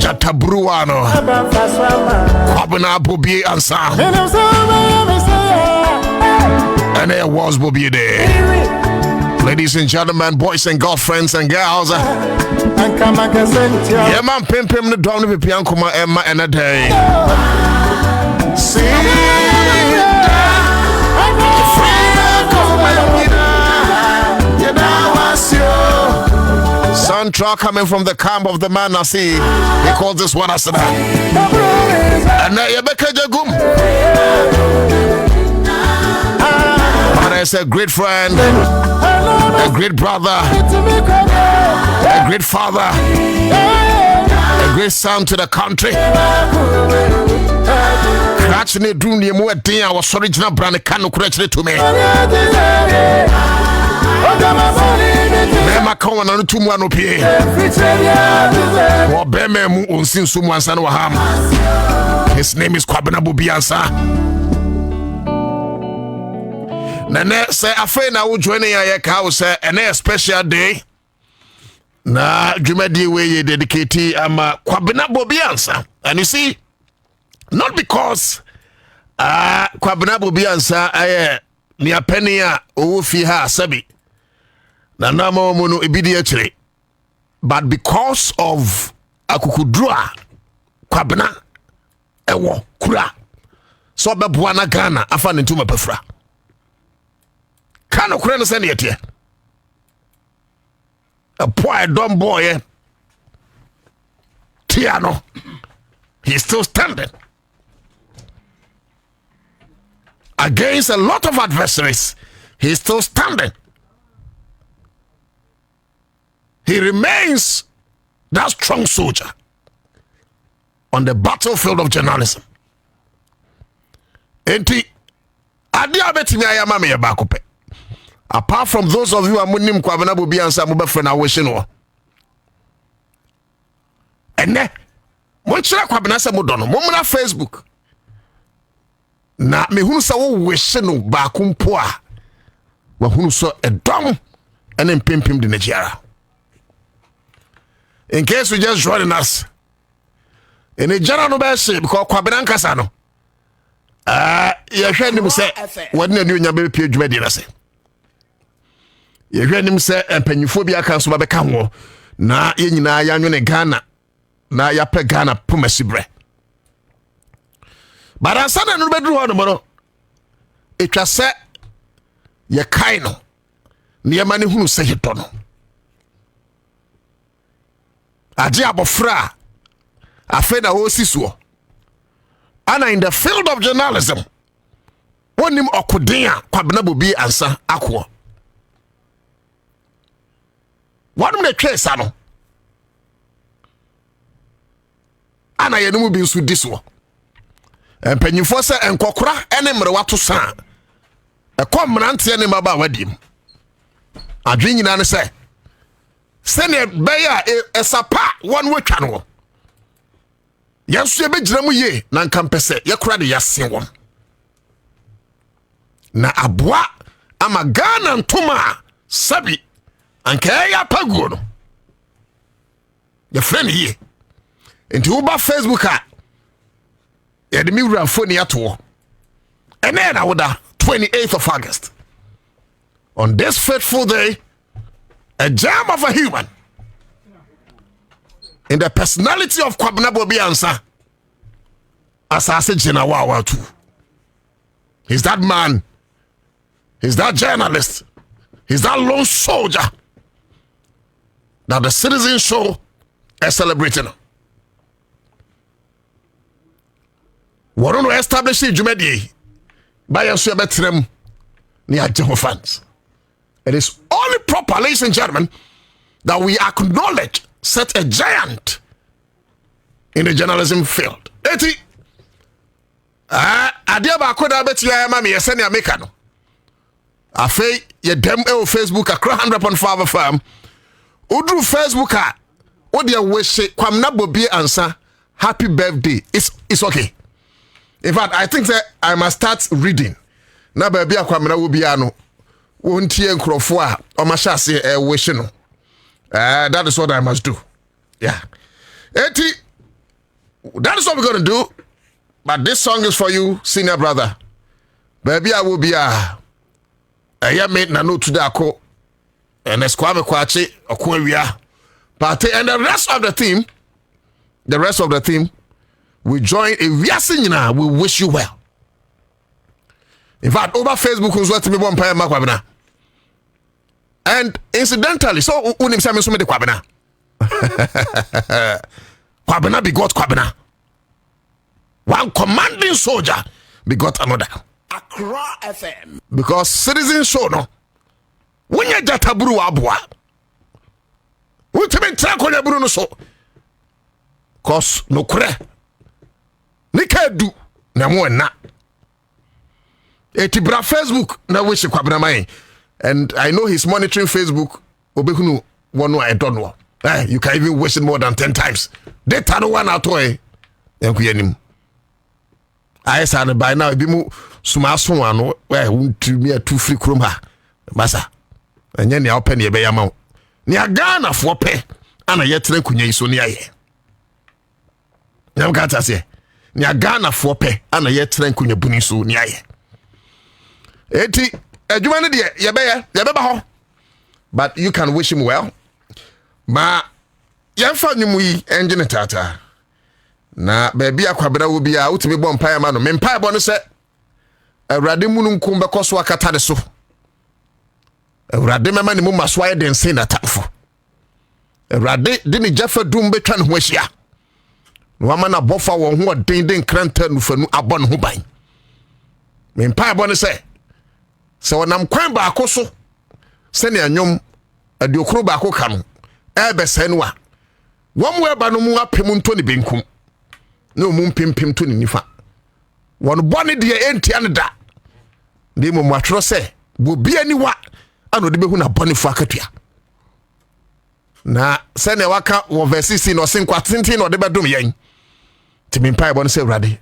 Jata Bruano. Kwabena Bobie Ansah. And there was Bobie there. Ladies and gentlemen, boys and girlfriends and girls. Yeah, man, pim the down with Piankuma Emma and a day. See, soundtrack coming from the camp of the man I see. He calls this one as that. And you make Jagum. And I said, great friend, a great brother, a great father, a great son to the country. Catching it, doing the more day. I was original brand canoe correctly to me. Nema kawa na nutu mwa nopie Wabeme mu unsinsu mwansano wa ham. His name is Kwabena Bobie Ansah. Nene se afe na ujoine ya yeka se ene special day na jumedi we dedicate ama Kwabena Bobie Ansah. And you see, not because Kwabena Bobie Ansah aye ni apeni ya ufi ha sabi na nama mono ibidi actually, but because of akukudrua Kwabena ewo kura so bebuana Ghana afa ne ntuma pafra kana kura no sene yetie a boy dumb boy Tiano, he's still standing against a lot of adversaries. He's still standing. He remains that strong soldier on the battlefield of journalism. Enti adia betimi ayama me bakope. Apart from those of you who are munim Kwabena Bobie Ansah mo befriend awehye no. Ene mo chira Kwabena se mo dono mo muna Facebook. Na me hunu sa wo wehye no bakompo a wa hunu so edom ene mpempem de nagiara. In case you just joining us, in a general best because Kwabena nkasa no. You hear him say, what na new nyabe page ready na say. You hear him say empanyiphobia kan so babeka ho na ye nyina ya nwene Ghana na ya pe Ghana pomasibre. But Ansah na no bedru ho no mo. Etwa se ye kai no. Ne ma ne hunu se hito no. Aje abofra afeda osisuo ana in the field of journalism wonim okodea Kwabena Bobie Ansah akwo wonim na twesa no ana yenum bi nsu diso empanyifo se enkokora ene mrewato san ekomrante ne maba wadim adwenyina ne se sene beya esapa one way channel yansu ebegyina mu ye na nkampese yakura de yasen won na aboa ama Ghana ntoma sabi anka ya paguo no ye friend ye enti uba Facebook a ye de mi wura phone yato ene na woda 28th of August on this fateful day, a gem of a human in the personality of Kwabena Bobie Ansah. As I said, too. He's that man. He's that journalist. He's that lone soldier that the citizens show are celebrating. We want to establish it by a betrem near Jeho fans. It is only proper, ladies and gentlemen, that we acknowledge such a giant in the journalism field. Eti, adia ba koda beti ya mami yeseni America no. Afei ye dem e Facebook Accra 100.5 FM. Udru Facebook a odi ya weshe Kwabena Bobie Ansah happy birthday. It's okay. In fact, I think that I must start reading. Na baby Kwabena Bobie ano. Wontie nkrofo a o ma sha se weshe no. That is what I must do. Yeah. Eti, that is what we're going to do. But this song is for you, senior brother. Baby, I will be a young mate na no to the ako. And Esquame Kwachi, Okwewia. Party and the rest of the team, we join a Viasinyina. We wish you well. In fact, over Facebook, who's what to be one pay Kwabena. And incidentally, so unim sami sume de Kwabena. Kwabena begot Kwabena. One commanding soldier begot another. Accra FM. Because citizen show no. When you jataburu abua. Ultimate track on your Bruno so. Cause no kure. Nika do. Na na. Eti bra Facebook na wish Kwabena mai. And I know he's monitoring Facebook. Obekunu one I don't know. You can even wish it more than 10 times. They turn one out way. Yankuyenim. I said by now be mu sumaso ano where won't me a 2 free chrome ha. Masa. And yen ya open ye be yama. Ni Ghana for pe ana yetre kunya iso ni aye. Nyam ka ta se. Ni Ghana for pe ana yetre kunya buni so ni aye. Eti adwuma ne de ye be ba ho. But you can wish him well. Ma yemfa nyimu yi engine tata. Na baby Kwabena will be out to be born pie man. Men pie bonus set a radimunum kumba koswa kata de so. A radimamani mumma swire den say na tafu. A radi didn't Jeffer doom be tran weshia. Wamana buffer one who are ding cranton for no abon hubai. Men pie bonus say. So when I'm quite back also send a nyum a diokro bako cano. Ebe senwa. One way banumua pimuntoni binkum. No mum pim to nifa. One bonny dear enti anada. De mo matro se will be anywa ano de be hu na boni fo akatua. Na se ne waka wo verse 16 no sin kwatintin no de bedum yen. Timi mpa bo no se urade.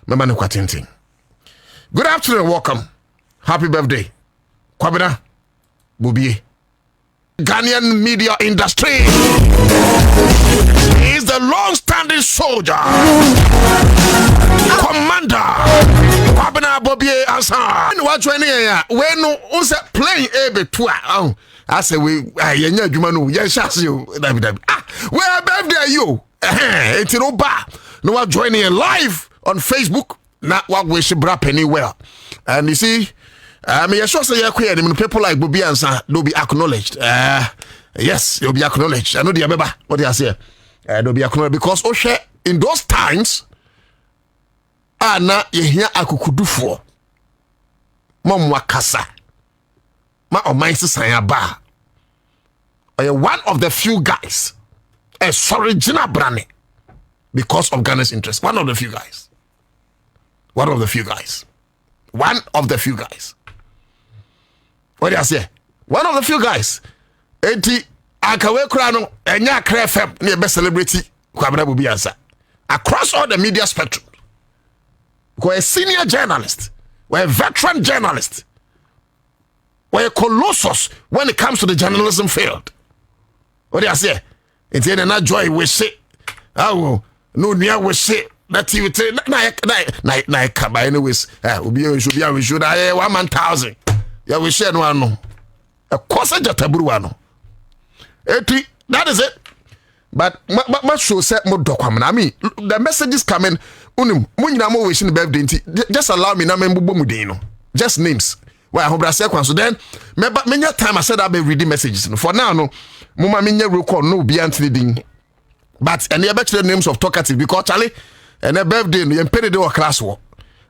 Mema ne kwatintin. Good afternoon, welcome. Happy birthday. Kwabena Bobie. Ghanaian media industry is the long-standing soldier, commander, Kwabena Bobie Ansah. What you here? When no playing a I say we yenya adwuma no yen chance you David. Where birthday you? It's no bar. No what joining live on Facebook. Na what wish bra penny well. And you see me sure say you people like Bobie Ansah do be acknowledged. Yes, you'll be acknowledged. I know the abeba. What do you say? They'll be acknowledged because Oshe in those times na yehia akukudufo. Mom wakasa. Ma omaisi sanyaba. One of the few guys. Sorry, Gina Brane. Because of Ghana's interest. One of the few guys. One of the few guys. One of the few guys. What do you say? One of the few guys. Eti akawe krano enya Accra FM ne be celebrity Kwabena Bobie Ansah. Across all the media spectrum. We're a senior journalist. We're a veteran journalist. We're a colossus when it comes to the journalism field. What do you say? It's in a joy we say. Oh, no near we say. That you say na kaba anyways. We should 1,000. Yeah, we share no. A course jataburu no. Eti, that is it. But my show set more document. I mean, the messages coming. Mo wishing birthday. Just allow me na membubo mudino. Just names. Why I hope I say so then. Many time I said I'll be reading messages. For now, no. Mama minya record no be antiding. But and you better the names of talkative because Charlie and a birthday you pay the class war.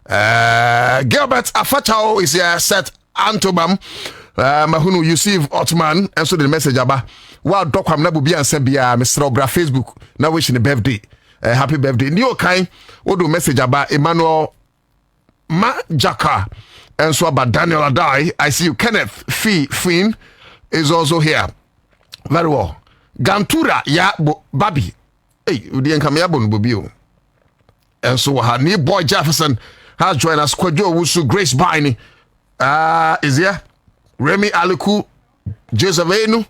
Gilbert Afachao is here set Antobam. Mahunu Yusuf Ottoman and so the message about wow Kwabena Bobie Ansah bia Mr. Ogra Facebook now wishing the birthday happy birthday new kind what do message about Emmanuel Majaka and so about Daniel Adai. I see you. Kenneth Finn is also here. Very well. Gantura ya Bobie. Hey, we didn't come here Bobie. And so her new boy Jefferson has joined us. Kwadwo Wusu Grace Bini is here. Remy Aliku, Josevenu.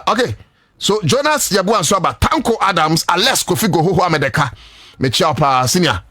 Okay. So Jonas Yabuan Swaba, Tanko Adams, Alex Kofi Go Ho Amedeka, Mechiapa Senior.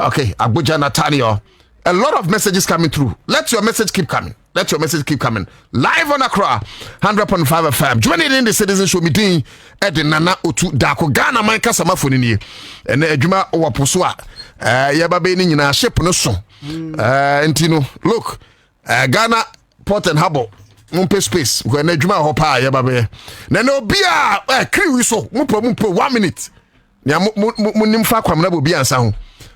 Okay, Abuja Nathaniel. A lot of messages coming through. Let your message keep coming. Let your message keep coming. Live on Accra, 100.5 FM. Joining in the Citizen Show meeting at the Nana Otu Dako Ghana Manka Samafuni. And Juma Wapuswa. Yababe ni na ship no so. Intino. Look, Ghana Port and Harbour. Mumpe space. When Juma Hopa Yababe. Nano Bia Kriwi so. Mumpo 1 minute. Ya munimfa kwa mnabu Bia Ansah.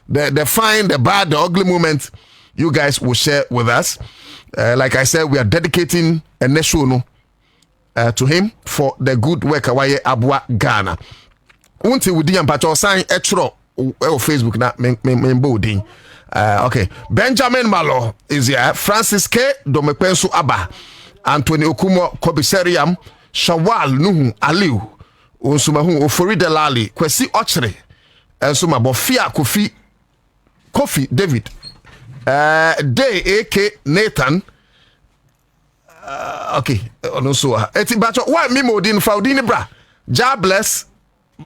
The fine, the bad, the ugly moment you guys will share with us. Like I said, we are dedicating a nation to him for the good work awaye Abua Ghana. Unti wudi ampacho sign etro Facebook na memboding. Okay, Benjamin Malo is here. Francis K. Domekwensu Aba, Anthony Okumo Kobiseriam, Shawal Nuhu Aliu, Unsumahu Ofori Delali, Kwesi Ochre, Ensuma Bofia Kofi David, Day AK Nathan. Okay, no so. Eti bacho why me modin faudini bra. Ja bless,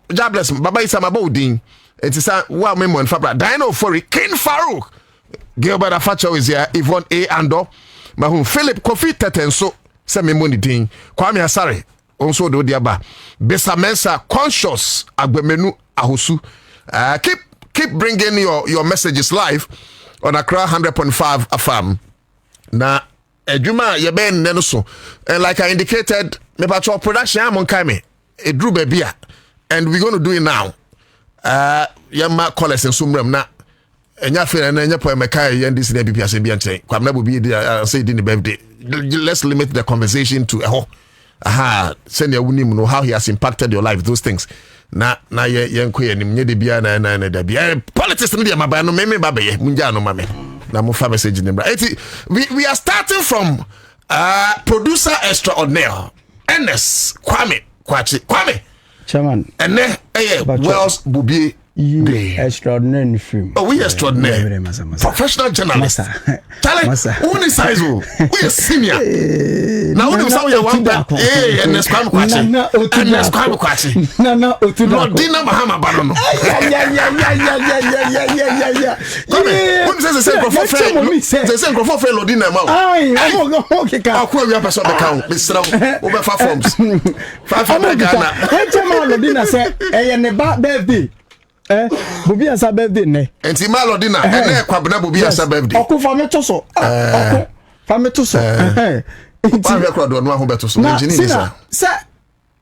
Baba Isa Mabodin. Eti sa why me mo nfa bra. Dino Fori King Farouk. Gilbert Afacho is here. Yvonne A Ando. Mahun Philip Kofi Tetenso. Se me money ding. Kwame Asare. Also do diaba. Besa Mensa Conscious Agbemenu Ahosu. Keep bringing your messages live on Accra 100.5 FM. Na Ejuma yeben nenoso. And like I indicated, me patrol production am on kame. E drew baby, and we're going to do it now. Yama callers and sumrem na. Enya fe na enya po mekai yen this na BPS bi anche. Kwamna Bobie say din the birthday. Let's limit the conversation to send your wunim know how he has impacted your life, those things. Na yen ko yenim nye de bia na da bia. Politics no dia maba no me babaye munja no mame. Na mo fa message ni bra. We are starting from producer extraordinaire NS Kwame Chairman. And Wells Bobie extraordinary film. Oh, we extraordinary. Professional journalist. Charlie, who is size? Who is senior? Now we say we want back. NS Kwame Kwachi. No, Dina Mahama Banono. Yeah. Who says the same for Lodina Mao? Okay, we have person account. Mr. Over 5 forms. 500 Ghana. Lodina say, ne birthday. Bobie Ansah birthday ne. Enti Lodina, Kwabena Bobie Ansah birthday. Oku fa me to so. Oku fa me to so. Enti we kwa do no ahobeto so engineer say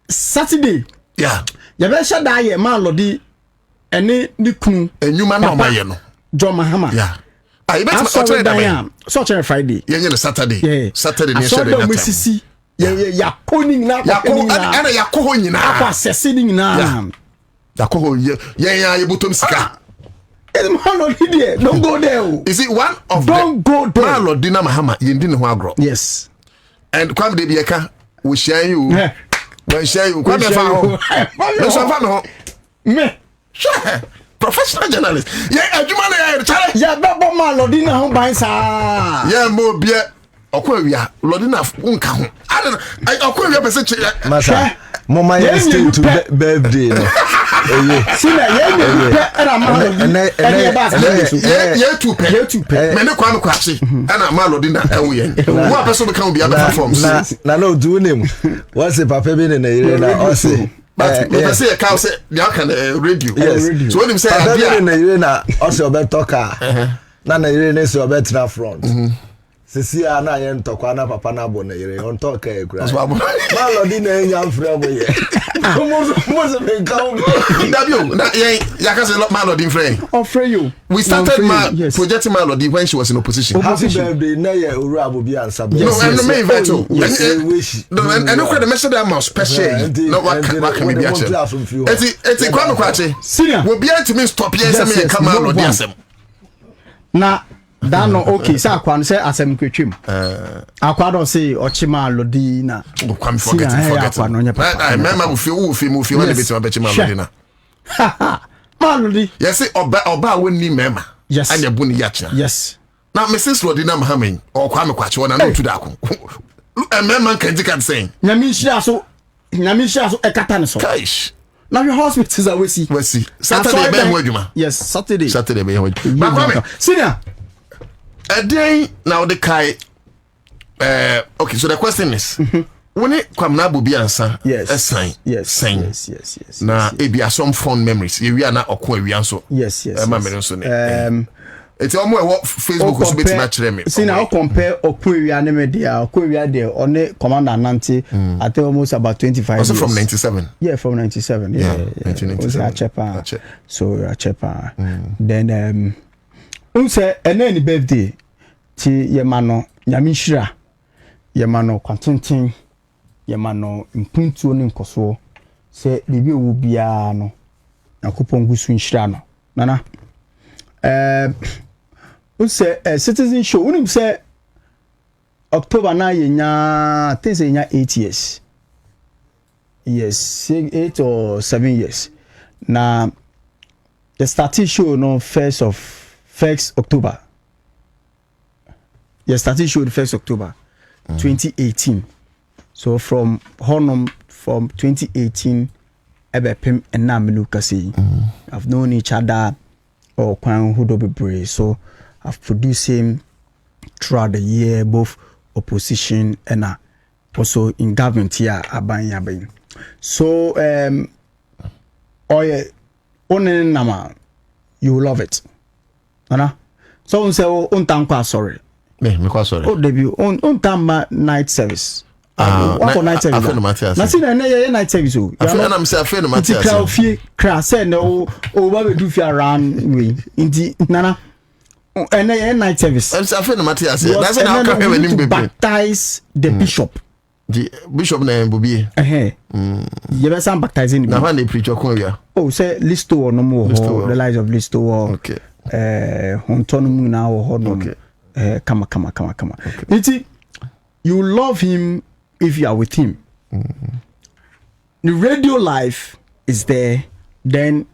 Saturday. Yeah. Ya be sha da ye Lodi ene ni kunu. Enyuma na omaye no. John Mahama. Yeah. You bet me da so Friday. Yeah, Saturday. Saturday ni share that time. Ya poni na ana ya ko ho nyina. Akwa sese ni nyina. Yakoho ye butom sika. Don't go there. Is it one of don't go there. Lodina Mahama yendi ne ho agro. Yes. And Kwame de bieka we share you. We share you. Kwame fa ho. Me so fa no. Me. Sure. Professional journalist. Adwuma na ya chale. Ya bebo Lodina ho ban sa. Ya mo bie okwawia Lodina unka ho. Okwawia pese Masa. Mama yesterday to birthday no. Sina ye tu pe me ne kwa kwachi ana Lodina ewo yen wo apeso be kan bi aba forms na no do name what's the papa be na ire na o say but me say e ka say they can radio so when him say idea na ire na o say obe talker na ire na say obe tra front sisi ana ye ntokwa na papa na abo na ire on talk e kura Lodina enya mfra mo ye mo me kaum Dabio na ya ka say Lodina friend offer you we started projecting Lodina when she was in opposition birthday na ye Owura Bobie Ansah no and me invite you no and no the message am special no what can be actually eti Kwame Kwachi we be able to stop here say me come Lodina asem na that no okay say akwa no say asem kwetwem akwa don say ochima Lodina Kwame forget I remember we feel when the bit of Bechima Lodina Lodi yes oba woni mema anya buni yacha yes now Mrs. Lodina Mahama or Kwame Kwachi wona no to da ko mema kan say nyame hia so Nyamisha so ekata so. Kaish. Now your hospitals are we see. Saturday be hojuma. Yes, Saturday be hojuma. Ba senior. A day now the kai okay, so the question is when it Kwabena Bobie Ansah sign. Yes. Na it be some fond memories. We are not okwa wi anso. Yes. It's almost Facebook so bit match them. See now compare Okwewia ne media Okwewia there on Commander Nante I think almost about 25 also years. From 97. Yeah, from 97. Yeah. 1997. So a chepa. Then unse any birthday ti yemano nyamishira yemano kwantintin yemano mpuntuo ne nkoso se bibi owu bia no nakopon gusu nhira no nana unse citizen show unim say October na yenya think say yenya 8 years. Yes, 8 or 7 years. Now the starting show no 1st October. Yes, starting show the 1st October 2018. So from Honum from 2018 ebepem enamenu kasi. I've known each other or kwan who be brave. So I've produced him throughout the year, both opposition and also in government here. So onen nama, you love it, Anna. So say untankwa sorry. Me quite sorry. Oh debut untamba night service. What night service? Na see na night service o. I am say afraid no Matthias. Crowd fee cra say no o ba do fi around we. Inti nana night service. I'm say afraid no Matthias. That's how can we nim baptize the bishop. The bishop na Bobie. You be some baptizing. Na when they preach okon. Oh say Listo no more the lives of Listo. Okay. Hontonum na ho no. Okay. Kama. Okay. You love him if you are with him. The radio life is there. Then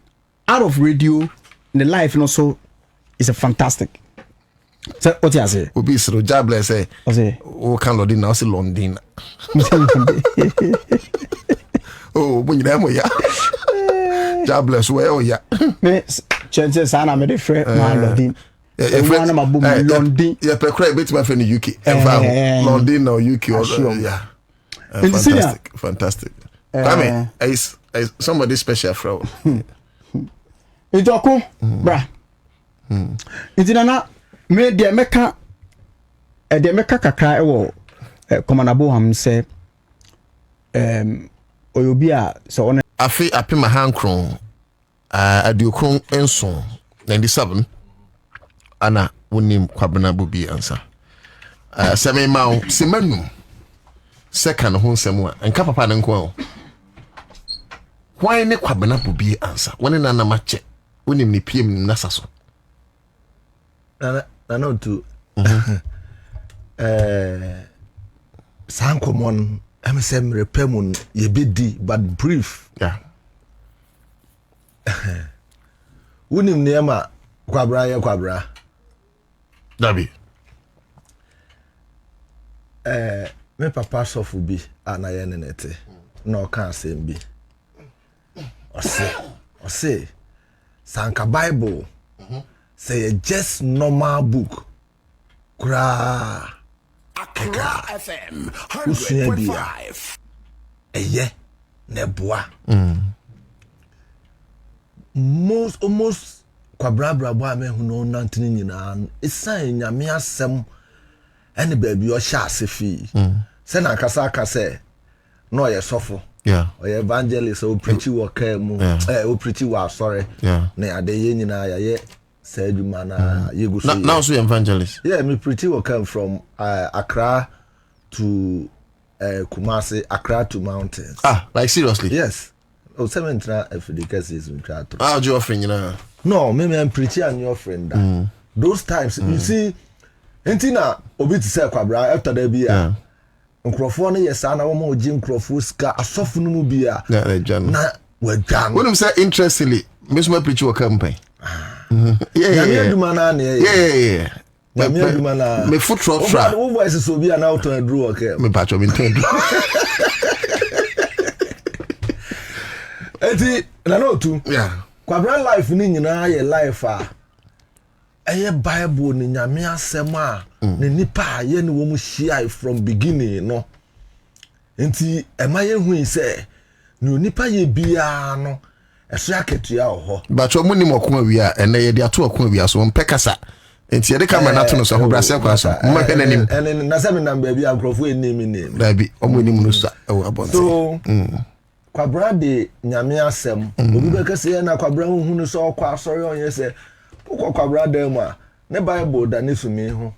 out of radio, the life also is a fantastic. So what you say? Obi so jobless say. O kan London now say London. Oh, when you dem ya. Jobless where ya. Me chances sana me the friend man London. London. Yeah, per cry bit my friend in UK. London or UK or yeah. Fantastic. I mean, is somebody special from. It's okay, bra. It's na me de meka kakra ewo Commander Boham say oyobia so on afi apema hankron adiokron enson 97 ana wonim Kwabena Bobie Ansah seme mawo semanu second ho nsem a enka papa ne nko a why ne Kwabena Bobie Ansah woni nana mache wonim ne piem nim nasaso na no to sankomon MSM repemun ye bidi but brief yeah wonim niema Kwabra Dabi me papa sofu bi anaye nenete na o kan asem bi o say sanka Bible say just normal book kura Accra FM 100.5 eye neboa almost Kwabra boy me hu no nantini nyina esan nyame asem ene baabi o sha asefi se na nkasa aka se no ye sofo o ye evangelist o preach wo ka mu o preach wo sorry na ade ye nyina ye say adwuma na ye go so now so evangelist me preach wo come from Accra to Kumasi, Accra to mountains. Like seriously? Yes. Oh, 7 Africans is in chat. How do you offering, you know? No, maybe I'm preaching and your friend. Those times, you see, Entina, Obi to say Kwabra after there be a microphone, yes, and our more Jim Crawfordska, a soft numubia. Na, we're done. What I'm saying, interestingly, Miss my preacher will campaign. Yeah. Me foot trot fra. Who voice so be an out and drew okay. Me patch me intend. eti na no tu yeah Kwabena life ni nyina ye life a eye Bible ni nyame asem a ne nipa ye ne wo mu hia from beginning no enti ema ye hu se ne nipa ye bia no eso aketua ho but wo ni moko awia ene ye de ato oko awia so mpekasa enti ye de kama na to no so ho brase kwa so mma hwe nanim ene na se me nam bia ankrofo enimi ni dabi omo ni mu no so abonte so Kwabena de nyame asem obi be kase na Kwabena hu no so kwa asori onye se Kwabena dem a ne Bible da ne sumi ho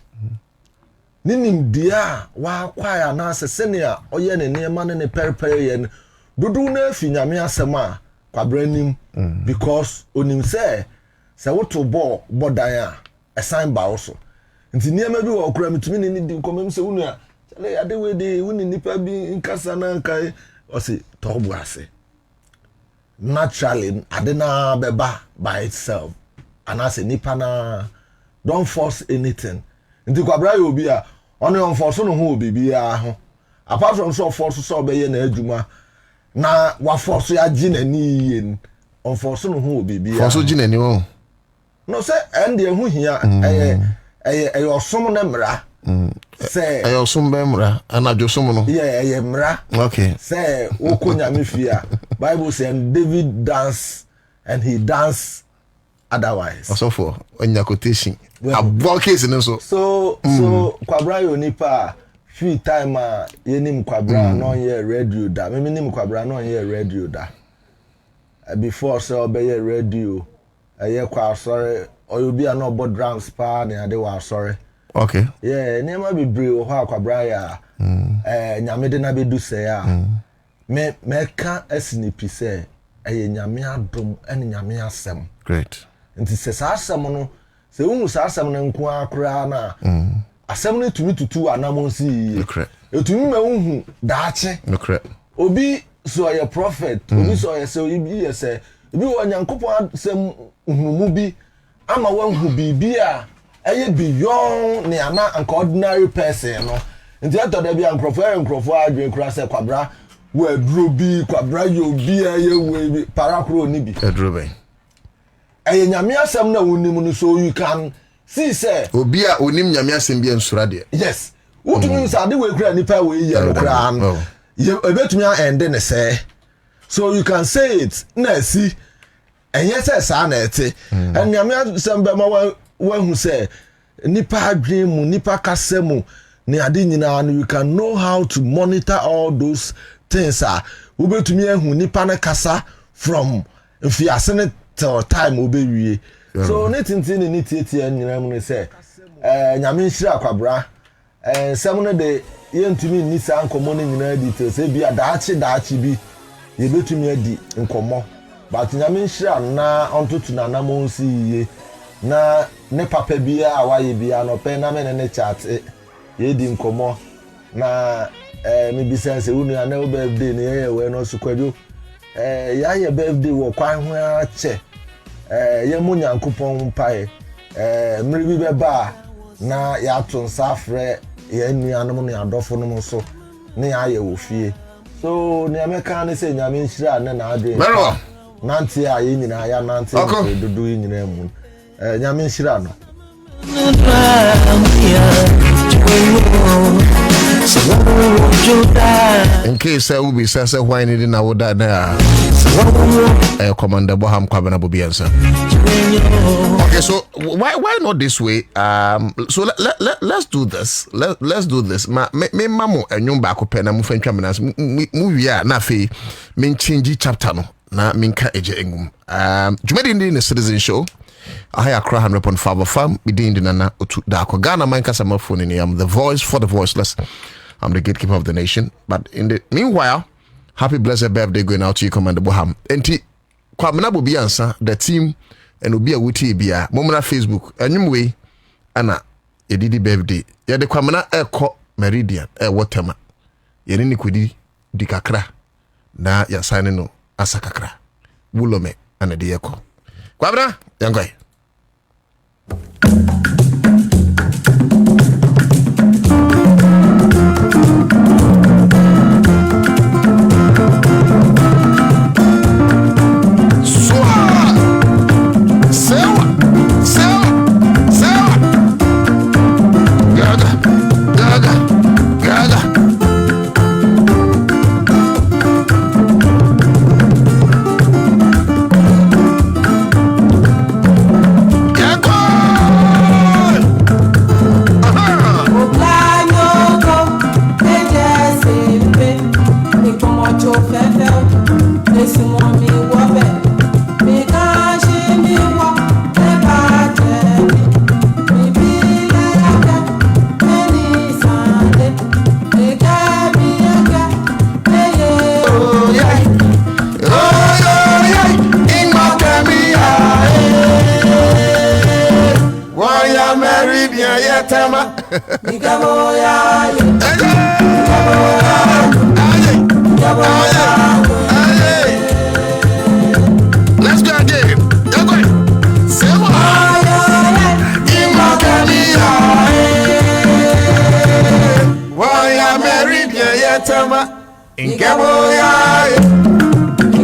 ninim dia wa kwaya na asese ne a oye ne niema ne perpere ye dudu na afi nyame asem a Kwabena nim because onim se woto bodan a esan ba wo so nti niema bi wo kura mitumi ne di komem se wunu a chale ade we de wuni nipa bi nkasa na kai o se tobu ase naturally ade na beba by itself and as a nipa na don't force anything nti Kwabena yo bi a on yon force no ho bibia ho apart from so force so be ye na adwuma na wa force ya gi na ni yen on force no ho bibia force gi na ni ho no say ende hu hia eye osom na mra say eye osom be mra anadwo som no eye mra okay say okonya me fia Bible say David dance and he dance otherwise also for onya quotation abo case no so Kwabena yo nipa free time a yenim Kwabena no ye radio da me nim Kwabena no ye radio da before so be ye radio ye kwa sorry oyobi a no bo drums pa na ade wa sorry okay yeah nema bibre wo ha Kwabena ya nyame de na bedu se ya me ka asinipi se nyame adom ene nyame asem great nti se sa asem no se unu sa asem na nko akura na asem no tumi tutu anamonsi etumi ma unhu daache obi so ye prophet obi so ye se obi ye se obi wo nyankopon asem humu bi ama wanhu bibia eye beyond ne ana an ordinary person no nti ato da bi ankrofo adwen kura se Kwabena wo aduro bi Kwabena yo bi eye we bi parakro ni bi aduro ben eye nyame asem na wonim no so you can see say obi a onim nyame asem bi ensura de yes wotumi say ade we kura nipa we ye no kura no ye ebetumi a ende ne say so you can say it na si enye say sa na ete en nyame asem be ma wa hu say nipa adwen mu nipa kasemu ne ade nyina no you can know how to monitor all those things we betumi ehu nipa na kasa from if you are till time obewie so netintin ni tietie nyina mu ne say nyame nhira Kwabena sem no de yentumi ni sa nkomo ne nyina details e bia daachi bi ye betumi adi nkomo but nyame nhira na ontotu na namonsi ye na ne papa bia awaye bia no pe na me ne chat ye di nkomo na me bisa se unu na o birthday ne ye we no so kwadwo ya ye birthday wo kwan ho a che ye mu nyankopon mpae mmiri bi beba na ya to nsafre ye nuanom ne adofo no so ne ya ye wo fie so ne ameka ne se nyame nhira ne na adwen nanti a ye nyina ya nanti dodo ye nyina mu nyame nhira no in case I will be say why need na woda na Commander Boham Kwabena Bobie Ansah. Okay, so why not this way? So let's do this. Let's do this. Me mamo enyum ba ko pena mu fantwa menas mu wi na fe me change chapter no na me nka eje engum. Jumedi ndi ne citizen show. I Accra 100.5 FM. Bidin dinana otu da ko Ghana man kasa mafoni ni am the voice for the voiceless. I'm the gatekeeper of the nation. But in the meanwhile, happy blessed birthday going out to you, Commander Boham. Enti Kwabena Bobie Ansah, the team, and Obi a wuti bia. Momena Facebook. Anyway, ana edidi birthday. Ya de Kwabena eko Meridian Watema. Yeni ni kudi di kakra na ya sign no asa kakra. Wulome ana di eko. Kwabena, yangoy. Let's go again. Go go. Say what? Why I'm married, yeah, Tama. In Gaboya,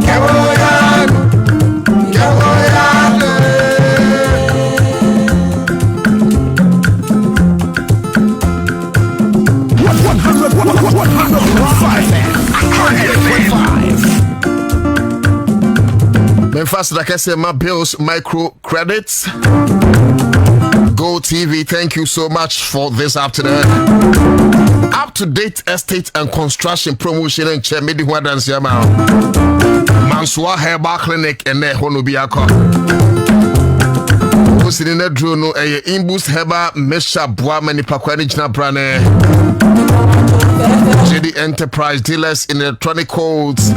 Gaboya, Gaboya. Fast like I say, my bills, micro credits. Go TV, thank you so much for this afternoon. Up to date estate and construction promotion and chair made what dance yama. Mansua Herbal Clinic and there Honobiako. Who's in the drone? A imbus Herbal Mesha Bois Manipaquani Brane. JD Enterprise dealers in electronic codes.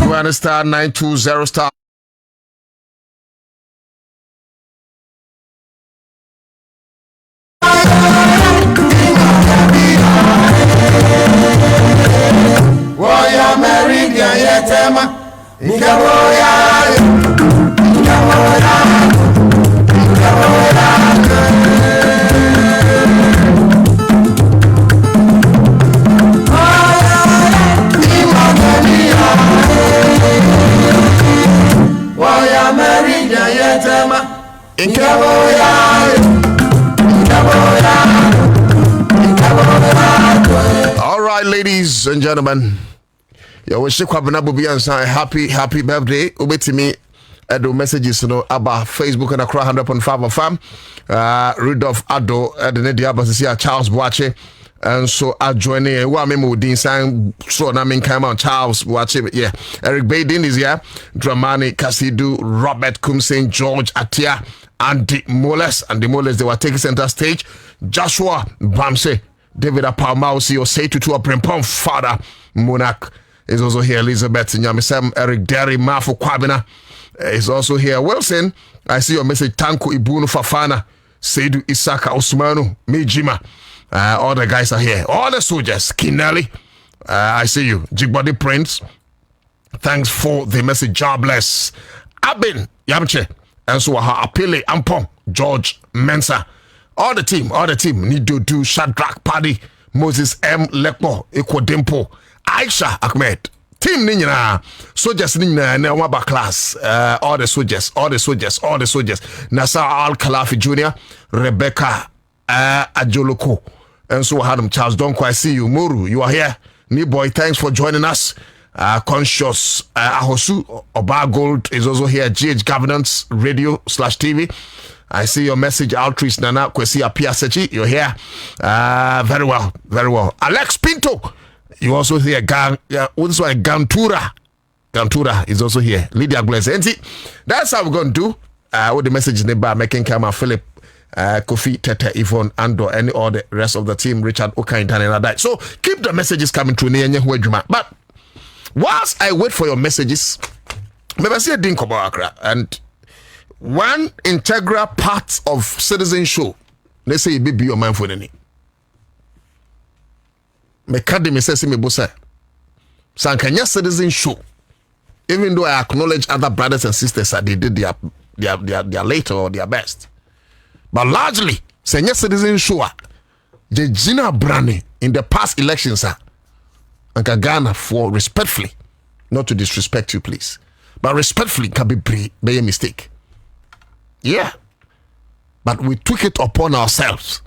You understand 920 star. Woya married ya tema. All right, ladies and gentlemen, you wish Kwabena Bobie Ansah happy birthday. Ubeti me do messages about Facebook and Accra 100.5 FM. Rudolph Ado the Diabas Charles Boache. And so I join here. Who am I Udin sang so na min come on Charles Boache. Yeah. Eric Baden is here. Dramani Kasidu, Robert Kumsen, George Atia, Andy Moles. And the Moles, they were taking center stage. Joshua Bamse, David Apalmausi, or say to a Prempon father, Monarch is also here. Elizabeth Nyamisem, Eric Derry, Mafu Kwabena is also here. Wilson, I see your message. Tanko Ibunu Fafana, Seidu Isaka Osmanu, Mijima. All the guys are here. All the soldiers. Kinelli, I see you. Jigbody Prince, thanks for the message. Jobless. Abin Yamche, and so Apele Ampon, George Mensa. All the team. Need to do Shadrach Paddy, Moses M. Lekmo, Ekodimpo, Aisha Ahmed. Team Nina, soldiers Nina, Nawaba class. All the soldiers. Nasser Al Khalafi Jr., Rebecca Ajoloko. And so Adam Charles Donko, I see you. Muru, you are here. New boy, thanks for joining us. Conscious Ahosu Oba Gold is also here. GH Governance Radio /TV. I see your message. Outreach Nana Kwesi Apia Sechi, you're here. Very well. Alex Pinto, you also here. Also Gantura is also here. Lydia Glazenti. That's how we're going to do. With the message by making Kama Philip. Kofi, Tete, Yvonne, Ando, and all the rest of the team, Richard, Okain, and that. So keep the messages coming to me. But whilst I wait for your messages, maybe I see a dink about Accra, and one integral part of citizen show, let's say it be your mind for the name. Me kadi me say me bossa. Sankanya citizen show. Even though I acknowledge other brothers and sisters that they did their later or their best. But largely, senior citizen show the Gina Brani in the past elections and Ghana for respectfully, not to disrespect you, please, but respectfully can be a mistake. Yeah. But we took it upon ourselves.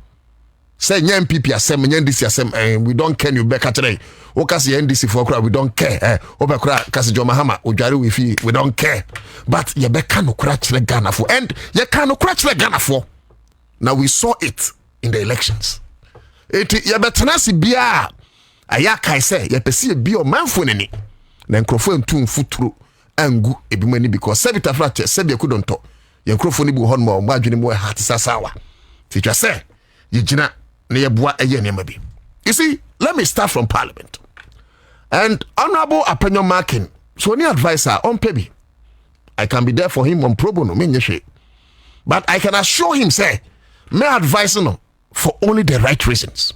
Say NPP asem, NDC asem, and we don't care you back today. Okasi NDC for Accra, we don't care. Obakra kasi Jomahama, Ujari we don't care. But ye beka no kra chile Ghana for, and ye can no kra chile Ghana for. Now we saw it in the elections. eti yebetena si bia aya kai se yepesi bi o manfo neni na nkrofo ntum futuro angu ebimani because sebita flat sebia kudonto ye nkrofo ni bu hon mo adwene mo hat sasawa titwa se yigina na yeboa eye nema bi. You see, let me start from Parliament. And Honorable Apenyo Markin, so any advisor on Pebi, I can be there for him on pro bono, but I can assure him, say, may advise no for only the right reasons.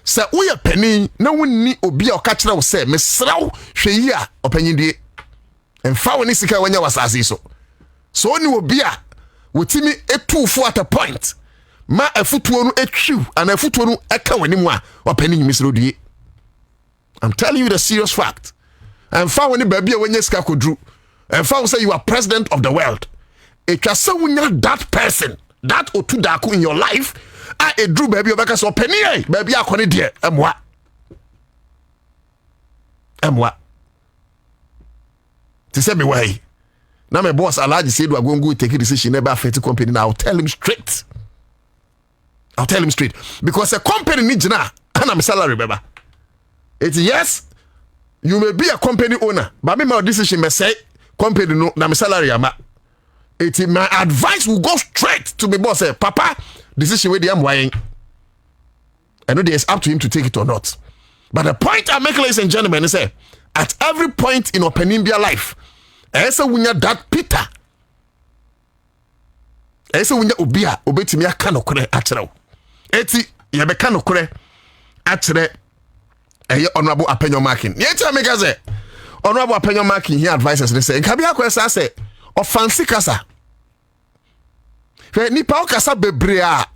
Say, we are penny, no one need obi or catch now say, Miss Srow, she opinion de, and found Nisika when you was as so. So only will be with me a 2-4 at a point. Ma a footwonu echu and a footwonu eka wenimwa openi Miss Rodi. I'm telling you the serious fact. And found when baby when you ska kodru. And found say you are president of the world. It just so when you that person, that otu daku in your life, a drew baby obeka so penny baby akoni de emwa. Emwa. To say me why. Now my boss Alaji said we are going to take a decision about 50 company now. I'll tell him straight. I'll tell him straight. Because a company needs now, and I'm salary, remember. It's yes, you may be a company owner, but my decision may say, company no, I'm salary, it's my advice will go straight to my boss. Say, Papa, decision where I'm weighing. I know it's up to him to take it or not. But the point I make, ladies and gentlemen, is say, at every point in Openimbia life, I say when you're that Peter, I say when you're obia, obetimi akano kure achrew. Eti yebeka no kure achre Honorable Apenyo Markin. Yeti make say Honorable Apenyo Markin he advises they say nkabi akwesa say ofansi kasa. Fe nipa okasa bebre a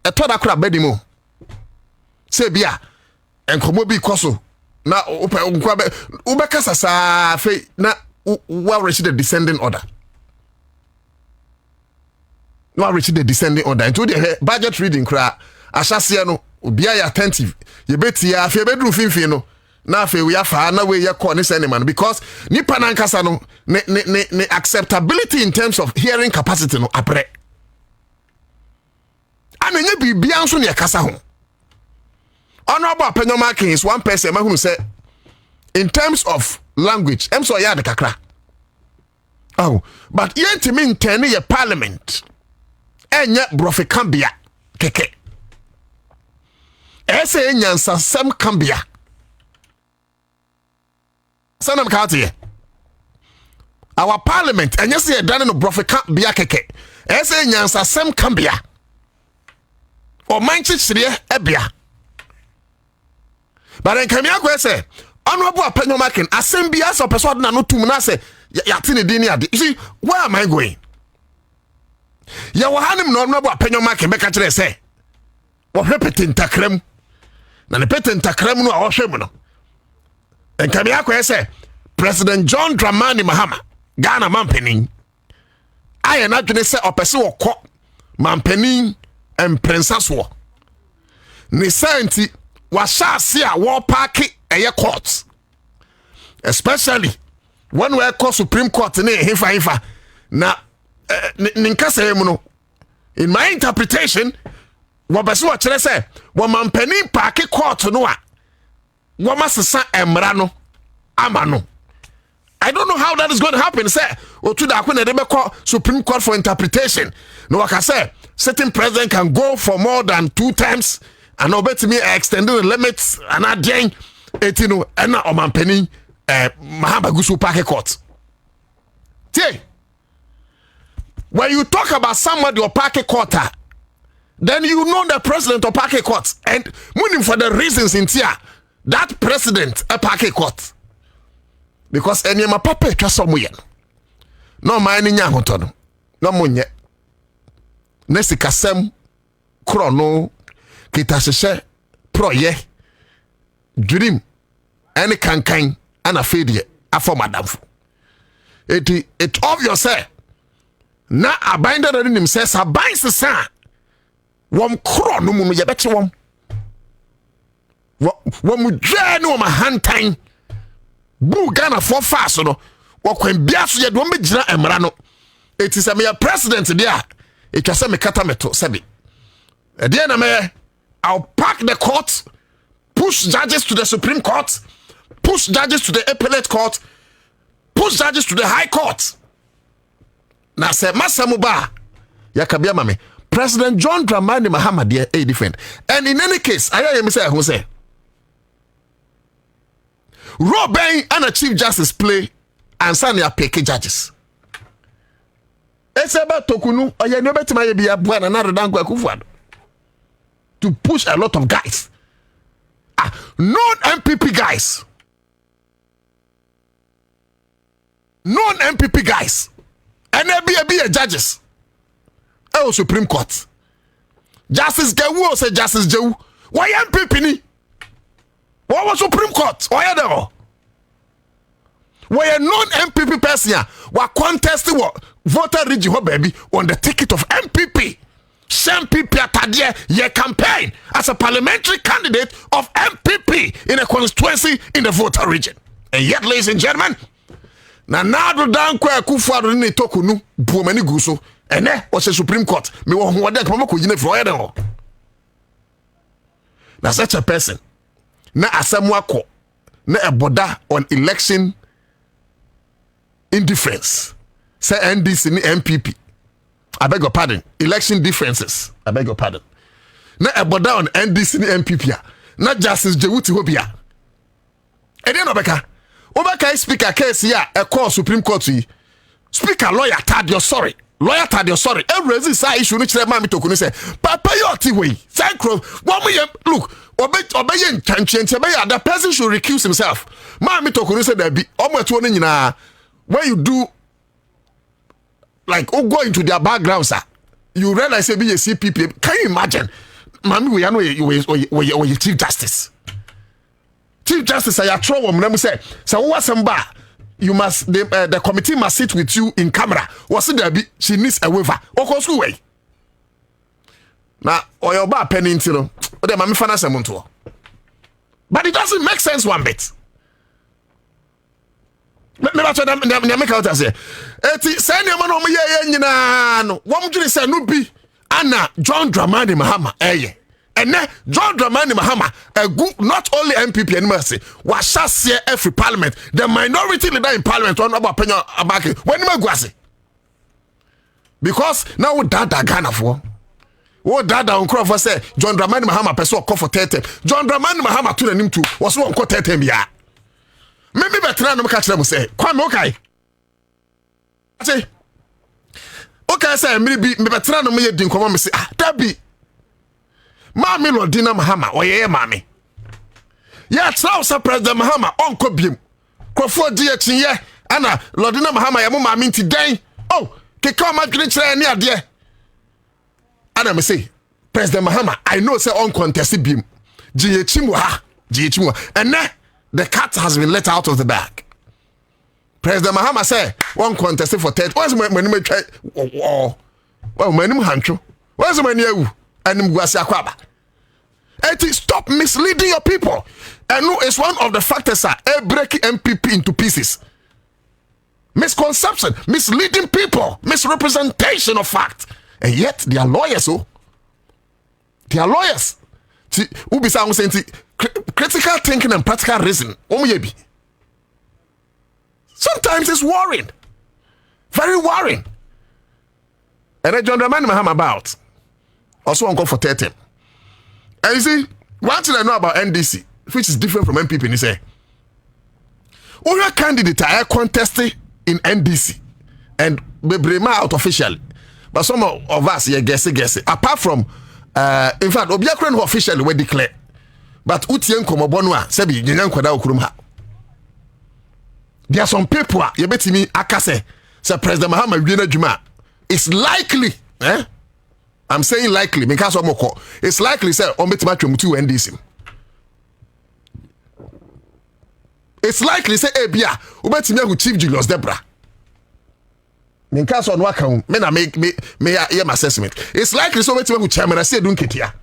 etoda kura bedimo. Say bia enkomo bi koso na ube kasa sa fe na well reached the descending order. No, I reached the descending order. Into the budget reading cry. Ashasia no, be attentive. You bet ya, if you bedroom finfino. Now, if we have na way ya call this man because ni panankasa no, ne acceptability in terms of hearing capacity no apre. And when you be beyond so near kasa home. Honorable Apenyo Markin is one person who say, in terms of language, I'm so ya de kakra. Oh, but yet to mean 10 year parliament. Enya brofe kambia keke. Ese enyansa sem kambia. Sanam kati. Our parliament enya se edane no brofe kambia keke. Ese enyansa sem kambia. O manchi chire ebia. But en kamia ko ese Honorable Apenyo Markin asem bia so person na no tum na se yatine dini ade. You see, where am I going? Ya wahanim no Honorable Apenyo Markin beka kire se wo hwepete ntakrem na ne pete ntakrem no a wo hwem no enka me akwa se President John Dramani Mahama Ghana mampanin aye na dwene se opese wo kɔ mampanin emprensaswo ne santi wa shaase a wo park eye court, especially when we call Supreme Court ne hifa na ninkasa mu no. In my interpretation, wabeso wa kire se wo mampani park court no a wo masesa emra no ama no. I don't know how that is going to happen. Say otu da ko na de be call Supreme Court for interpretation. No waka say certain president can go for more than 2 times and obet me extending the limits and again etino and na omampani Mahama Gusu Park Court. Tie, when you talk about somebody or Park Court, then you know the president of Park Court and moving for the reasons in here that president a Park Court. Because any ma papa twa somewhere. No man nya hoto no. No monye. Nesi kasem krono kita hyehyɛ proye dream any kankan ana fedie afọ madamfo. It obvious say na abanda na nim say saban sesa wom krono mu no ye bɛkye wom. Wom dwa no ma hantan bu Ghana for fast no wakwan bia so ye do me gira emra no. It is a me president there. It was a me kata meto sabi. E dia na me I'll park the court, push judges to the Supreme Court, push judges to the Appellate Court, push judges to the High Court. Now say Masamuba, Yakabia Mame, President John Dramani Mahama dear a different. And in any case, I hear him say who say Robin and a Chief Justice play Ansah ya peke judges. It's about Tokunu or you never to my be a buan another than Kufuado to push a lot of guys. Non-MPP guys. Non-MPP guys. And there be a judges. Oh, Supreme Court. Justice Jewu say Justice Jewu. Why MPP ni? What was Supreme Court? Why there? Why a non-MPP person what contesting what voter region baby on the ticket of MPP? Some people are your campaign as a parliamentary candidate of MPP in a constituency in the voter region. And yet, ladies and gentlemen, now down kwa Kufuado ni tokunu buomani guso ene was a Supreme Court me wo ho de kama ko yine fro yede ho. Now such a person na asemu akọ na eboda on election indifference say NDC ni MPP. I beg your pardon. Election differences. I beg your pardon. Na eboda on NDC ni MPP. Na Justice Jewuti Hobia. E dey no beka. Obaka speaker case here a call Supreme Court. Speaker lawyer Tadio sorry. Lawyer Tadio sorry. Every say issue ni chere mami tokunu say papa yo ti we. Sankro one me look obey nchanche be the person should recuse himself. Mami tokunu say that be omo ni nyina when you do like go into their background, sir, you realize they be a CPP. Can you imagine? Mami, we know you Chief Justice. Chief Justice, I throw them. Let me say, so what's some bar? You must the committee must sit with you in camera. What's it there be? She needs a waiver. Of course, way. Now, or your bar penny into them. But then, Mami finance them to. But it doesn't make sense one bit. Never tell them make out as say send your man on me nyina no wo mdwene say no bi ana John Dramani Mahama and John Dramani Mahama not only MPP and mercy was share every parliament the minority leader in parliament on about penya abake when magwase because now dada Ghana for what dada on crop for say John Dramani Mahama person call for 30 John Dramani Mahama to nanim to was one call 30 ya maybe better no catch them say kwame okay say okay say me better no me din komo me say that be Mami Lodina Mahama or ye mami ya tell say President Mahama onko biem krofo die chin ye ana Lodina Mahama ya mo mami nti den oh ke ka ma dwene kire ne ade ana me say President Mahama I know say on contest biem jiye chimu and the cat has been let out of the bag. President Mahama said, one contest for 30. What's my name? Oh, my name Hancho. What's my name? And Kwabena. Stop misleading your people. And no, it's one of the factors breaking MPP into pieces. Misconception, misleading people, misrepresentation of fact. And yet, they are lawyers, oh. They are lawyers. Critical thinking and practical reasoning. Sometimes it's worrying. Very worrying. And then John Dramani Mahama about. Also on call for 30. And you see, one thing I know about NDC, which is different from MPP, is say, all your candidates are contested in NDC and be bring out officially. But some of us here guess. Apart from in fact, Obiakran who officially were declared. But Utien Komobonwa, Sebi, Jinyan Kwada Ukurumha. There are some people, you bet me, Akase, say President Mahama Wina Juma. It's likely, I'm saying likely, because of Moko. It's likely, say, Ombetimatrum 2 NDC. It's likely, say, Ebia, Ubetime who Chief Julius Debra. Because on Waka, men I make me hear my assessment. It's likely, so Ubetime who Chairman, I say, don't get here.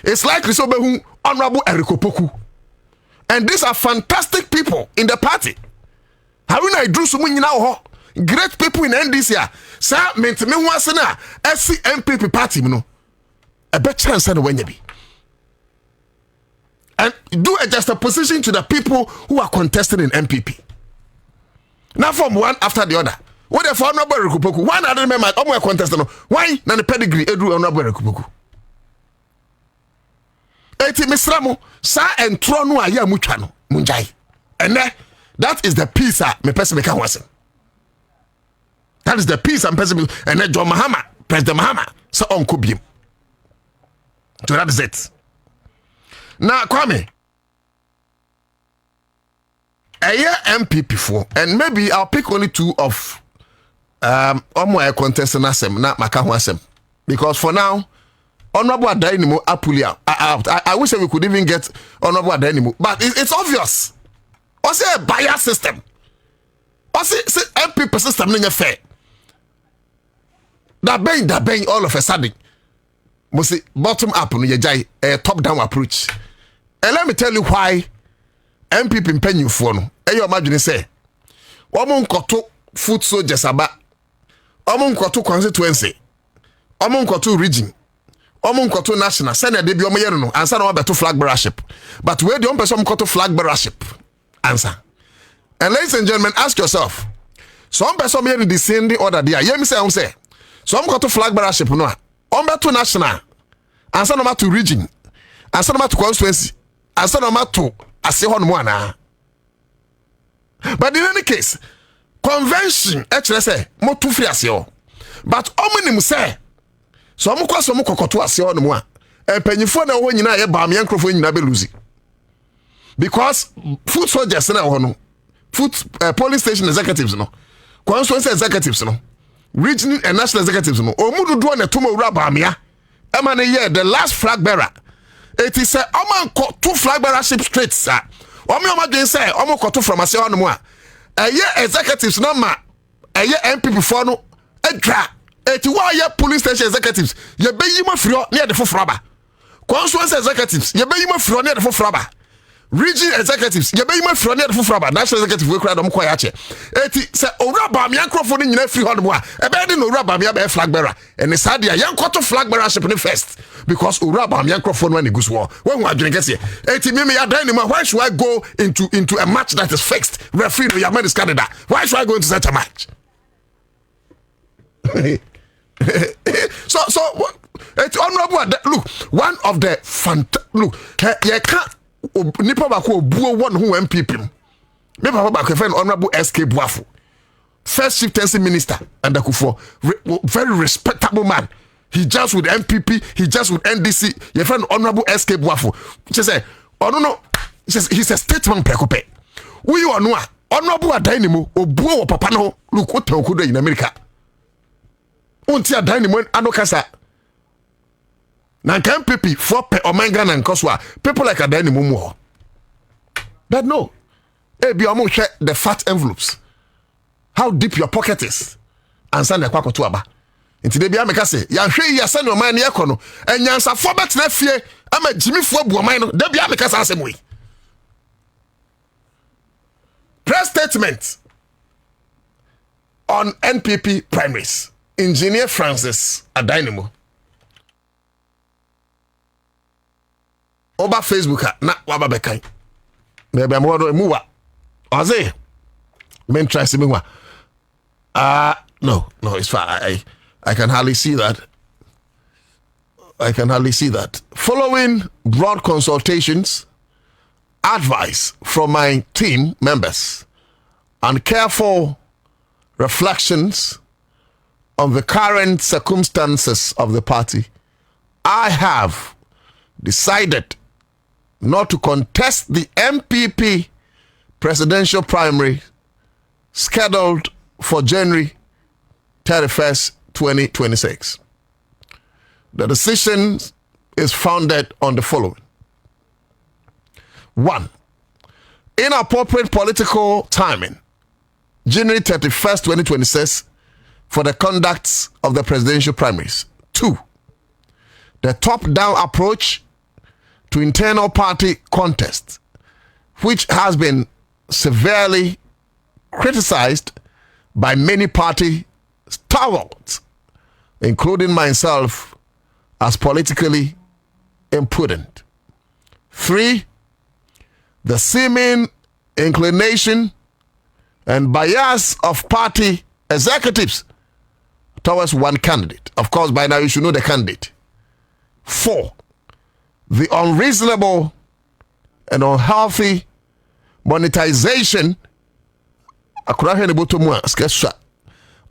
It's likely so be Honorable Eriko Poku. And these are fantastic people in the party. Haruna Idrusu now great people in NDC. Sir, me want na SCMPP party no. A better chance than when you be. and do a juxtaposition to the people who are contesting in MPP. Now from one after the other. What if Honorable Rekupoku? One other member, I'm contesting. Why? Now the pedigree, Edu Honorable Rekupoku. Eti misramo sa entro no aya mutwa no munjai. Ene that is the peace me person make wasem. That is the peace I'm person and John Mahama, President Mahama, so uncle bim. So that is it. Now Kwame, a year MPP for, and maybe I'll pick only two of more contesting asem, not Makahu asem, because for now, Honorable Adainimo Apulia out. I wish we could even get Honorable Adainimo, but it's obvious. Also a bias system. Also MPP system not fair. That bang all of a sudden. Must say bottom up no yejai a top down approach. And let me tell you why MPP mpanyu fo no. E you imagine say omo nkoto foot soldiers aba. Omo nkoto constituency. Omo nkoto region. Omo nkoto national. Send de bi omo yere no. Ansah na wabeto flag bearership. But where the person nkoto flag bearership? Ansah. And ladies and gentlemen, ask yourself. Some person here the same order there. Hear me say. Some nkoto flag bearership no. Ombeto national, answer no to region, answer no to constituency, answer no to asehon mo ana. But in any case, convention actually say mo to free aseo. But omonim say so mo kwaso mo kokoto asehon mo a empanyifo na wo nyina ye ba me enkrofo nyina be lose. Because foot soldiers na wo no, foot police station executives no, constituency executives no, regional and national executives no omudu do na tomo wura baamia ema na ye the last flag bearer it is say oman two flag bearership straight sir omo dwen say omo koto from ase hono mu a eye executives no ma eye MPP for no adra eti wa ye police station executives ye beyima firo na ye de foforo ba constituency executives ye beyima firo na ye de foforo ba region executives ye be yima fro na defo ba national executive we kura dom ko ya che eti se owura ba me ankrofo ni nyina free hono a e be de no owura ba me be flag bearer and sadia yankoto flag bearership ni first because owura ba me ankrofo no na gusu wo hu adwene kese eti me ya dan ni ma why should I go into a match that is fixed referee no Yamani is Canada why should I go into such a match so it's honorable look one of the look you can't nipa ba ko obuo won ho MPP me papa ba ko honorable SK Buafo first chieftaincy minister and Akufo very respectable man he just with MPP he just with NDC your friend honorable SK Buafo she say ono no he's a statesman prekope we you ono a honorable Adainimo obuo wo papa no look what okodo in America unti Adainimo anokasa na MPP for Omanga and Koswa people like Adainimo mu but no be omo hwe the fat envelopes how deep your pocket is Ansah na kwakoto aba nti de bia meka se ya hwe ya sane oman na ekono enyansa fo betena fie ama jimifo abu oman no de bia meka sa asem we press statement on NPP primaries engineer Francis Adainimo Oba Facebook na waba bekan maybe am wodo muwa oze men try see me wa no it's fine I can hardly see that following broad consultations advice from my team members and careful reflections on the current circumstances of the party I have decided not to contest the MPP presidential primary scheduled for January 31st, 2026. The decision is founded on the following. 1. Inappropriate political timing, January 31st, 2026, for the conduct of the presidential primaries. 2. The top-down approach to internal party contest, which has been severely criticized by many party stalwarts, including myself, as politically imprudent. 3. the seeming inclination and bias of party executives towards one candidate. Of course, by now you should know the candidate. 4, the unreasonable and unhealthy monetization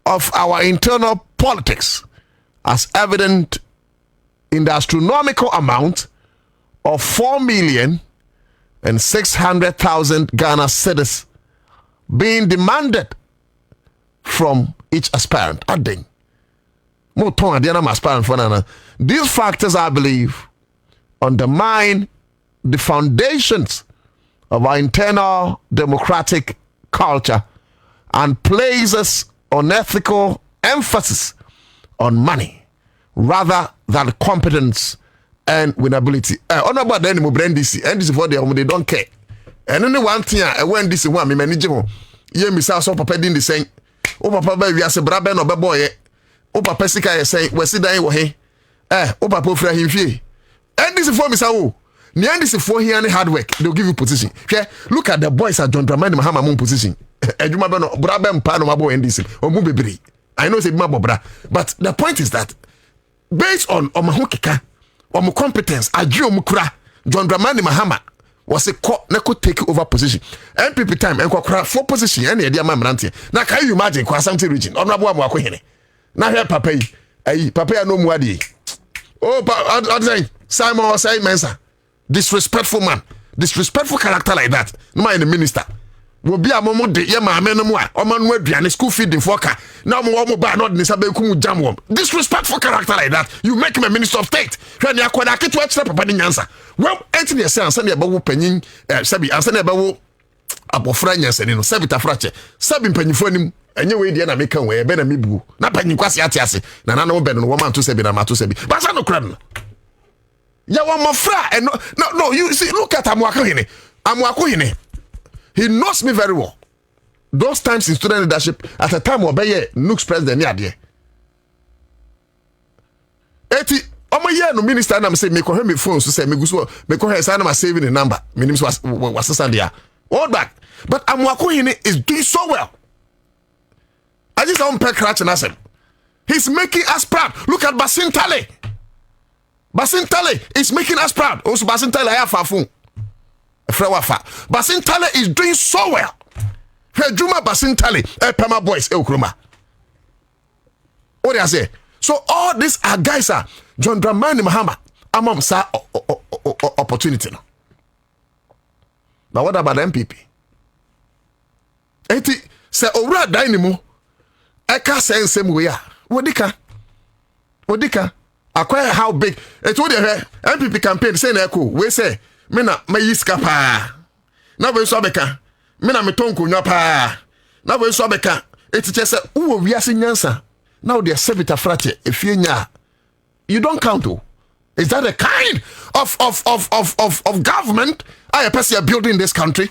of our internal politics, as evident in the astronomical amount of 4,600,000 Ghana cedis being demanded from each aspirant. These factors, I believe, undermine the foundations of our internal democratic culture and places unethical emphasis on money rather than competence and winnability. Honorable then NDC for them, they don't care. And only one thing when this one me manage home. Ye mi sa so papa din the saying, o papa ba wiase bra be no be boy. O papa sika ye say we sit down wo he. O papa ofra himfie. NDC for me sa o. Ni NDC for here any hard work, they'll give you position. Okay? Look at the boys at John Dramani Mahama position. Ejuma be no bra be mpa no mabo NDC. O mu bebre. I know say mabo bra, but the point is that based on omahokeka, omo competence, adwo mu kura, John Dramani Mahama was a court take over position. NPP time and kura 4 position and the amamrante. Now can you imagine Kwasanti region? Honorable Amwako hene. Now here papa papa no muadi. Oh, Simon or say Mensa. Disrespectful man. Disrespectful character like that. No man the minister. Will be a moment de yama no more. Or man will be school feeding for car. Now more bad not nisabe kumu jam. Disrespectful character like that. You make him a minister of state. When you acquire to watch papa Ansah. Well, Anthony say answer the about penning sabi answer the about abofra nyansa ni no sabi tafrache. Sabi mpanyifo nim enye we dia na make kan we be na mebu. Na panyin kwase atiase. Na na no be no woman to sabi na ma to sabi. Basa no kra no. Ya wa mafra and no you see look at Amwako hene. He knows me very well. Those times in student leadership at a time where be Nooks president ni ade. Eti omo ye no minister na me say me ko me phone so say me guso me ko say na ma saving the number. Me nim was there. All back. But Amwako hene is doing so well. I just don't pay crutch and ask him. He's making us proud. Look at Basintale. Basintale is making us proud. Also, Basintale I have a phone. Basintale is doing so well. Juma Basintale, Pama boys, Kroma. What do I say? So all these are guys are John Dramani Mahama. Among sa opportunity. Now what about MPP? Eti se owura dynamo. Eka say same way. Wodika. Acquire how big it would MPP campaign say na echo we say me na mayiska pa na we so beka me na metonko nwa pa na we so beka etiche say wo wiase nyansa now they servita frate efie nya you don't count o. Is that a kind of government I person building this country?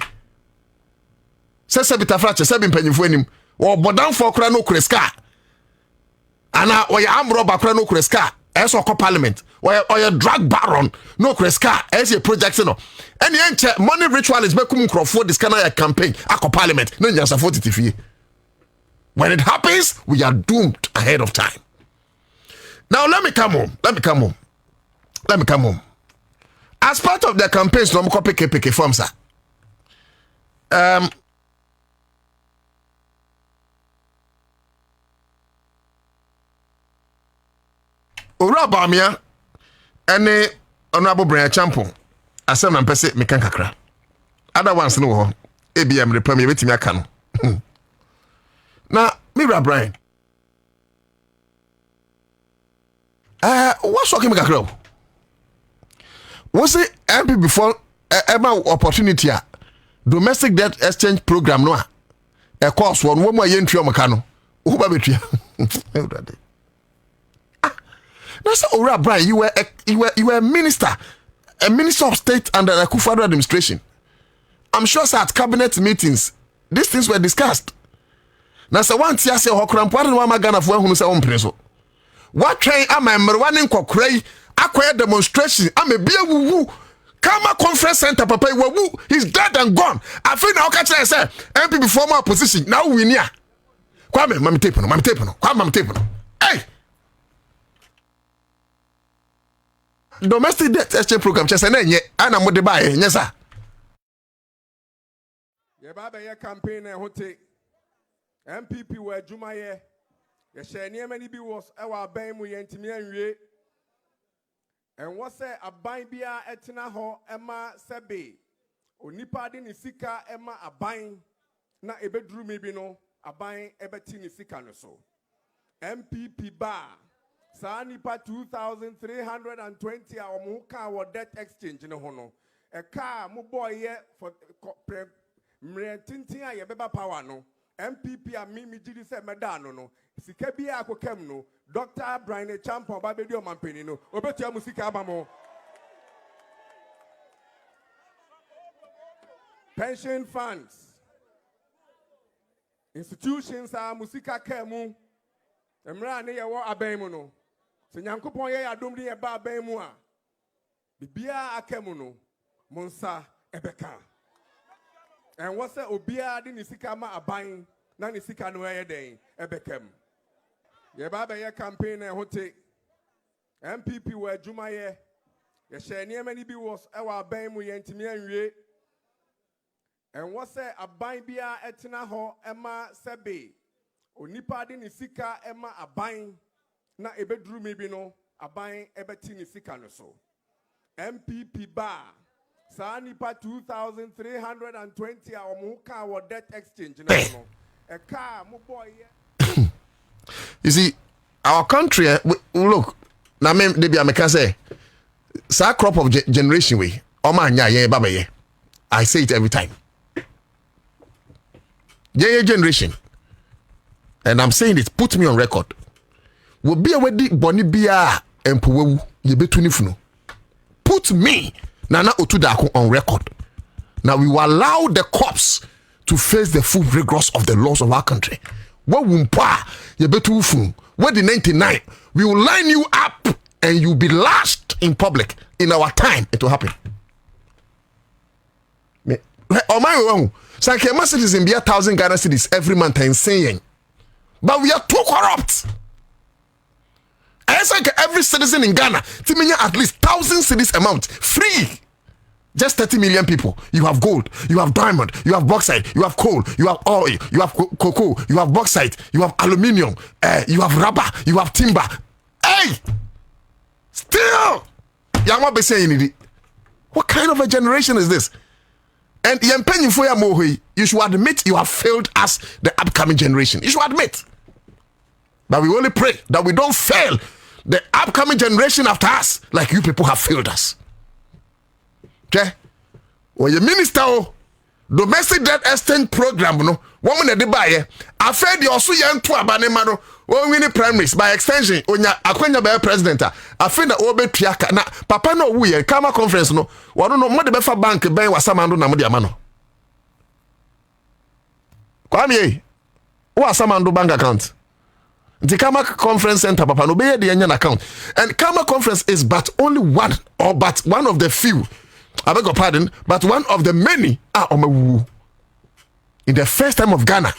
Say servita frate say mpanyifo anim wo bodan for kra no kreska ana wo ya amro ba kra no kreska as a parliament or a drug baron no kreska as a project no any money ritual is bekum crofo this kind of campaign a parliament no just afford it. When it happens we are doomed ahead of time. Now let me come home as part of the campaigns no copy KPK forms Urabamia ene honorable Brian Champon asem na mpese me kan kakra other ones no ho ABM repam ye betimi aka no na Mira Brian what's talking me kakra was it MP before ever opportunity a domestic debt exchange program no a course one wo mo ye ntwe omaka no wo ba betua Now, so, Brian, you were a minister of state under the Akufo-Addo administration. I'm sure sir, at cabinet meetings, these things were discussed. Now, so one tia say Hokrampo no ma Ghana fo ehunu say on preso. What train am I running kokrai acquire demonstration am e bia wuwu Kama Conference Center, Papa, he's dead and gone. I feel now, catch I say, MP before my position. Now we near. Kwame, mami tape no. Kwame, mami tape no. Hey! Domestic debt exchange program, just an enye, and I'm with the buy, yes, sir. Ye baba ye campaign and hote MPP were Jumaye. Ye share near many be was our bang we entimian. And what's a bind bia etina ho Emma Sebe. Onipa din isika Emma a bind na ebedru maybe no a bind ebetini sika no so. MPP bar. Sa nipa 2,320 a muka wa debt exchange no hono. A car mu boy ye for mrentintin a ye beba power no. MPP a mimi jidi se medano no. Sika bia akokem no. Dr. Brian Champion Babedio Mampeni no. Obetia musika abamo. Pension funds. Institutions are musika kemu. Emra ne ye wo abemu no. Se Nyankopon ye adom de ye ba abemu a. Bibia akemu no. Monsa ebeka. And what say obia de ni sika ma aban na ni sika no ye den ebekem. Ye baba ye campaign and hote MPP were Jumaye. Ye share near many be was our bang we entimian. And what say a bind bia etina ho Emma Sebe. Onipa din isika Emma a bind na ebedru maybe no a bind ebetini sika no so. MPP bar. Sa nipa 2,320 a muka wa debt exchange no. A car mu boy ye. You see, our country, look, now me can say, sa crop of generation we, baba I say it every time. Generation, and I'm saying it, put me on record. Will be a wedi boni bia empuwewu ye betunifuno. Put me, Nana Otudako, on record. Now we will allow the cops to face the full rigors of the laws of our country. What wumpa ye betu fun? What the 99? We will line you up and you'll be lashed in public. In our time, it will happen. Oh my wrong. Sankema citizens be 1,000 Ghana cedis every month and saying, but we are too corrupt. I say every citizen in Ghana, at least 1,000 cedis amount free. Just 30 million people. You have gold, you have diamond, you have bauxite, you have coal, you have oil, you have cocoa, you have bauxite, you have aluminium, you have rubber, you have timber. Hey! Still! What kind of a generation is this? And you should admit you have failed us, the upcoming generation. You should admit. But we only pray that we don't fail the upcoming generation after us like you people have failed us. Okay? When you minister domestic debt exchange program, no woman de buy I fed you also young to abanemano or winning primaries by extension when you akwenya by president. I feel that obe triaka na papa no we kama conference no one no more the befa bank ben wasamando na modi amano. Kwame wasamando bank account. The Kama Conference Center, Papa, no be the Indian account. And Kama Conference is but only one, or but one of the few. I beg your pardon, but one of the many are Omewu. In the first time of Ghana,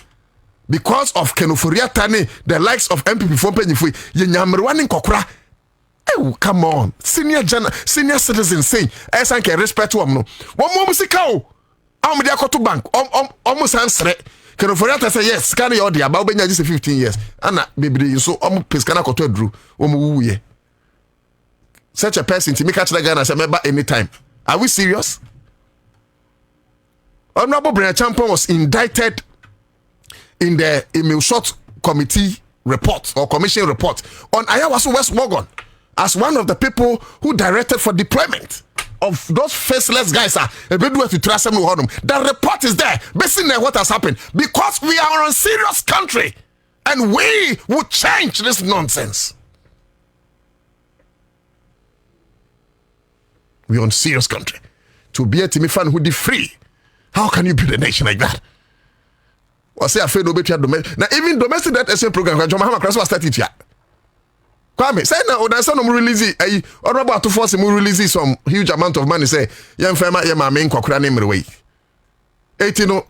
because of Kenoforia Tane, the likes of MPP for Penifui, Yenyamrwanin Kokra. Oh, come on. Senior citizens saying, I can respect one no. One more musical. I'm the Akoto Bank. Almost answer. Kenoforia say yes, can you order about Benya just 15 years. Anna, baby, so Pescana Koto Drew. Omu. Such a person to make catch the Ghana say member anytime. Are we serious? Honorable Brian Champion was indicted in the Emil Short Committee report or Commission report on Ayawaso West Morgan as one of the people who directed for deployment of those faceless guys. The report is there. Basically, what has happened because we are a serious country and we will change this nonsense. We are a serious country. To be a Timifan who be free. How can you build a nation like that? Or say I feel no better. Now even domestic debt exchange program, John Mahama Cross was started here. Kwame, say now na say no release honorable to force mu release some huge amount of money say yem fema yem main kwakura ne mrewe. Eti no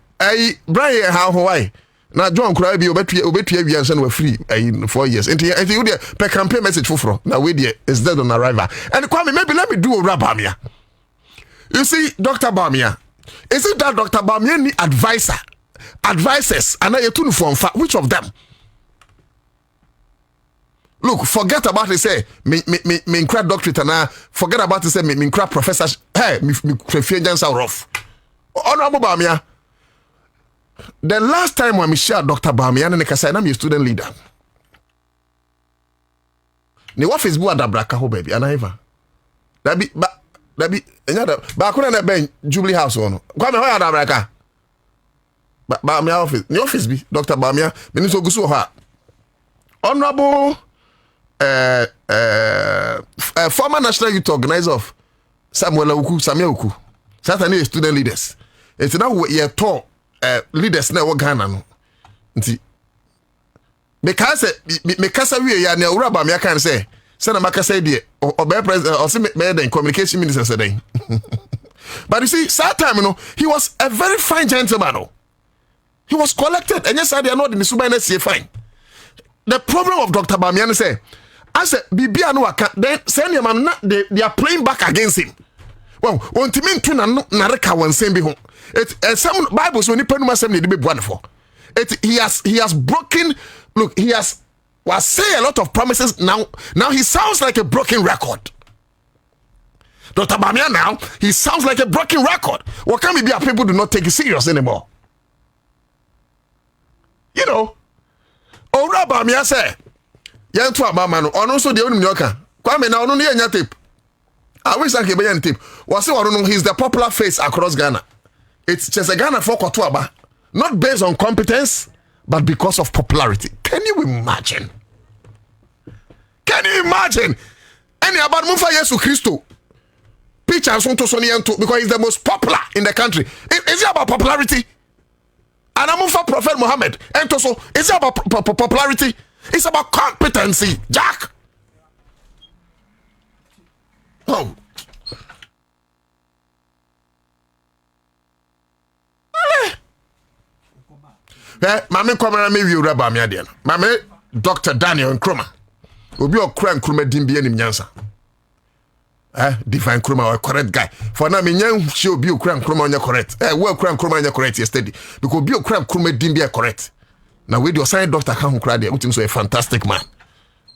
Brian how why? Na John kura bi obetua wi ansa no free 4 years. Enti you dey per campaign message foforo na we dey is dead on arrival. And Kwame, maybe let me do a Bamia. You see Dr. Bamia. Is it that Dr. Bamia need advisors and I tune from which of them? Look, forget about it. Say me crap doctorate and forget about it. Say me crap professor. Hey, me preference are rough. Honorable Bamia. The last time when me share Dr. Bamia and I said I'm your student leader. Ni wa Facebook adabraka ho baby anaiva. That be anyada ba akuna na ben Jubilee House ono. Kwa me ho adabraka. Ba me office. Ni office bi Dr. Bamia me ni so gusu ho. Honorable former national youth organizer of Samuel Uku. Certainly student leaders. It's now ye talk leaders na wo Ghana no. Nti because we ya na ura ba me kan say na maka say dey obey president or say me den communication minister say den. But you see that time he was a very fine gentleman. He was collected and yes I dey know the suba na see fine. The problem of Dr. Bamian say I said Bibia no aka then send your man they are playing back against him. Well, want me to na reka wan say bi ho. It some Bibles when you pay no masem dey be buan for. He has broken. Look, he was saying a lot of promises. Now he sounds like a broken record. Dr. Bamia now, he sounds like a broken record. What can be people do not take it serious anymore? You know, Ora Bamia say, Yantu Abamano, or also the only Nyoka. Kwame now no near tape. I wish I could be tape. Was he's the popular face across Ghana. It's just a Ghana for Kotuaba. Not based on competence, but because of popularity. Can you imagine? Can you imagine? Any about Mufa Yesu Christo? Pitch and Sonto Sonianto because he's the most popular in the country. Is it about popularity? And Mufa Prophet Muhammad. And so, is it about popularity? It's about competency. Jack. Oh. Mame kwamara me wi ura ba me ade no. Mame Dr. Daniel Nkrumah. Obi okra Nkrumah dimbi anim nyansa. Divine Nkrumah, a correct guy. For now me nyan she obi okra Nkrumah onye correct. We okra Nkrumah onye correct yesterday. Because obi okra Nkrumah dimbi correct. Now we do sign Dr. Kan Nkrumah there, which is a fantastic man.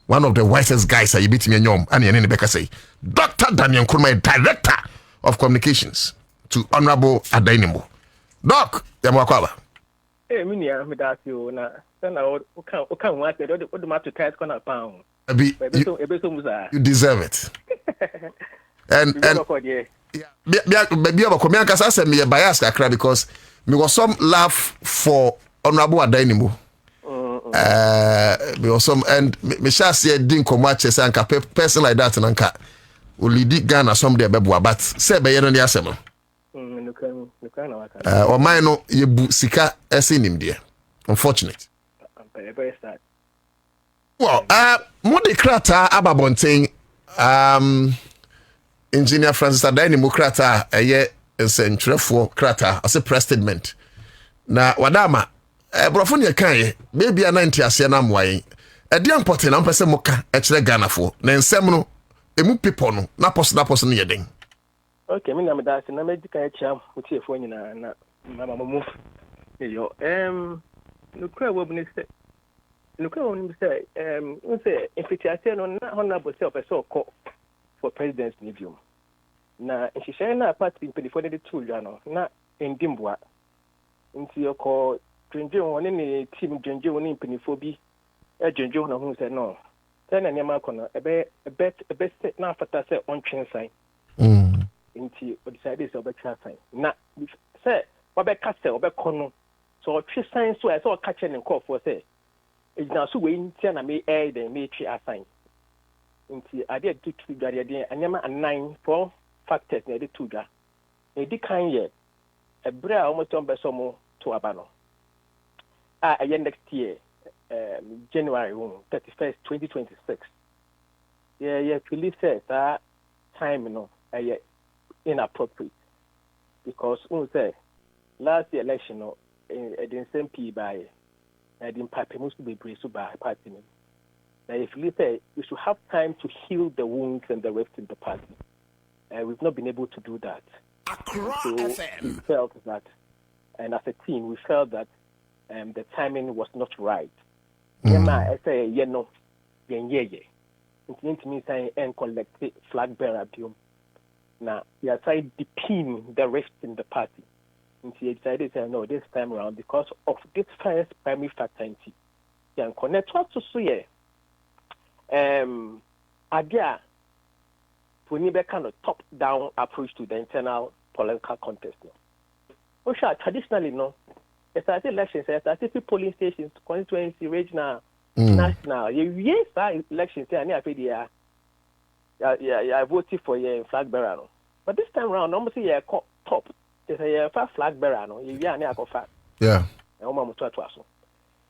One of the wisest guys I beat me nyom and ene beka say. Dr. Daniel Nkrumah, director of communications to Honorable Adainimo. Doc, yamwakwaba. Minia, me that you na. Then I can watch it. What the matter test corner pound. You deserve it. and baby, I said me a bias Accra because me was some laugh for Honorable Adainimo. Me was some and me shall say didn't come watch a person like that and anka. Uli di Ghana someday bebwa but say be yeno ni asema. Or mine no yebu sika esinim there. Unfortunate. Very sad. Well, mo de krata ababonten engineer Francis Adainimo krata eye nsentwerefo krata as a press statement. Na wadama brofo ne kan ye baby a 90 ase na moayen. E de important na mpese moka e kire Ghana fo. Na nsem no emu people no na post no yeden. Okay, me na me da se na me dika echiam otiefo nyina na mama move. Yo no kra wo bune se no kra won say we say infitiate no na honorable self so call for president review. Na nhihye na party pedifo de tool ya no na endimboa. Nti yo call dwenje won ne team dwenje won pedifo bi e dwenje won ho say no. Say na nyama kono ebe na afata say on twensan. Nti o decide say obetwa sign na say obeka say obekono so twe sign so say o catch ne call for say ejina so we ntia na me den me twe assign nti ade ade tu dware de anyama 4 factors na ade tu dwa e di kan ye ebra a omoton beso mo to abano next year January 31st 2026 yeah, police said that time, inappropriate because say last year election, it didn't send P by, I didn't pipe most to be braced by party. Now, if you say we should have time to heal the wounds and the rifts in the party, we've not been able to do that. Accra so FM. We felt that, and as a team, we felt that the timing was not right. I say, it means I collect flag bearer. Now, we are trying to deepen the rift in the party. And she decided to say, no, this time around, because of this first primary factor, and connect to say, idea we need a kind of top-down approach to the internal political contest. Traditionally, no, it's at elections, it's at polling stations, constituency, regional, national. Yes, elections, I voted for your flag bearer. But this time around, almost a top. It's a flag bearer. Yeah.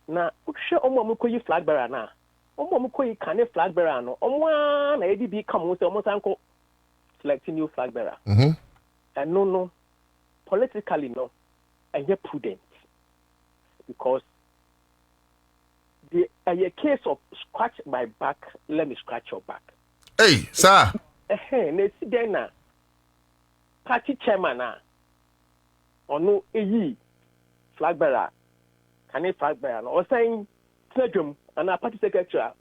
Now, sure, flag bearer now. Can flag bearer no. One ADB come with almost uncle selecting new flag bearer. And no, politically no, and yet prudent because a case of scratch my back, let me scratch your back. Hey, sir. Let's see then party chairman or no flag bearer, can flag bearer or saying stadium and a party secretary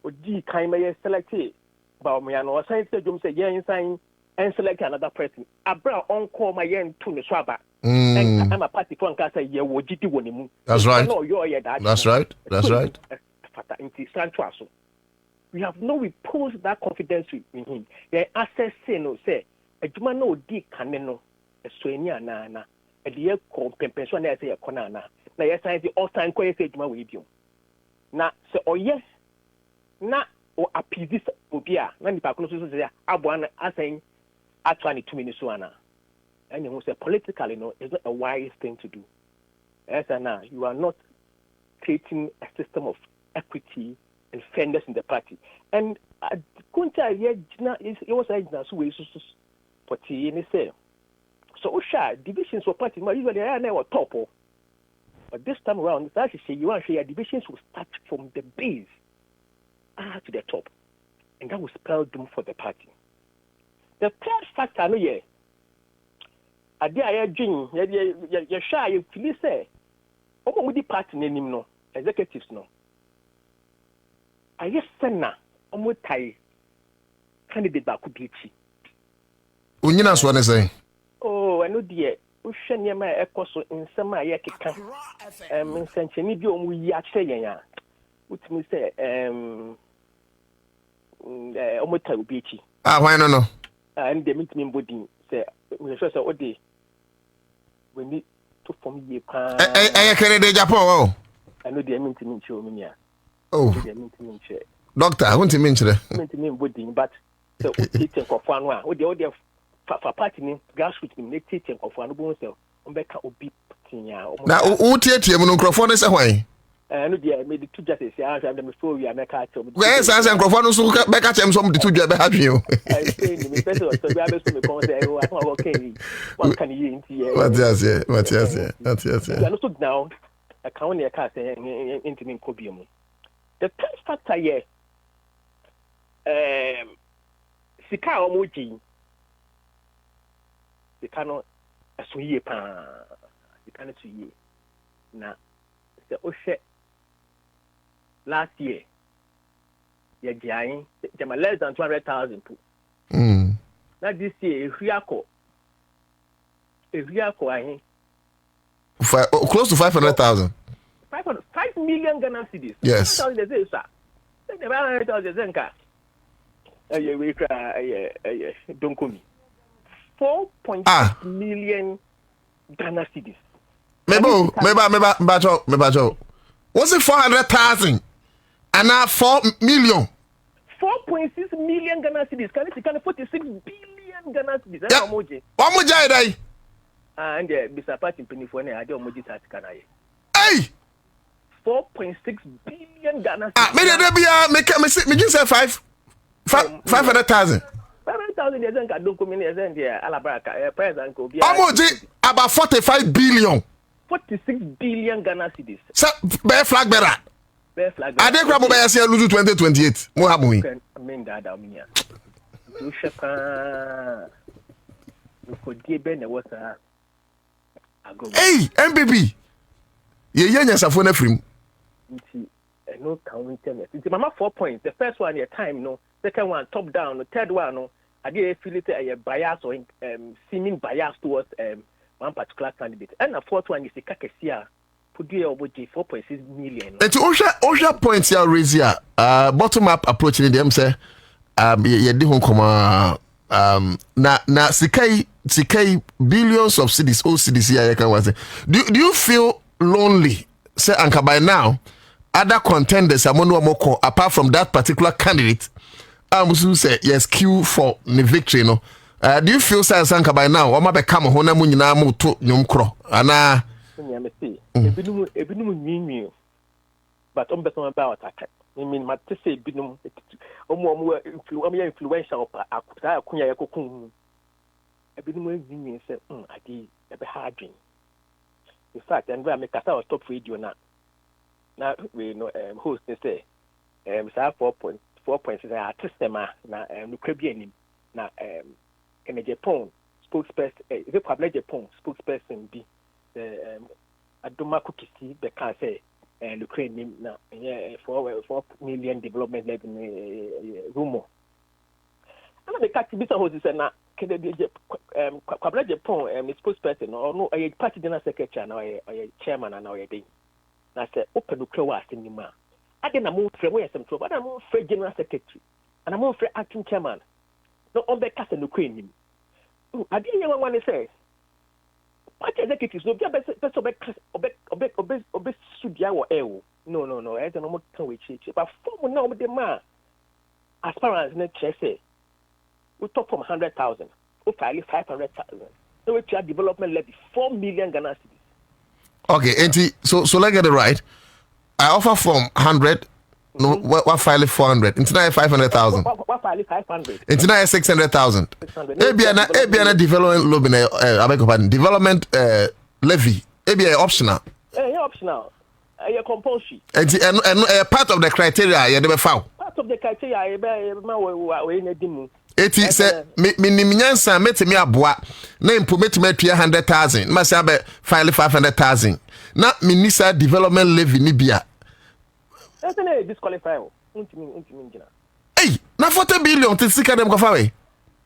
or D kind of selected about me and or saying stadium say yeah sign and select another person. I brought on call my yen to the swabber. And I'm a party for and say yeah what did you want him? That's right. No, you're that. That's right. That's right. We have no reposed that confidence in him. The access say no say a juma no di caneno a swenia nana a dear compensation as a conana. Now yes I all time quite say juma with you. Now so oh yes na or appease this obia when the pacuno say abuana asking at 22 minutes one. And you say politically no it's not a wise thing to do. As now you are not creating a system of equity and fairness in the party. And Kunta it was a so we say so divisions for party usually I never top. But this time around, it's actually you want to say divisions will start from the base to the top. And that will spell doom for the party. The third factor no yeah. I dream you shy you feel say with the party name no executives no. I yes senna omutai candidate ba kubichi. Unyina so ne say. Oh, I know dear. Uhwe niam a ekoso nsem a ye keka. Nsencheni bi omu yi ache yen ya. Utimi say omutai ubichi. Why no? And the meet me body say we sure say ode we need to form ye pa. Kennedy Japan oh. I know the meet me show me ya. Oh. Doctor, I want to mention it. But the teaching of one one, with the other for party grassroots, the teaching of one bonus, Umbeka Obi. Now, who teach you microphone is away? I know the made the two justices. I have them before we are make out. Where's as a microphone so back at him some to do have you? I say, the better so we are best to come okay. What can you into what yes, you understood now. I can't only a cast into me cobium. The third factor here, Sika Omoji, the cannot a sweet pan, the cannot see ye. Now, the Oshe last year, you're giant, less than 200,000 people. Now, this year, if you are close to 500,000. 5 million Ghana cedis. Yes. Don't call me. 4.6 million Ghana cedis. Meba. Was it 400,000? And now 4 million. 4.6 million Ghana cedis. Can 46 billion Ghana cedis. Yep. One more jai. And Mr. Party Penifone, I don't know Hey! 4.6 billion Ghana. Maybe there be me just say 5 500,000. 500,000 years and don't come in as in the Alabaraka, President Kobe. About 45 billion. 46 billion Ghana cedis. So, bear flag bearer. Bear flag. I think Crabbe Bear say lose 2028. Mohamu. I mean that Amina. You shapa. You could give Ben the water. Hey, MBB. Ye yenya safone frim. No counting. It's mama 4 points. The first one your time no. Second one top down. The third one no. I did feel it a bias or seeming bias towards one particular candidate. And the fourth one is the Kakesia. Put you over 4.6 million. And to Osha points here raise here. Bottom up approach in them say ye di hon koma na sikai billions of cities all cities here you can was. Do you feel lonely? Say anka by now other contenders are more apart from that particular candidate. Musu say yes queue for the victory no. Do you feel say anka by now? Oma be come ho na mu nyina mu to nyum kro ana ebinum nyinyi but better about attack. I mean ma te say ebinum influential akuta akunya yakokun ebinum nyinyi say ade ebe hardwin. In fact, and we make a top radio now we know host say 4.6 artistema na Nukrabianim na in Japan spokesperson the public Japan spokesperson be Adoma Kukisi be can say Ukraine na 4 million development led rumor. And the cat bisa host say na Kwabena Japan spokesperson or no a party general secretary na or chairman na or day. Na say open Ukraine cinema. I didn't move from where some trouble. I moved for general secretary, and I moved for acting chairman. No, on the cast in Ukraine. I didn't want to say. What executives? No, best obey Sudia or Ewo. No. I don't know what can we change. But form now with the man. As far as the chair say, we talk from 100,000. We file 500,000. So we have development levy 4 million Ghana cedis. Okay, and so let's get it right. I offer from 100. No, what file 400? Into 500,000. What file 500? Into 600,000. Ebiana development lobby. Development levy. Ebia optional. Yeah, optional. Compulsory. And part of the criteria you never found. Part of the criteria we Eti say minimnyansa metemi aboa na impo metemi 100,000 ma say be file 500,000 na minisa development levy ni bia that's a disqualify untimi ngina hey na 40 billion te sika dem go fa we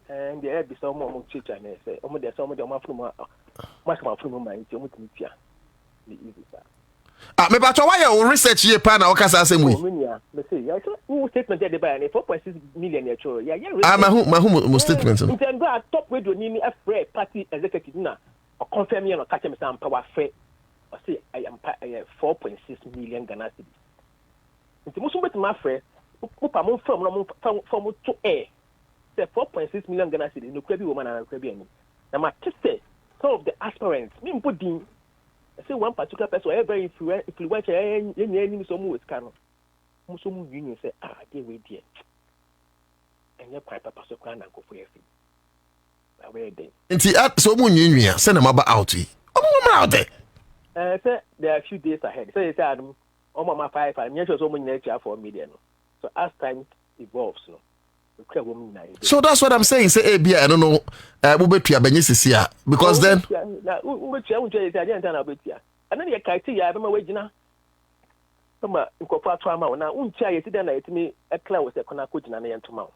and the be so mo chicha na say omo de so mo de o ma funu mo ma nti omo timi tia the easy sir me ba why your research here pa na okasa asem we me say ya so who statement dey buy na 4.6 million ya cho ya my statement no then go top radio ni afre party executive na confirm me no catch me say power fair I say I am 4.6 million Ghana cedis nti musu bet ma afre upa mo from to air say 4.6 million Ghana cedis no kwa bi woman na kwa bi ani na ma say some of the aspirants me mbodin I say one particular person very influential any so mu with cano so mu union say dey we there and your pipe papa so kwan na go for efi na we dey nti so mu nyunua say na maba out yi omo out there say there are a few days ahead say adam mama 5 and yes so mu nyina tia 4 million so as time evolves no so that's what I'm saying say Abia I don't know we betua benye sisia because then na we betua we say I don't know betua and then the criteria be ma wagina sama nkofo ato ama na untia yesi den na yetimi ekla we say kona ko gina na yentoma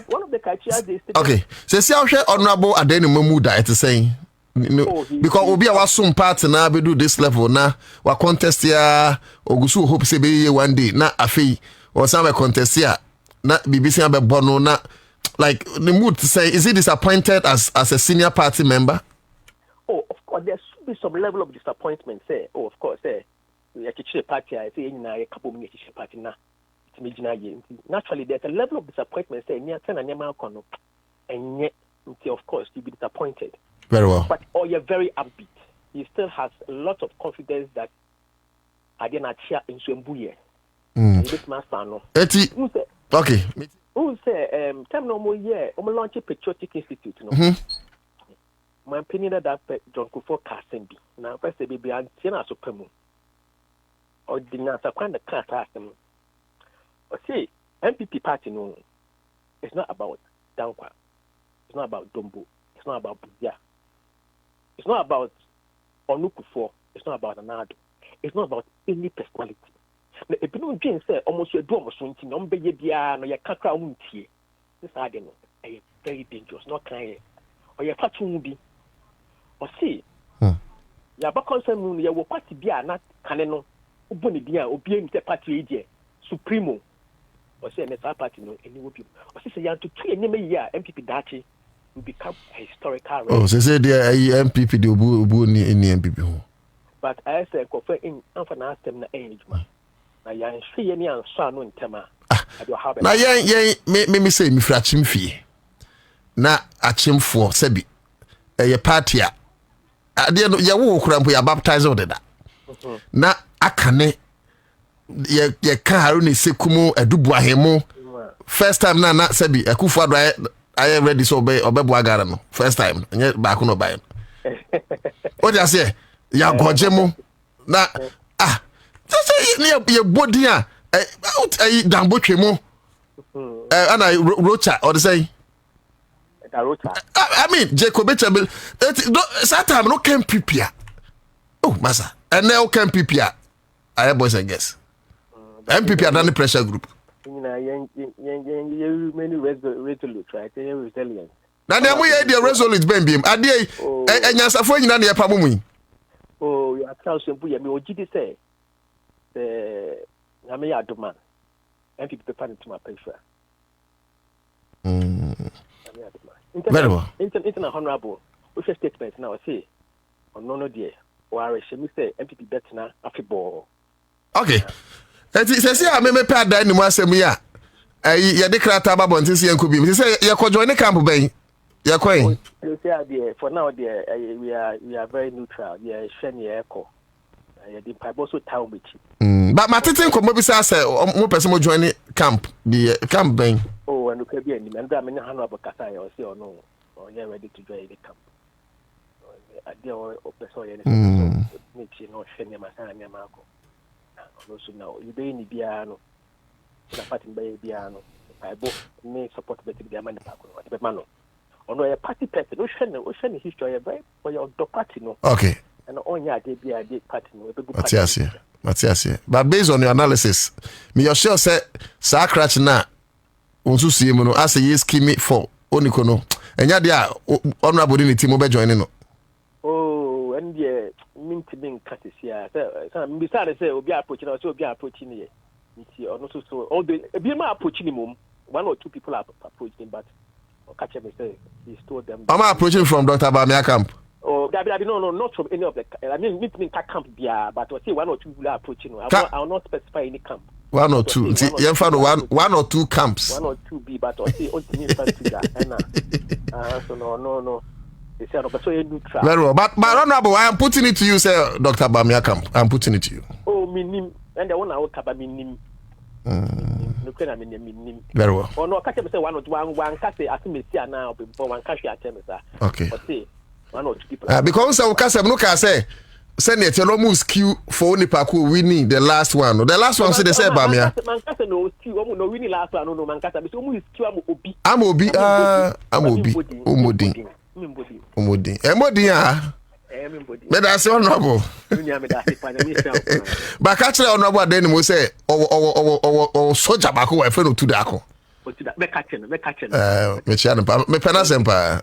one of the criteria they state okay say see hwe honorable Adeni Mamuda it is saying because obi a wasum party na be do this level na wa contest ya ogusu hope say be one day na afei or some contest ya na BBC abebono na like the mood to say is he disappointed as a senior party member? Oh, of course there should be some level of disappointment say of course say ya kichire party I say na ya kapo mu kichire party na naturally there's a level of disappointment say near 10 and nyama kono enye of course you be disappointed very well but you're very upbeat he still has a lot of confidence that I didn't share in Swembuye this master no okay who say time no more year launch a patriotic institute no my opinion that John Kufuor casting be now first be antina so pemu or the nasa kind of cat asem or say MPP party no it's not about Dankwa, it's not about Dombo, it's not about Budia, it's not about Onukufo, it's not about Anado, it's not about any personality. If you don't say almost your drum or something, no be no your kakra unti. This I don't know. A very dangerous, not crying. Or your catching be. Or see, your back concern moon, your party be not caneno, Ubuni dia, obeying the party idea, Supremo. Or say, and party no, any would be. Or say, you have to train any year, MPP Dachi will become a historical. Oh, they say they are MPP, the Ubuni in the MPP. But I say, confer in unfinance them the age, man. Na yan hwe ni ansa no ntema na me say me fra chimfie na achimfo sabi ye party a ade no ye wo kurampo ya baptize odeda na akane ye ka haru ni sekumu adubu ahemu first time na sabi akufo ado I ready so obebu agara no first time nye ba ko no ba o ja say ya gojemu na your body dambo twemu ana rocha or say I mean Jacob Echabel Satam no can prepare. Oh massa and now can prepare. I boys and guess MPP are the pressure group many resolute right resilient na dem we the resolute ben biem ade enyasafo nyina na yepa mumu oh you are tell simple me ojidi say I may add man. And people pay to my pay. Very well. International honorable. Which statement now say? On no dear. Or I shall say MPP better now after ball. Okay. It says I may pay that in one same year. You declare Tababon to see and could be. You say you're going to join the camp, bay. You're going. You say, for now, dear, we are very neutral. We are Shani Echo. But my thinking come be say more person mo join camp the camp ben. Oh, and okay be any man that me hanu abakasa ya say no or you ready to join the camp. Ade o person ya ni me chi no hwe ne masana ne mako. No so now you be ni bia no. Na party be bia no. I bo me support be the man pa ko. Be man no. Ono ya party person no hwe ne history ya very for your party no. Okay. And on your day party no be good Matias. But based on your analysis, me you sure say Accra na unsu see mu no as ye scheme for oniko no. Enya dia honorable ni team be join no. Oh, and yeah, minti bin katisia. Say me say obi approach na say obi approach ni ye. Nti ono so all the be ma approach ni mum. One or two people are approaching but catch me say he stole them. Am I approaching from Dr. Bamia camp? Oh, no, not from any of the. I mean, meeting camp, yeah, but I say one or two people are approaching. I will not specify any camp. One or two. You found one or two camps. One or two be, but I say only so no. They say no, but so you neutral. Very well, but honorable, I am putting it to you, say Dr. Bamia camp. I'm putting it to you. Oh, minim, and the one I will cover minim. Very well. Oh no, catch me say one catch I see me see now before one catch you at me sir. Okay. But say one or two people. Because I can say send it no move skew for nipa ko winning the last one. The last one say they say Bamia. Man kasa no skew no winning last one no man kasa because mu skew am obi. I'm obi Omodin. Me da say honorable. But catch the honorable then mo say o soldier back we fe no to da ko. Me catch no. Me chia no pa me pena sempa.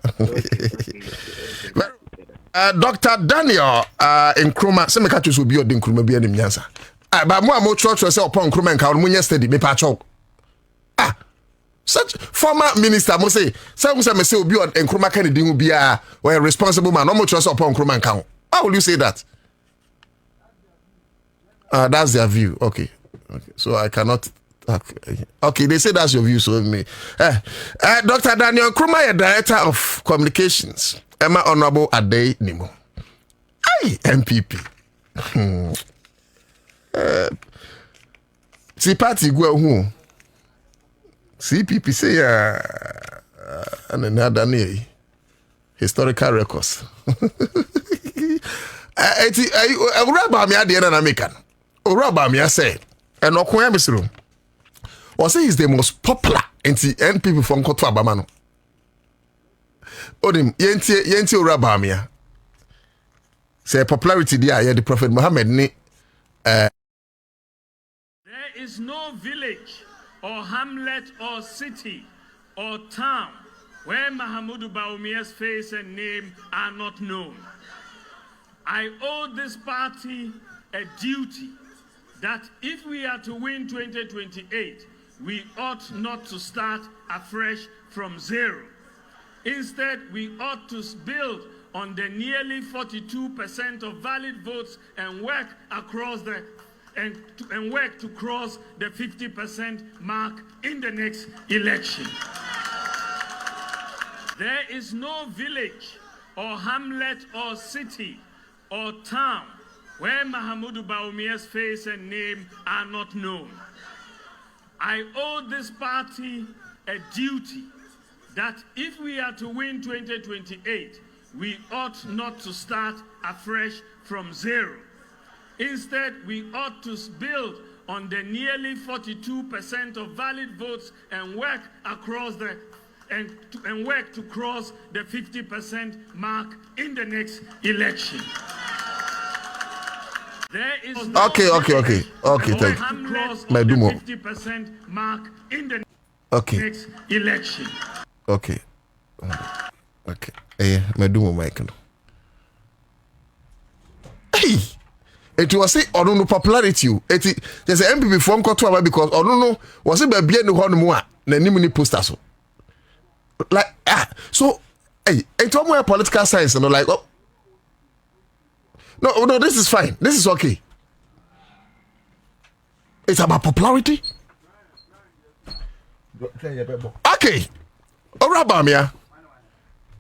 Dr. Daniel Nkrumah say me catch you obi odi Nkrumah bi anim nyansa. But mo church say upon Nkrumah nka mo yesterday me pa cho. Such former minister mo say me say obi Nkrumah Kennedy hu bia or a responsible man no mo trust upon Nkrumah nka. How will you say that? That's their view. Okay. So I cannot. Okay, they say that's your view. So me. Dr. Daniel Nkrumah, director of communications. Emma Honorable Ade Nimo. Aye, MPP. See party go who? CPP say and another near historical records. Uraba me ade na make an. Uraba me say and okwan misro. Or say he's the most popular NPP from Koto Abama no. Odim yenti Uraba me. Say popularity there the Prophet Muhammad ni There is no village or hamlet or city or town where Mahamudu Bawumia's face and name are not known. I owe this party a duty that if we are to win 2028, we ought not to start afresh from zero. Instead, we ought to build on the nearly 42% of valid votes and work to cross the 50% mark in the next election. There is no village or hamlet or city or town where Mahamudu Bawumia's face and name are not known. I owe this party a duty that if we are to win 2028, we ought not to start afresh from zero. Instead, we ought to build on the nearly 42% of valid votes and work to cross the 50% mark in the next election. There is no Okay, thank you. Medumo. 50% mark in the next election. Okay. Medumo Mike no. Hey. It was say no popularity. It there's an MPP from Koto Abama because no was it be no ho no mu a na nim ni poster so. Like so hey, it's more political science no like No, this is fine. This is okay. It's about popularity. Okay. Orabamia,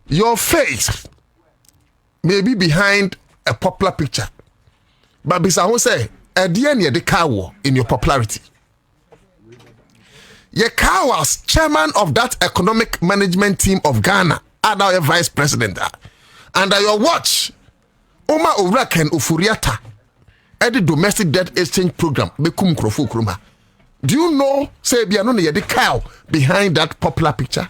your face may be behind a popular picture. But Bisa say, at the end, you're the cow in your popularity. Your cow was chairman of that economic management team of Ghana, and now your vice president. Under your watch, Oma Uraken Ufuriata at the domestic debt exchange program Bekum Krofu Kruma. Do you know say Biano the cow behind that popular picture?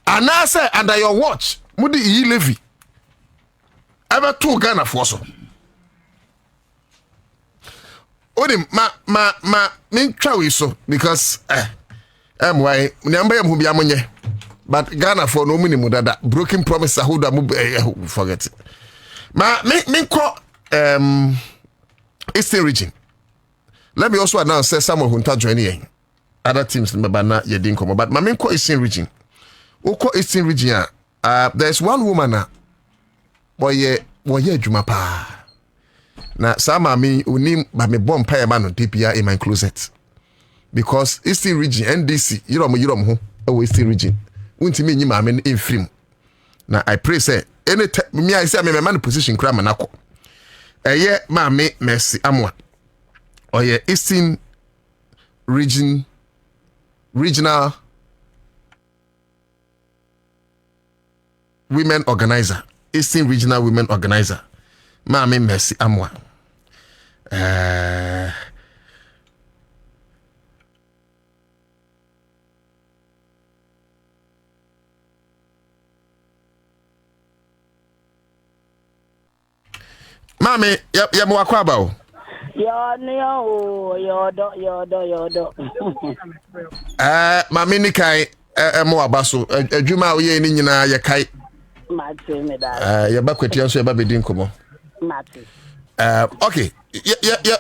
And I say under your watch, Mudi E. Levy ever two Ghana for so. Odim ma min trawi so because why number who be amonye. But Ghana for no minimum that broken promise I hold forget it. Me call Eastern region. Let me also announce say someone who ta joining other teams na ye din come but me call Eastern region. Oko Eastern region there's one woman na boy adwuma pa. Na sama me unim ba me bomb pa ma no DPR in my closet. Because Eastern region NDC yirom ho e Eastern region. Untimi nyi maame in film. Na I pray say any me I say me man position kra manako. Eye maame Mercy Amwa. Oye Eastern regional women organizer. Eastern regional women organizer. Maame Mercy Amwa. Mami, ya mwakwa aba o. Yodo. Mami ni kai mwaba so. Adwuma oye ni nyina ye kai. Mate me da. Ya ba kweti anso ya ba bedin komo. Mate. Okay.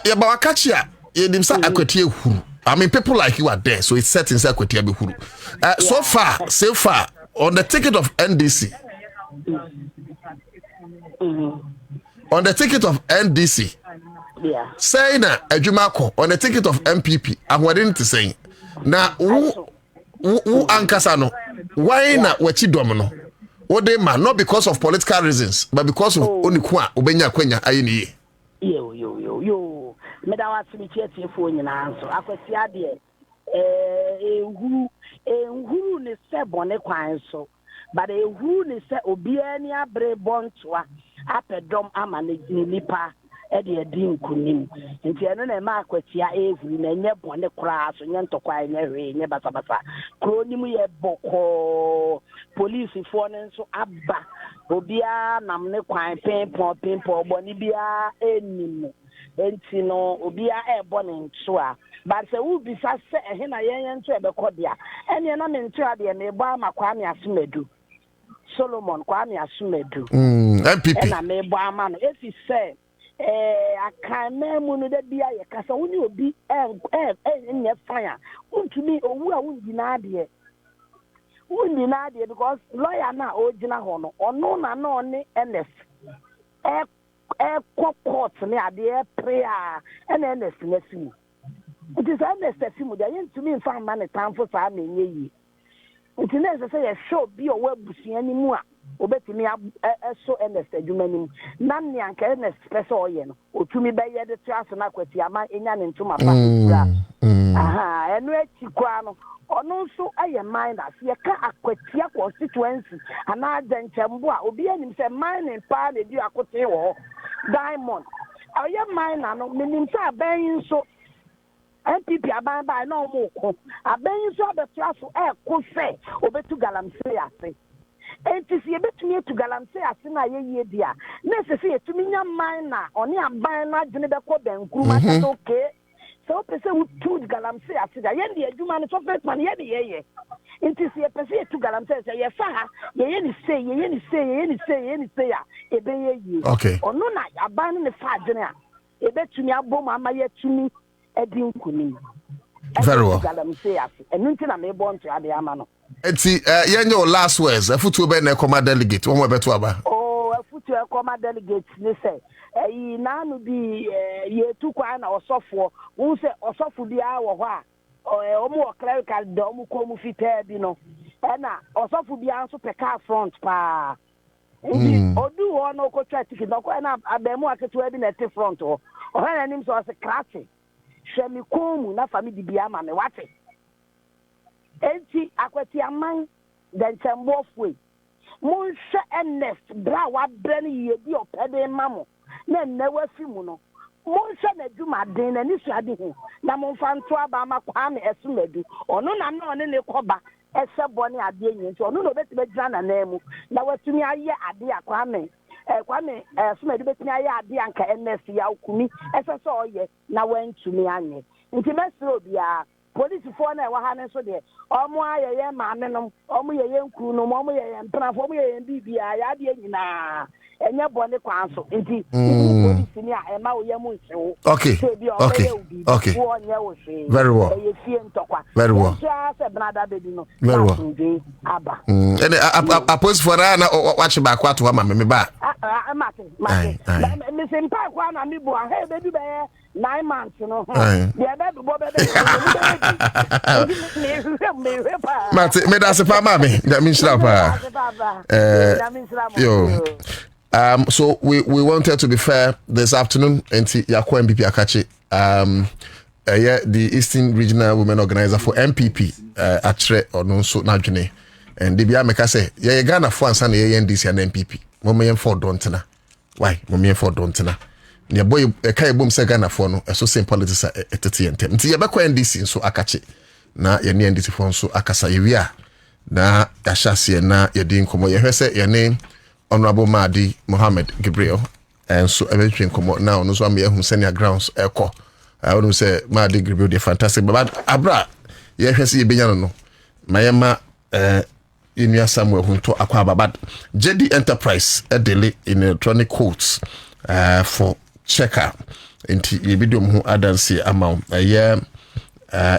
Ya ba wakachi a ye dim sa akweti ehuru. I mean people like you are there so it's set inside akweti abehuru. So far on the ticket of NDC. On the ticket of NDC, saying Ejumako on the ticket of MPP, I'm willing to say now who Ankasano, why not Wechi Domino? What they man, not because of political reasons, but because of Onikwa, Ubenya Kwenya, Ayini. Yo. meda wa simi cheti fo nyina nso akwasi ade ehuru ne se bone kwan so but ehuru ne se obia ni abre bontoa apedom ama ne nipa ede edi nkunim nti eno na ma akwatia ehuru na nye bone kra so nye ntokwa nye hwe nye basabasa kronim ye boko police fo ne nso aba obia nam ne kwan pempo bone bia enim enti no obia ebo ne nso a but se wo bisa se ehe na yen nso ebekodia ene na me nso ade me bo amakwa me asemedu Solomon Kwame Asumedu MPP na me bo ama no efi se akame mu no da bia ye kasa woni obi enye fire untumi owu a wundi na ade because lawyer na ojina ho no ono na no ne NF court ne ade prayer ene NF na fi it is NF fi mu da yentumi mfa ma ne tamfo saa na enye yi nti na se ye show bi o wabusia ni mu a obetimi so NF adwuma ni mu na ne anka NF pese oye no otumi be ye de trass na kwati ama enya ne ntuma pa aha enu echi kwa no ono nso aye miners ye ka akwatia constituency ana adenchembo a obi anim se mining pa na di akote wo diamond aye miner no minim se aban nso MPP aban ba na omo ko aban nso abetra so ko se obetu galamsey ase enti si ebetumi etu galamsey ase na ye dia na se etumi nya miner oni aban na dwene be ko benkuru ma ta okay so pese we tu galamsey ase da ye ndi adwuma no so first man ye de ye enti si pese etu galamsey ase ye fa ha ye ni say ya ebe ye okay ono na aban ne fa dwene a ebetumi abom ama ye tumi edin kunim very well galamsey ase enunti na me born to ade ama no enti yenye o last words afutu be na ekoma delegate won beto aba afutu ekoma delegate ni say yi nanu bi ye tu kwa na osofo won se osofo bia wo ho a omo clerical do omo ko mu fitaa bi no na osofo bia nso peka front pa odu ho no ko twa ticket no ko na abemu aketu bi na te front ho na nim so se krate shemi komu na family bia ma me wate enti akwati aman den chembo fue mun se NF bra wa brani ye bi opede mamo na newa fi mu no mun se na dwuma den na ni suade hu na mun fa nto aba ma Kwame Asumedu ono na no ne koba ese boni ade yin nti ono no beti be gira na namu na watumi aye ade Kwame Asumedu betumi aye ade anka NF ya okumi ese so oye na wantumi anye nti mesro bia police for na wa ha ne so de omo ayeye maame no omo yeye nkuru no omo yeye mpranfo omo yeye bibia ya de nyina enye bone kwan so nti police ni a ema wo yemu nsewo okay very well ye fie ntokwa very well se brada baby no very well aba ene a police for na watch back what wa me ba mate me sempa kwa na mi bo he baby be 9 months no dia baby bo baby Mate, me that's a pa mami. That means pa. So we wanted to be fair this afternoon. Enti yakwa MPP akachi. Yeah, the Eastern Regional Women Organizer for MPP. Atre or no so najune. And DBA meka say, yeah, Ghana for Ansah na yeah NDC and MPP. Momo yen for dontena. Why? Momo yen for dontena. Nya boy kai bom se Ghana for no. So same politics etete yentem. Nti ye bekwa NDC so akachi. Na yene nditi fonso akasa yewia na yashase na yedi nkomo yehwese yene honorable Madi Mohammed Gabriel and so eventually nkomo na ono so am yehun senior grounds eko I want to say Madi Gabriel dey fantastic but abra yehwese yebenya no mayema Inuya Samuel hunto akwa babad JD Enterprise edele in electronic codes for checker inti yebidom hu adansi amount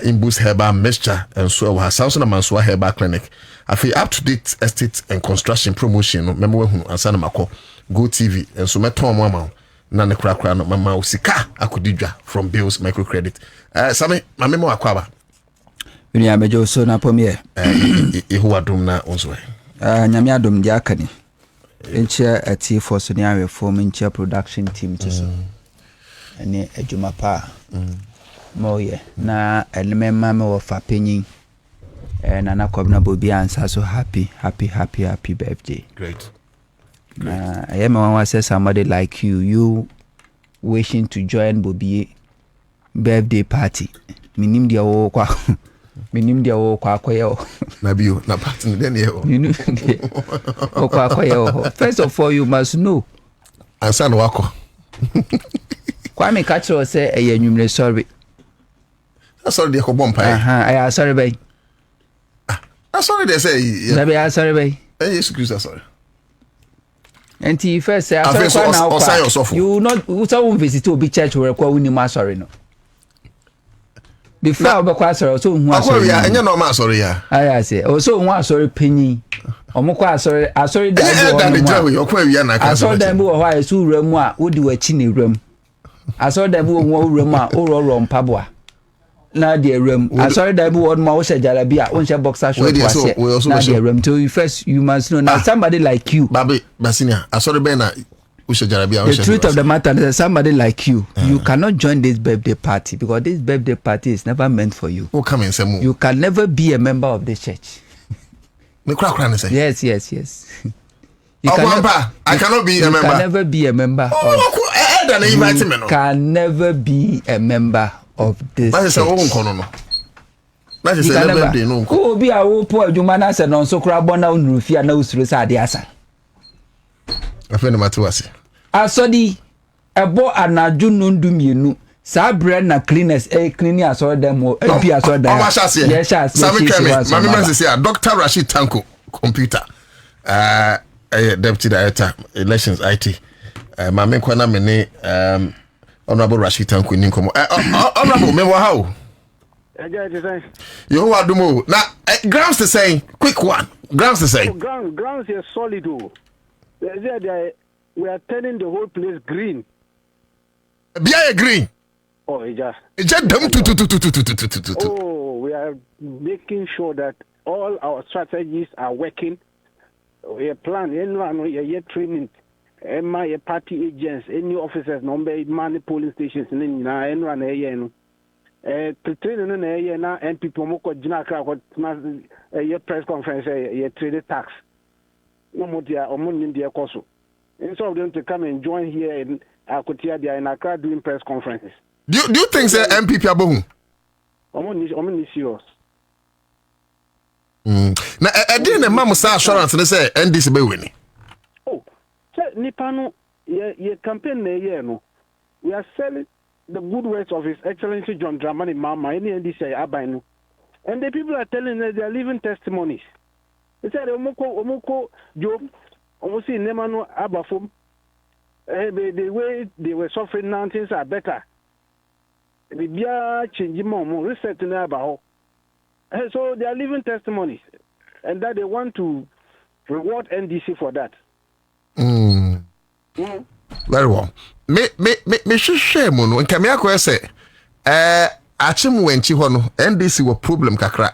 Imbus Herbal Mixture and so our Samson Manswa Herbal Clinic. I feel up to date estate and construction promotion. Remember who Ansah Mako Go TV and so my Tom Mama Nana Krakra no Mama Usika Akudija from Bills Microcredit. Sami my memo akwaba. Uni amejo so na pomie. Ihu adum na onzo. Nyame adum dia kani. Enche ati for so ni awe form enche production team to so. ɛne adwuma pa mo ye na elmema me wo fa penyin na na Kwabena Bobie Ansah so happy birthday. Great. I am one say somebody like you wishing to join Bobie birthday party. Minim dia wo kwa akoye na bio na party den ye o kwa akoye. First of all, you must know Ansah no wako kwa me catch you say e anwumre sorry. Sorry dey ko bompa. I sorry bay. Sorry they say Yeah, sorry bay. Yes, Christ sorry. And he first say sorry now. You not who visit to be church where kwa wini ma sorry no. Before we kwa sorry so hu sorry. Akwa enye no ma sorry ya. I say so hu sorry penyi. Omukwa sorry dan bi sorry dan bi wo ho ayesu wuramu a wodi wachi ne wuramu. Sorry dan bi wo wuramu a oro mpaboa. Na the room. Sorry dan bi wo ma wo she jalabi a wo she boxer short was. Na the room to first you must know now somebody like you. Babe Basinia, sorry ben na wo she jalabi a wo she. The truth of the matter is somebody like you, you cannot join this birthday party because this birthday party is never meant for you. Who come in say you can never be a member of the church. Me kra say. Yes. I cannot be a member. You can never be a member. You can never be a member of this church. That is a birthday no. Who be a wo po adwuma na se no so kra bona onurufia na usuro sa ade asa. Afeni matuase. Asodi ebo anaju nundu mienu. Sa bre na cleaners cleaning asoro dem o ebi asoro dem. Yes, Sami Kemi, mami message here Dr. Rashid Tanko computer. Deputy Director Elections IT. Mami kwana mene Honorable Rashid Tanko ni nkomo. Honorable me wa how? You wa dumo. Na grounds to say quick one. Grounds to say. Grounds is solid o. We are turning the whole place green. Bia green. Oh, it just Oh, we are making sure that all our strategies are working. We are planning, we are training, my party agents, any officers, number money polling stations, and run a training now, and people moko jinaka a press conference, a trade tax. No more dear or money in their course. Instead of them to come and join here in Akotia, they are in Accra doing press conferences. Do you think say MPP abohu? I'm serious. Na didn't mam say assurance they say NDC be winning. Oh, say Nipano ye campaign na ye no. We are selling the good words of His Excellency John Dramani Mahama any NDC abai no. And the people are telling us they are living testimonies. They said omoko Job almost see Nemano abafum. The way they were suffering now things are better. Bibia changing more research about. So they are living testimonies, and that they want to reward NDC for that. Very well. Me share mo no nka me akọ say achim wenchi ho no NDC wo problem kakra.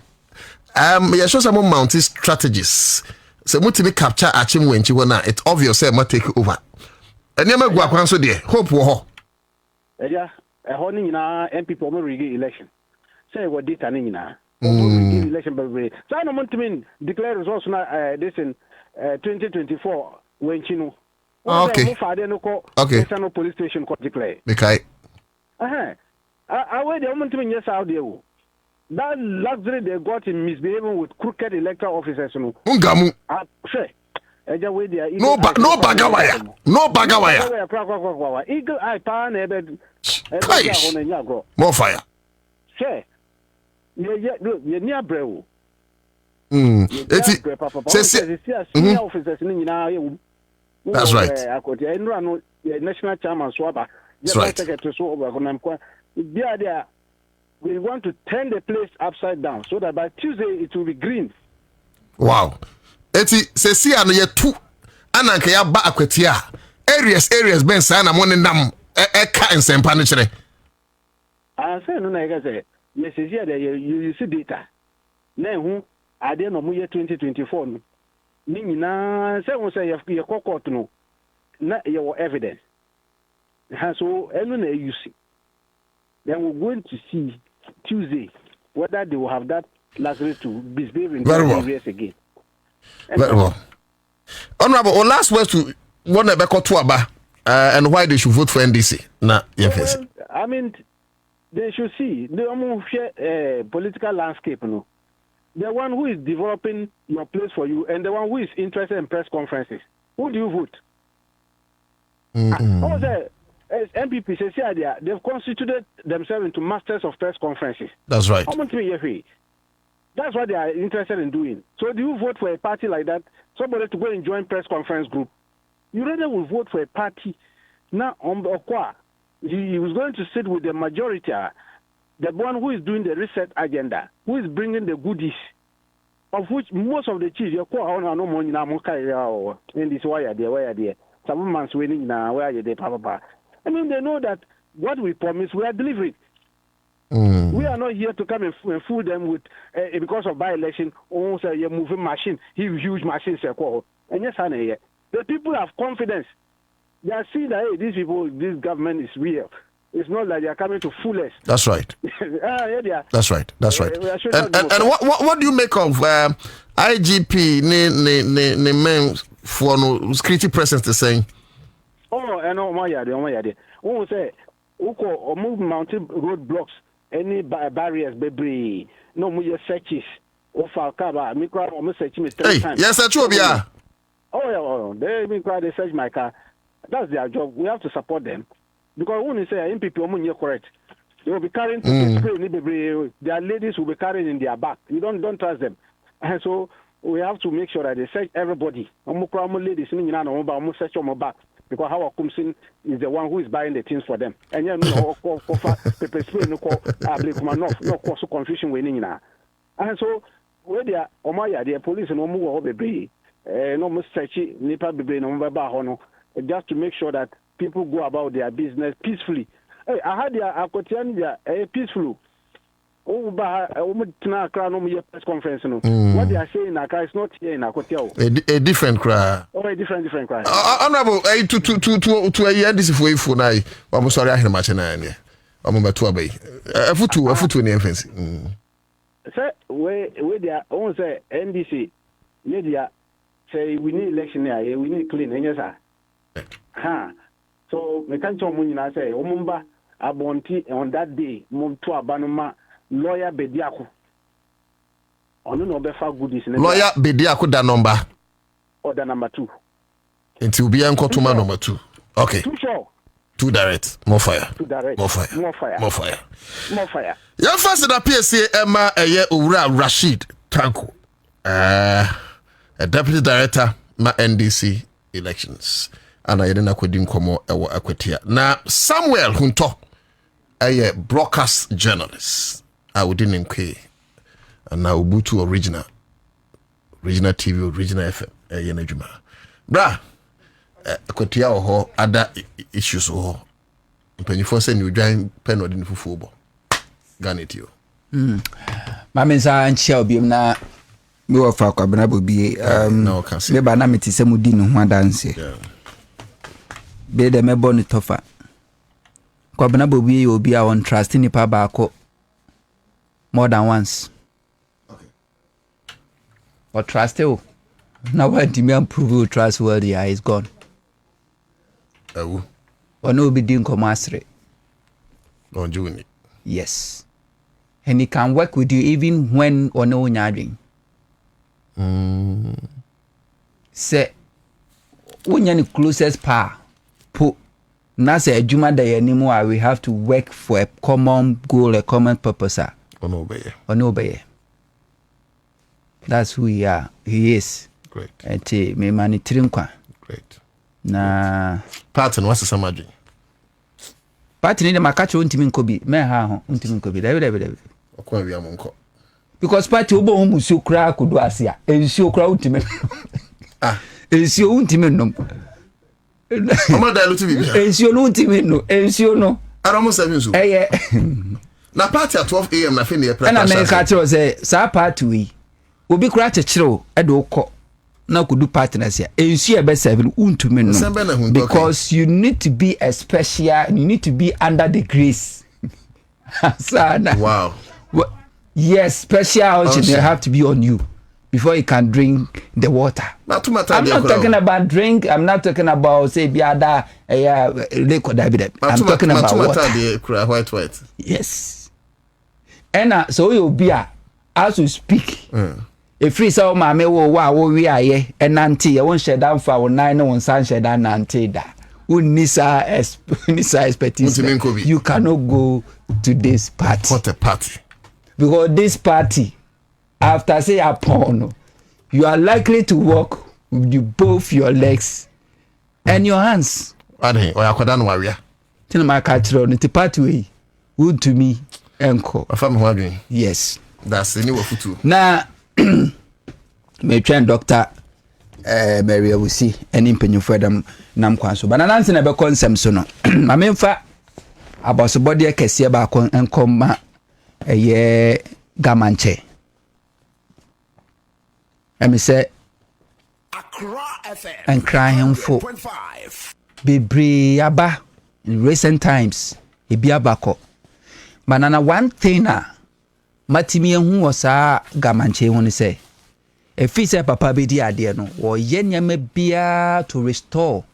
You show some mount strategies. So mutimi capture achim wenchi ho na it's obvious say ma take over. Eniema gu akwan so de hope wo ho. Holding in our MP for election. Say what data in election by so I don't want to mean declare results this in 2024 when Chino. Okay. Okay. No police station court declare. Okay. I wait the moment to mean yes out there. That luxury they got in misbehaving with crooked electoral officers. Ungamu. Say. No bagawaya. Eagle eye pan more fire. Say, you near brew. That's right. National chairman Swaba. That's right. We want to turn the place upside down so that by Tuesday it will be green. Wow. Eti sesi ano ye tu ananka ya ba akwati a areas ben sa na mo ne nam ka ensempa ne kire. Say no na ga say yes sesi ada you see data na hu ade no mo ye 2024 no ni nyina say won say ye court no na ye wo evidence So anyone you see, then we're going to see Tuesday whether they will have that luxury to misbehave in areas again. Very well. Honorable, last words to one Ebeko Tuaba and why they should vote for NDC. Well, I mean, they should see the political landscape. No, the one who is developing your place for you and the one who is interested in press conferences. Who do you vote? As MPP says here, they've constituted themselves into masters of press conferences. That's right. That's what they are interested in doing. So do you vote for a party like that? Somebody to go and join press conference group. You rather will vote for a party. Now, he was going to sit with the majority, the one who is doing the reset agenda, who is bringing the goodies, of which most of the chiefs, no money in this wire there. Some months winning now, where are they, Papa? I mean, they know that what we promise, we are delivering. We are not here to come and fool them with because of by-election. Also, you're moving machine, huge machines. And yes, the people have confidence. They are seeing that these people, this government is real. It's not like they are coming to fool us. That's right. That's right. And what do you make of IGP ne men for no security presence to saying? Oh, I know my idea. Who say who move mountain roadblocks, any barriers, baby. No more searches. Or for car, me cry almost search me 3 times. Yes, that's true, yeah. Oh, they me cry, they search my car. That's their job. We have to support them. Because when you say MPP, you're correct. They will be carrying their ladies will be carrying in their back. You don't trust them. And so we have to make sure that they search everybody. Ladies, search on my back. Because how Kumsin is the one who is buying the things for them. And you know, pepper spray, no cause confusion winning now. And so, where they are, the police no more baby, no more searching, nipa baby, no more just to make sure that people go about their business peacefully. Hey, I had their peaceful. Press conference. What they are saying in Accra is not here in Accra. A different cry. A different cry. Honorable, to a year this way for now. I'm sorry, I hear much. I'm about to obey. A foot in the offense. Sir, where they are on say NDC, media say we need election here, we need clean. Yes, sir. So we can't tell me now say, Omumba Abonti on that day, Mum to Abanuma. Lawyer Bediako. On no befa goodies. Lawyer Bediako da number. Or the number 2. It will be uncle to my number 2. Okay. 2 sure. 2 direct. More fire. 2 direct. More fire. More fire. More fire. More fire. Your first at PSA Emma Ura Rashid Tanko. A deputy director ma NDC elections. And I didn't quit Komo Ewa Aquatia. Now Samuel Hunto a broadcast journalist. I would didn't pay. And now Ubutu original TV, original FM. Yenejuma. Bra, Kotia or other issues or penny for saying you join pen or didn't for football. Garnet you. Mamma and shall be na no for Kwabena Bobie. No, can see. Maybe I'm Samudin one dance. Be the me bonnet tofa. Kwabena Bobie will be our trust in the pabako. More than once. Okay. But trust you. Now when the man prove trustworthy, is gone. Oh. Or no be doing commerce. No doing it. Yes. And he can work with you even when or no nyading. Say when you're the closest power, put na say Juma day anymore, we have to work for a common goal, a common purpose. Onobeye. That's who we are. He is. Great. Eti me mani trinkwa. Great. Na pattern what's the summary? Pattern ni makacho untimi nkobi. Me ha ho untimi nkobi. David. Okwa wi amonko. Because party obo hu musu kra kodo ase a. Ensuo kra untimi. Ensuo untimi nom. Omo dilute bi. Ensuo no untimi no. Ensuo no. Aramo 7 so. Na party at 12 a.m. na fin dey prepare. Na me ka tell say sa party we obi kura chechiro e do ukọ na could do partners here. And see a best 7 unto because you need to be a special, you need to be under the grace. Wow. Well, yes, special ocean they have to be on you before you can drink the water. I'm not talking about drink. I'm not talking about say biada liquid. I'm talking about water. White. Yes. And so you'll be as we speak. If free so mama we are here and auntie I won't shut down for 9 no one sun shut down auntie that. Nisa expertise. You cannot go to this party. What a party. Because this party, after say upon, you are likely to walk with both your legs and your hands. Ade, or akwadan warrior. Tell my catcher on the party way. Would to me, uncle. Yes. That's the new futu. Now, me train doctor Mary will see any penny for them nam kwanso. But an answer never consem so no. I mean, about the body a case about and come a year gamanche. And me say, Accra FM and cry him for be briaba in recent times. He be a backo. Manana one thing Matimi who was a gamanche when he say. If he said papa be the idea no or yenya me bia to restore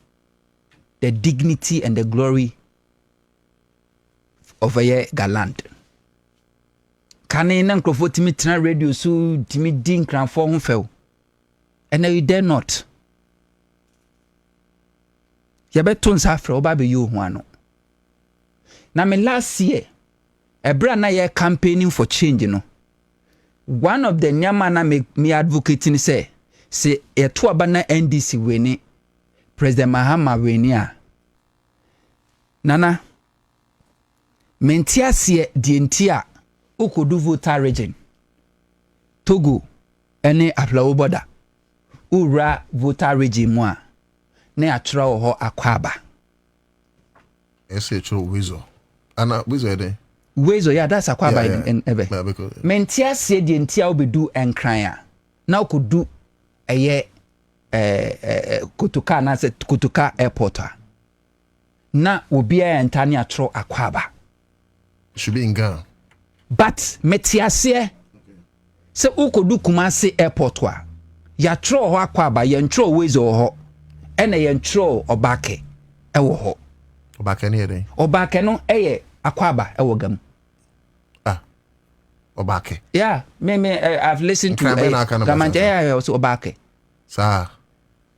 the dignity and the glory of a galant. Can in uncle for Timmy radio so Timmy Dink ran for him fell. And now you dare not. Yabetons after Obaby you one. Now me last year a brand na campaigning for change, you know. One of the nyamana make me advocating say a tuabana NDC weni President Mahama wenia. Nana mentia sie dientia ukodu voter region Togo ene Aflawo border ura voter region moa ne atra ho Akwaba SHO Wizo ana Wizo ede Wezo, yeah, that's Akwaba in Ebe. Mentia said the entire will do and cryer. Now could do a year Kutuka, and I said Kutuka airport. Now will be a Antania Tro Akwaba. Should be in Ghana. But Metia say, so who could do Kumasi airport? Ya tro Akwaba, yentro Wezo ho, and a yentro Obake, ewo Obake near day. Obake no, Akwaba, ewogam. Obake. Yeah, I've listened to Gamanja also Obake. Sir.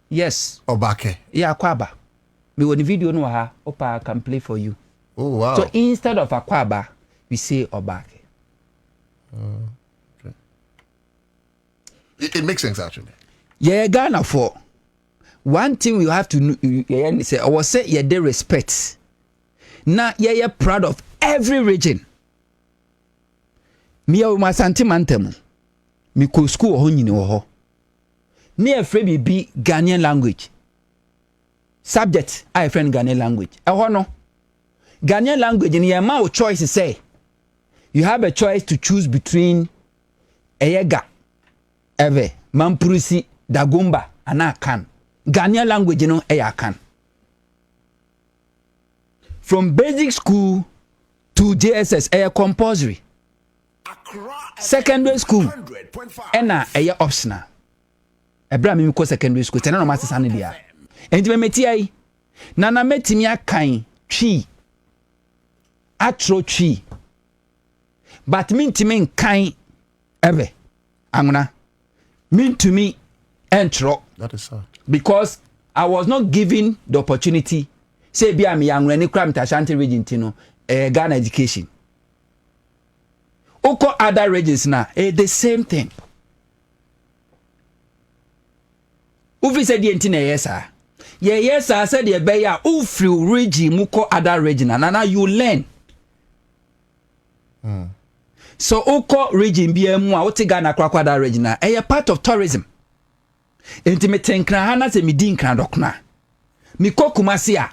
Yes. Obake. Yeah, Akwaba. Me when the video no ha, Opa can play for you. Oh wow. So instead of Akwaba, we say Obake. Okay. It makes sense actually. Yeah, Ghana for one thing you have to say. I was say yeah, they respect. Now yeah, proud of every region. Me o masante mantem me ko school ho nyini wo ho ne afre bi Ghanaian language subject I friend Ghanaian language e ho no Ghanaian language ni e ma o choice say you have a choice to choose between eyega eve mampurusi dagomba ana kan Ghanaian language no e ya kan from basic school to JSS e compulsory. Secondary school ena eye optional ebra me ko secondary school tena no masesa ne dia enti me meti ai na metimi akan twi atro twi but mintimi nkan ebe anguna mintumi entro. That is sad because I was not given the opportunity say bia me anguna ni kram ta Ashanti region tino Ghana education. Oko other regions now, the same thing. Ufi said the entire yes sir. Yeah, yes sir, said the beya ufri region muko other region and now you learn. So Oko region BMU out Ghana kwa other region a part of tourism. Intimate nkra hana se midin kra dokna. Miko Kumasia.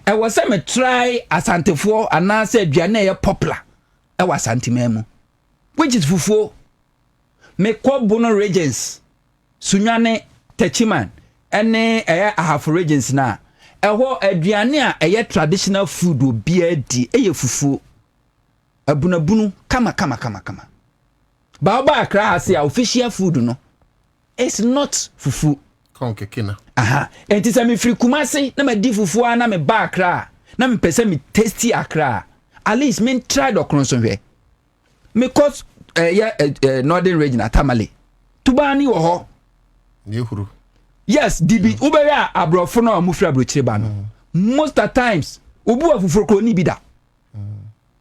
I was me try Asante for and now said Diane popular. I was anti-memo, which is fufu. Me kwa bono regions, Sunyane Techiman ene ahafo regions na ɛhɔ aduane a ɛyɛ traditional food obi adi ɛyɛ fufuo abunabunu kama ba oba Accra ha say official food no it's not fufu kon kekena aha enti sɛ me firi Kumasi na me di fufu na me ba Accra na me pese me tasty Accra at least me try do kronso hwe me cause northern region atamale tubani wo ho ne huru yes dibi ubeya abrofo na amufra brochire ba no most of times obu afufuro ko ni bida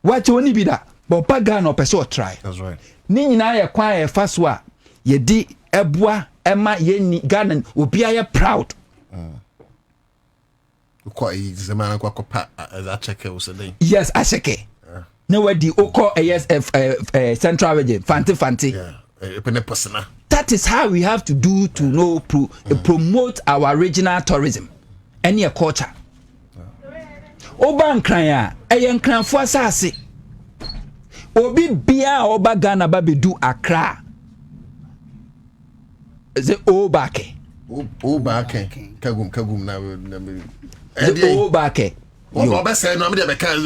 wache oni bida but paga no pese o try that's right ni nyina ye kwa ye fa so a ye di eboa ema ye ni Ghana obi aye proud kwa izemana kwa kopa za cheke usede yes asheke na wadi oko central region fanti yeah epene persona. That is how we have to do to know promote our regional tourism any culture. Oba nkran ya eye nkranfo asase. Obi bia oba Ghana ba bedu Accra. Ze obake. Obake. Kagum na obake. Oba say no me dey be kan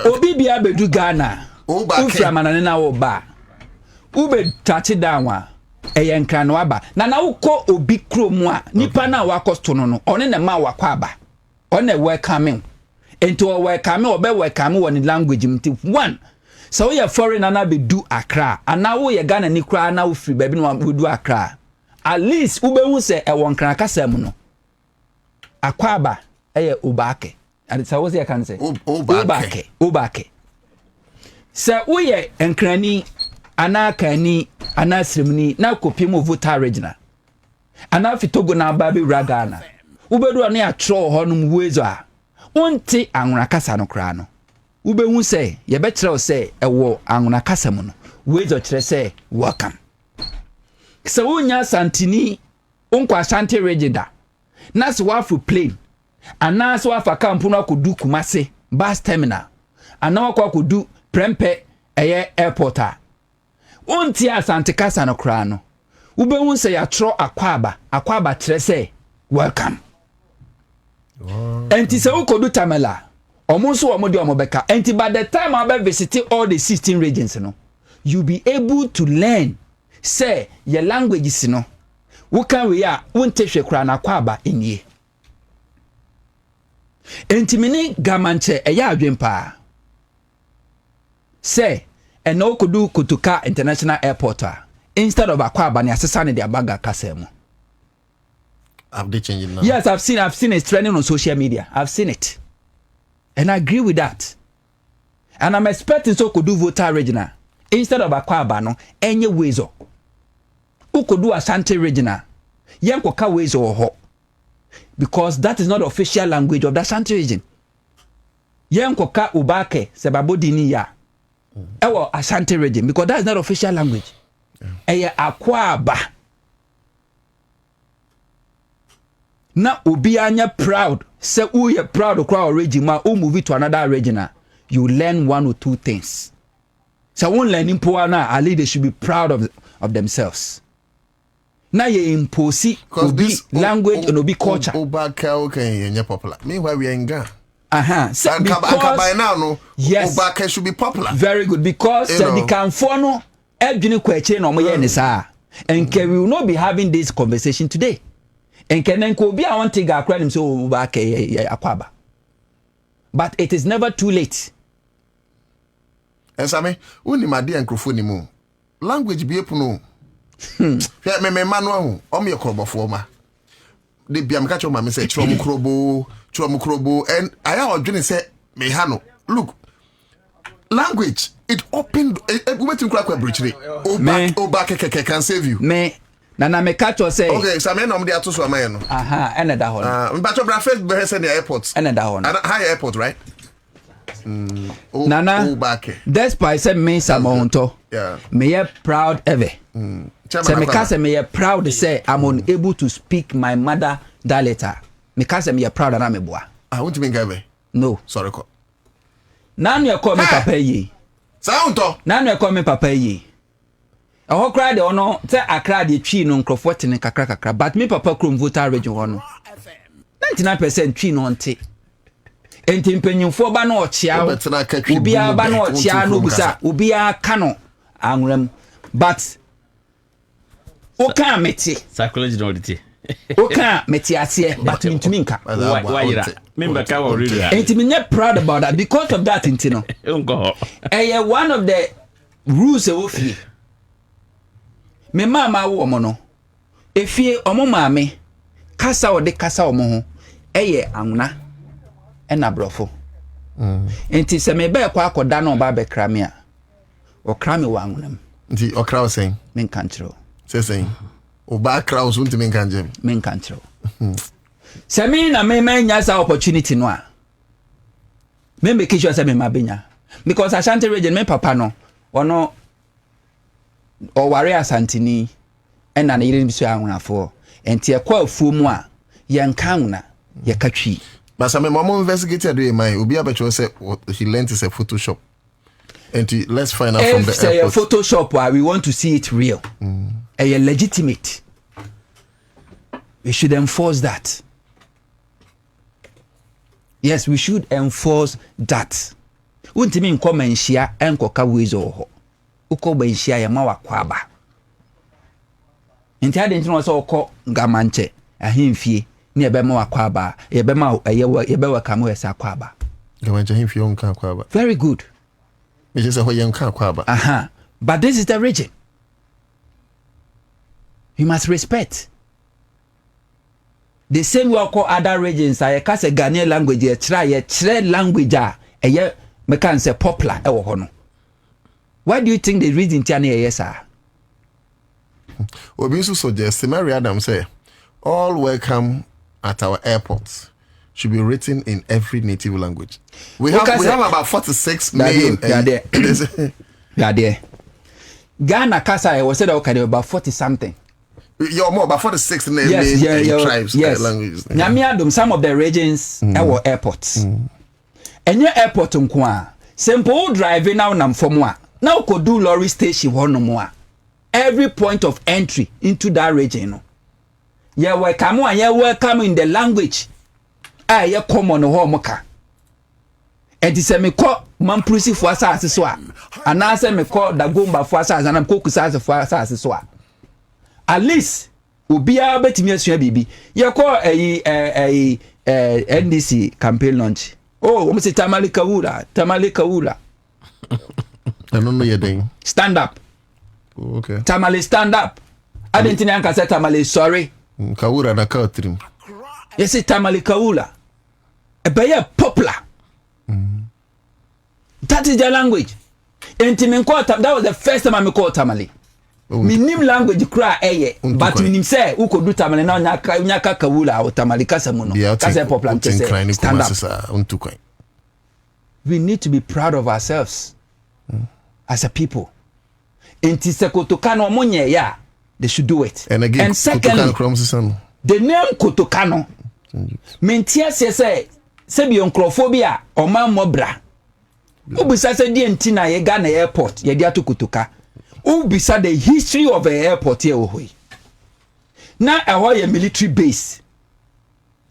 Obi bia bedu Ghana. Obake. Ufra manane na oba. Ube touch down wa eye nkran no aba na wukọ obi krom a nipa na wakosto no one na ma wakọ aba one welcome enti o welcome obe welcome woni language mti one so we foreign na be do Accra ana wo ye Ghana ni kra na wo free baby no we do Accra at least ube hu se e won kran kasa mu no akọ aba eye obake and so what you can say obake se wo ye nkrani anakani anasrimni na kopim voter regional anafi Togo na baby ragana ubedu ani atro honum wezo a wonte anwona kasa no kra no ubehu se ye be kire se ewo anwona kasa mu no wezo kire se welcome se wonya santini onkwa asante regional na se wafu plane anaso wafa camp no akodu Kumasi bus terminal anawa akodu Prempe airport a onti asante kasa no kra no ubehu se ya tro akwaba kire se welcome enti se ukodu Tamala omonso omodi omobeka enti by the time I visit all the 16 regions no you be able to learn say your languages no wukan we ya wonte hwe kra na akwaba enie enti mini gamanche eya adwempa say and no could do Kutuka International Airport instead of Kwabena ne asesa ne dia baga kasem. Have they changed now? Yes, I've seen it trending on social media. I've seen it. And I agree with that. And I'm expecting so could do voter regional instead of Kwabena no any ways o. Who could do Asante regional? Yanko ka ways or ho. Because that is not the official language of the Asante region. Yanko ka ubake sebabodi ni ya. Ewo Asante region because that is not official language. Eye akwaba. Na obi anya proud. Say you proud of our region ma o move to another region. You learn one or two things. So one learning poor na at least they should be proud of themselves. Na ye impose obi language and obi culture. Obaka okay and popular. Meanwhile we are in Ghana. So because by now no yes, Obaka should be popular. Very good because the Canfono Edwin Kweche no moye ne saa. And we will not be having this conversation today. And can ko bi a want to ga akra so Obaka akwaba. But it is never too late. Ansah me woni made enkrofo ni mu. Language bi epuno. Me manu o me krobofo ma. De bia me ka cho ma me say chiro mu krobo and I odwene say me ha no look language it opened wetin kura kwa bridge oba keke can save you me na me catch say okay so me no me dey ato so amaye no ene da ho me bacho bra first be say the airport ene da ho and high airport right Nana despite say me samonto yeah me proud ever say me ka say me proud say I'm unable to speak my mother dialect me ka say me proud na me boa want to be gabe no sorry ko nanu e call me papa yi samonto nanu e call me papa yi A ho kra de ono te Accra de twi no nkrofo tene kakra but me papa krom voter region ho no 99% twi no nte enti mpanyimfo ba na ochia obi ba na ochia no busa obi aka no anwram but o kan meti psychology no dite o kan meti ase but ntumi nka why remember ka wo really enti me not proud about that because of that enti no one of the rules e wo fie me mama wo mo no efie omo maame kasa ode kasa omo ho anwuna na brofo enti se me be kwa akoda na oba be krame a o krame wa anwunam nti o kraw sen men kantro sen oba kraw so nti men kanje men kantro se me na me nya sa opportunity no a me make sure se me mabenya because Ashanti region me papa no ono o ware asantini na na yire biso anwunafo enti e kwa afuo mu a ye nkanwuna ye katwi. But some mama investigated the my Obi Abecho say he learned is a Photoshop. And let's find out from the say airport. A Photoshop, we want to see it real. A legitimate. We should enforce that. Yes, we should enforce that. Won't mean come and share and coca wizo. Uko ben share ya mawa kwaba. Intiade ntino so ko gamanche ahimfie. Ni ebema wakwaba ebema yebewa kamo esa kwaba gamanche him fion kan kwaba very good me just say ho yen kan kwaba but this is the region you must respect the same way call other regions I can say Ghanaian language ye try language eye me can say popular e wo ho no why do you think the reason tiane yes sir obi so suggest Mary Adam say all welcome at our airports should be written in every native language. We have about 46 million. Yeah, there. Ghana Kasa was said okay about 40 something. You're more about 46 tribes languages. Nyamiadum some of the regions our airports. And your airport nkwa simple driving now nam for now could do lorry station one no more. Every point of entry into that region. Yeah, welcome in the language. Yeah, common ho moka. And this me call Mamprisi for asase so a. And I say me call Dagomba for asase and I'm kokusa for asase so a. At least obia betimi asua bibi. You call a NDC campaign launch. Oh, we say Tamale Kawula. I don't know your thing. Stand up. Okay. Tamale stand up. I didn't think I can say Tamale sorry. Kawura na Kautrim. Yes, Tamale Kawula. A very popular. That is their language. And that was the first time I called Tamale. Minim language cry but minim say who could do Tamale now nyaka Kawula or Tamale Kasamuno. That's a popular stand up. We need to be proud of ourselves as a people. And Tisekotokano Monye ya. They should do it. And again, and secondly, the name Kotokano mentia say be oncrophobia or man mobra. Ubisa say di entina ye Ghana airport ye dia to Kotoka. Ubisa the history of the airport here ohoi. Now a military base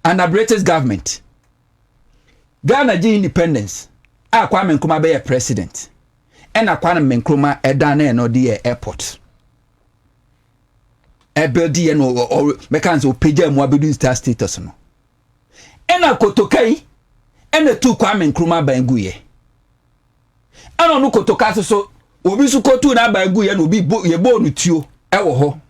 and a British government. Ghana G independence. Kwame Nkrumah be a president. And Kwame Nkrumah edane no di airport. Ebedi or mechanics or page and wabidu star status no. Ena Kotokai and the two Kwame Nkrumah Banguye. And on Kotoka so obisu kotu na Banguye no be ye bonu tio ewo ho.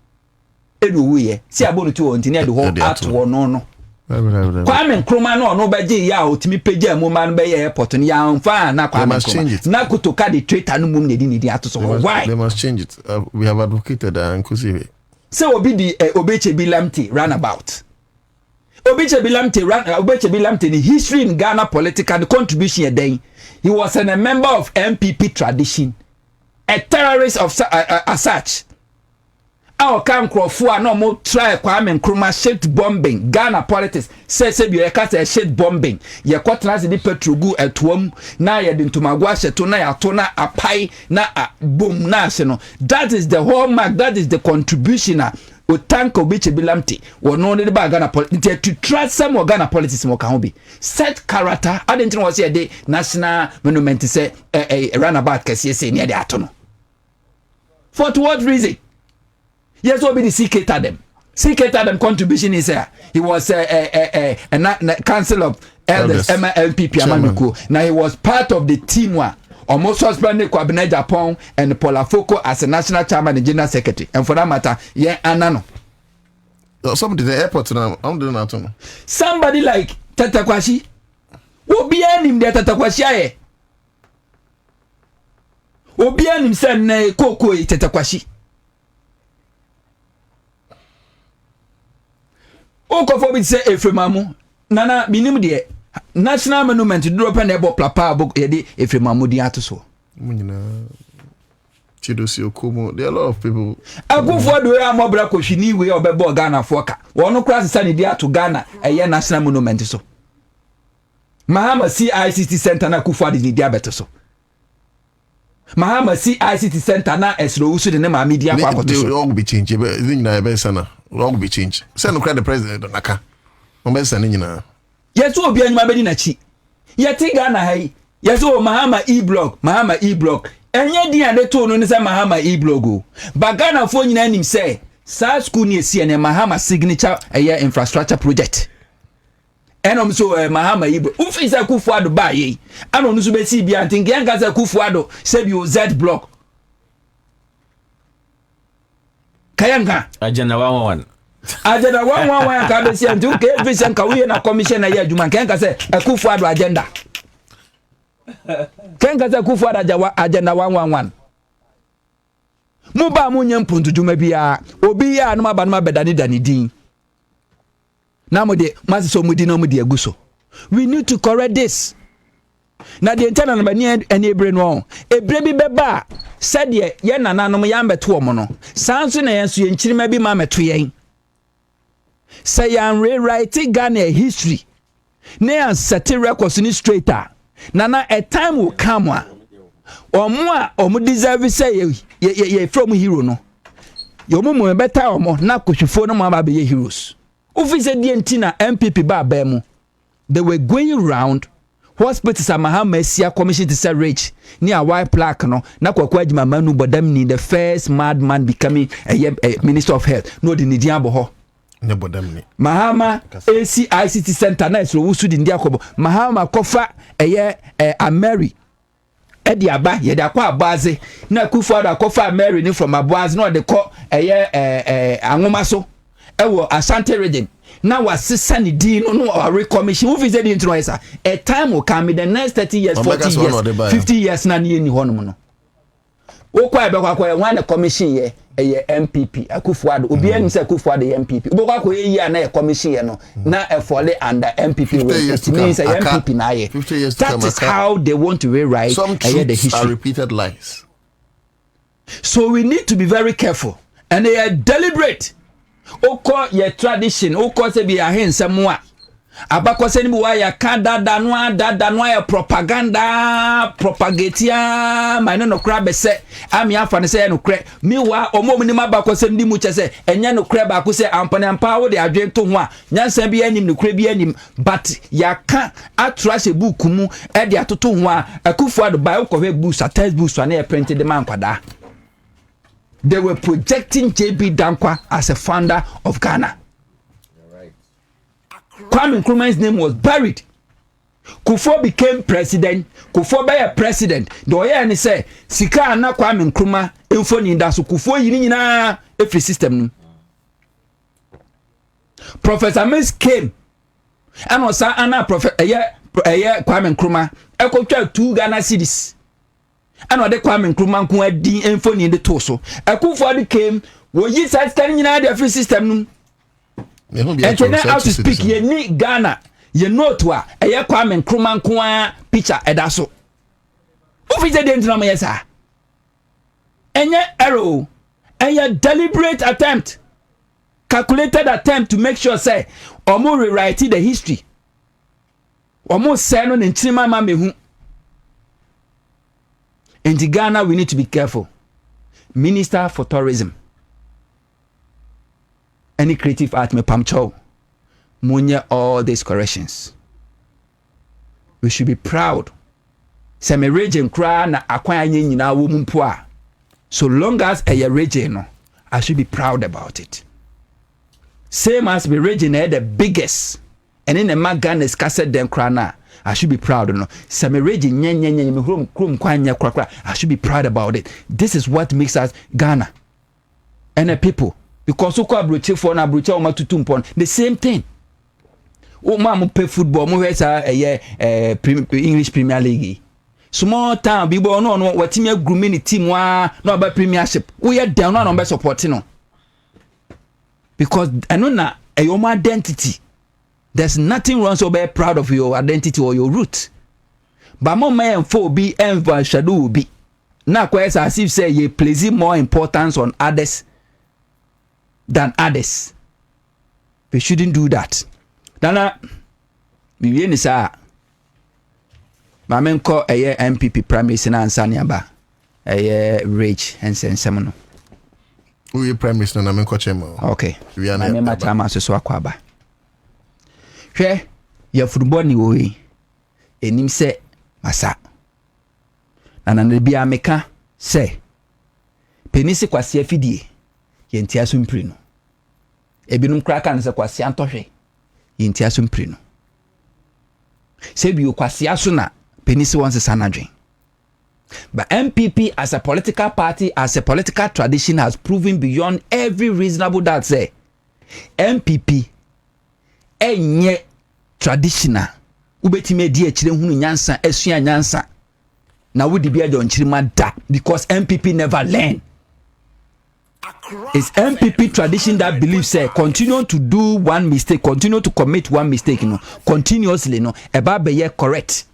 Enu we si abonu tio ntine de ho atwo no. Kwame Nkrumah no beje ya otimi page and man be airport no ya mfa na Kwame Nkrumah. Na Kotoka the traitor no mum ne ato so. Why? They must change it. We have advocated inclusive. So obi di Obeche Bilamte runabout. Obeche Bilamte the history in Ghana political the contribution then. He was a member of MPP tradition. A terrorist of as such. our can crofua no more try Kwame Nkrumah shit bombing Ghana politics say you cast a shit bombing ye kwatras di petrugu etwom na ye de ntomagwa sheto na ya to na apai na boom na se no that is the hallmark, that is the contribution o tank obiche bilamti wo no ne ba Ghana politics to trust some Ghana politics mo kan be set character adentin was here the national monument say runabout kese say near the atono for what reason? Yes, what be the secret at them? Secret at them contribution is he was a council of elders, MLPP Amanuku. Now he was part of the team one. Almost suspended Kwabena Japan and Paula Foko as a national chairman and general secretary. And for that matter, anano. Somebody the airport now. I'm doing that. Somebody like Tatakwashi. Who be him there Tatakwashi? Who be him send Koko Tatakwashi? Okofobi say Efremamu nana minim de national monument drop and ebo plapa book yedi Efremamu di atoso munyina Chidosi Okomo there are a lot of people Akufo do ya mobra kohwini we obebo Ghana foka wono class sani di ato Ghana eye national monument so Mahama CICT center na Akufo di di abeto so Mahama CICT center na esro usu de ne ma media kwa akoto so all be change be nyina be sana all be change send no the president naka no be sana nyina yeso obi anyuma be di na chi yeti Ghana hai yeso Mahama e-block enye di ade to no ne say Mahama e-block o ba Ghana fo nyina nim say sa school ni esi ene Mahama signature infrastructure project enom so Mahama e-block ufi say Akufo Addo ba ye ano no so be si bia ntinke enka say Akufo Addo say bi o Z block Kayanka agenda 111 agenda 111 ka be si antu ke efficient ka we na commission na ye adwuma kenka say Akufo Addo agenda kenka say Akufo Addo agenda 111 mu ba mu nyem puntu dwuma bia obi ya no maba no mabedani dani din na mo de maso mu di no mu de aguso we need to correct this na the internal number ni ebre no ebre bi beba said ye nananom ya mbeto omo no sanso na yenso ye nchirima bi ma meto yen say yan rewrite Ghana history na yan set records ni straighter nana a time will come omo deserve say ye from hero no yo mo better omo na kohwefo no mo aba be heroes officer die ntina MPP ba ba mu they were going around hospitals Mahama Sia commission to say rich near white plaque no na kwakwa adwuma manu bodam ni the first madman becoming a minister of health no the nidia bo ho ne bodam ni Mahama ACICT center na so wusu di ndia kobo Mahama kofa a Mary edi aba ye da kwa abaze na Akufo Addo kofa Mary ni from abaze no de ko anwoma so ewo Asante region na wasisa ni din no our commission who visit the intro a time will come in the next 30 years 40 years 50 years na ni hono no wo kwa be kwa one commission ye MPP Akufo Addo obi ani say Akufo Addo MPP wo kwa ye ya na commission ye no na e fall under MPP it means a MPP na ye that is how they want to rewrite the history are repeated lies so we need to be very careful and they are deliberate oko ye tradition oko se bi ahensem a abakose ni bi wa ya ka dada no ya propaganda propagatia mane no kra be se ami afa ne se no kra mi wa omom ni mabakose ndi mu che se enye no kra ba ko se ampane ampa wo de adwen to ho a nyansa bi anim no kra bi anim but ya ka atrase book mu e de atoto ho a Akufo Addo ba ko we book satire book so na e printed the man kwada. They were projecting JB Dankwa as a founder of Ghana. Right. Kwame Nkrumah's name was buried. Kufo became president. Kufo be a president. The oya ni say sika na Kwame Nkrumah info ni nda so Kufo yini nyina every system. Professor Mills came. And was ana Professor Kwame Nkrumah ekotwa 2 Ghana cedis. And what they Kwame Nkrumah nko adi enfo ni de to so Akufo Addo came wo yi side scan nyina the free system no and then how to speak ye ni Ghana ye note wa Kwame Nkrumah nko a picture eda so office dey ntina mo yesa enye error a deliberate attempt, calculated attempt to make sure say omo rewrite the history. Omo say no nchima ma mehu. In Ghana, we need to be careful. Minister for Tourism, any creative art me pamcho, munye all these corrections. We should be proud. Se me region kra na akwan anye nyina wo mpo a. So long as a region no, I should be proud about it. Same as the region the biggest, and in the Ghana's cassette them kra na, I should be proud no. Se me region nye me krom kwanya kra, I should be proud about it. This is what makes us Ghana. And the people, because who kwa broche for na broche o matutu mpon, the same thing. O ma mo play football, mo we sa English Premier League. Small town people no what team group in team wa no about premiership. We are down on be supporting no. Because I know na your identity. There's nothing wrong so be proud of your identity or your root. But more man for be and shadow be. Na quite as if say you place more importance on others than others. We shouldn't do that. Nana bibi ni sa mamen ko eye MPP primaries na Ansah ni aba eye rage ensensem no we primaries na men ko chemo okay we are na ma chama so akwa aba hwe ya football ni wo enim se masa na bia meka se penisi kwase afidie yenti asumpri no ebinum kraka ne se kwase antohwe yenti asumpri no se bi kwase aso na penisi wants a sanadrin. But MPP as a political party, as a political tradition has proven beyond every reasonable doubt say MPP enye traditional ubetime di akire hunu nyansa esua nyansa na wudi bia don chirima da because MPP never learn. It's MPP tradition that believes say continue to do one mistake, continue to commit one mistake, continuously, about be correct.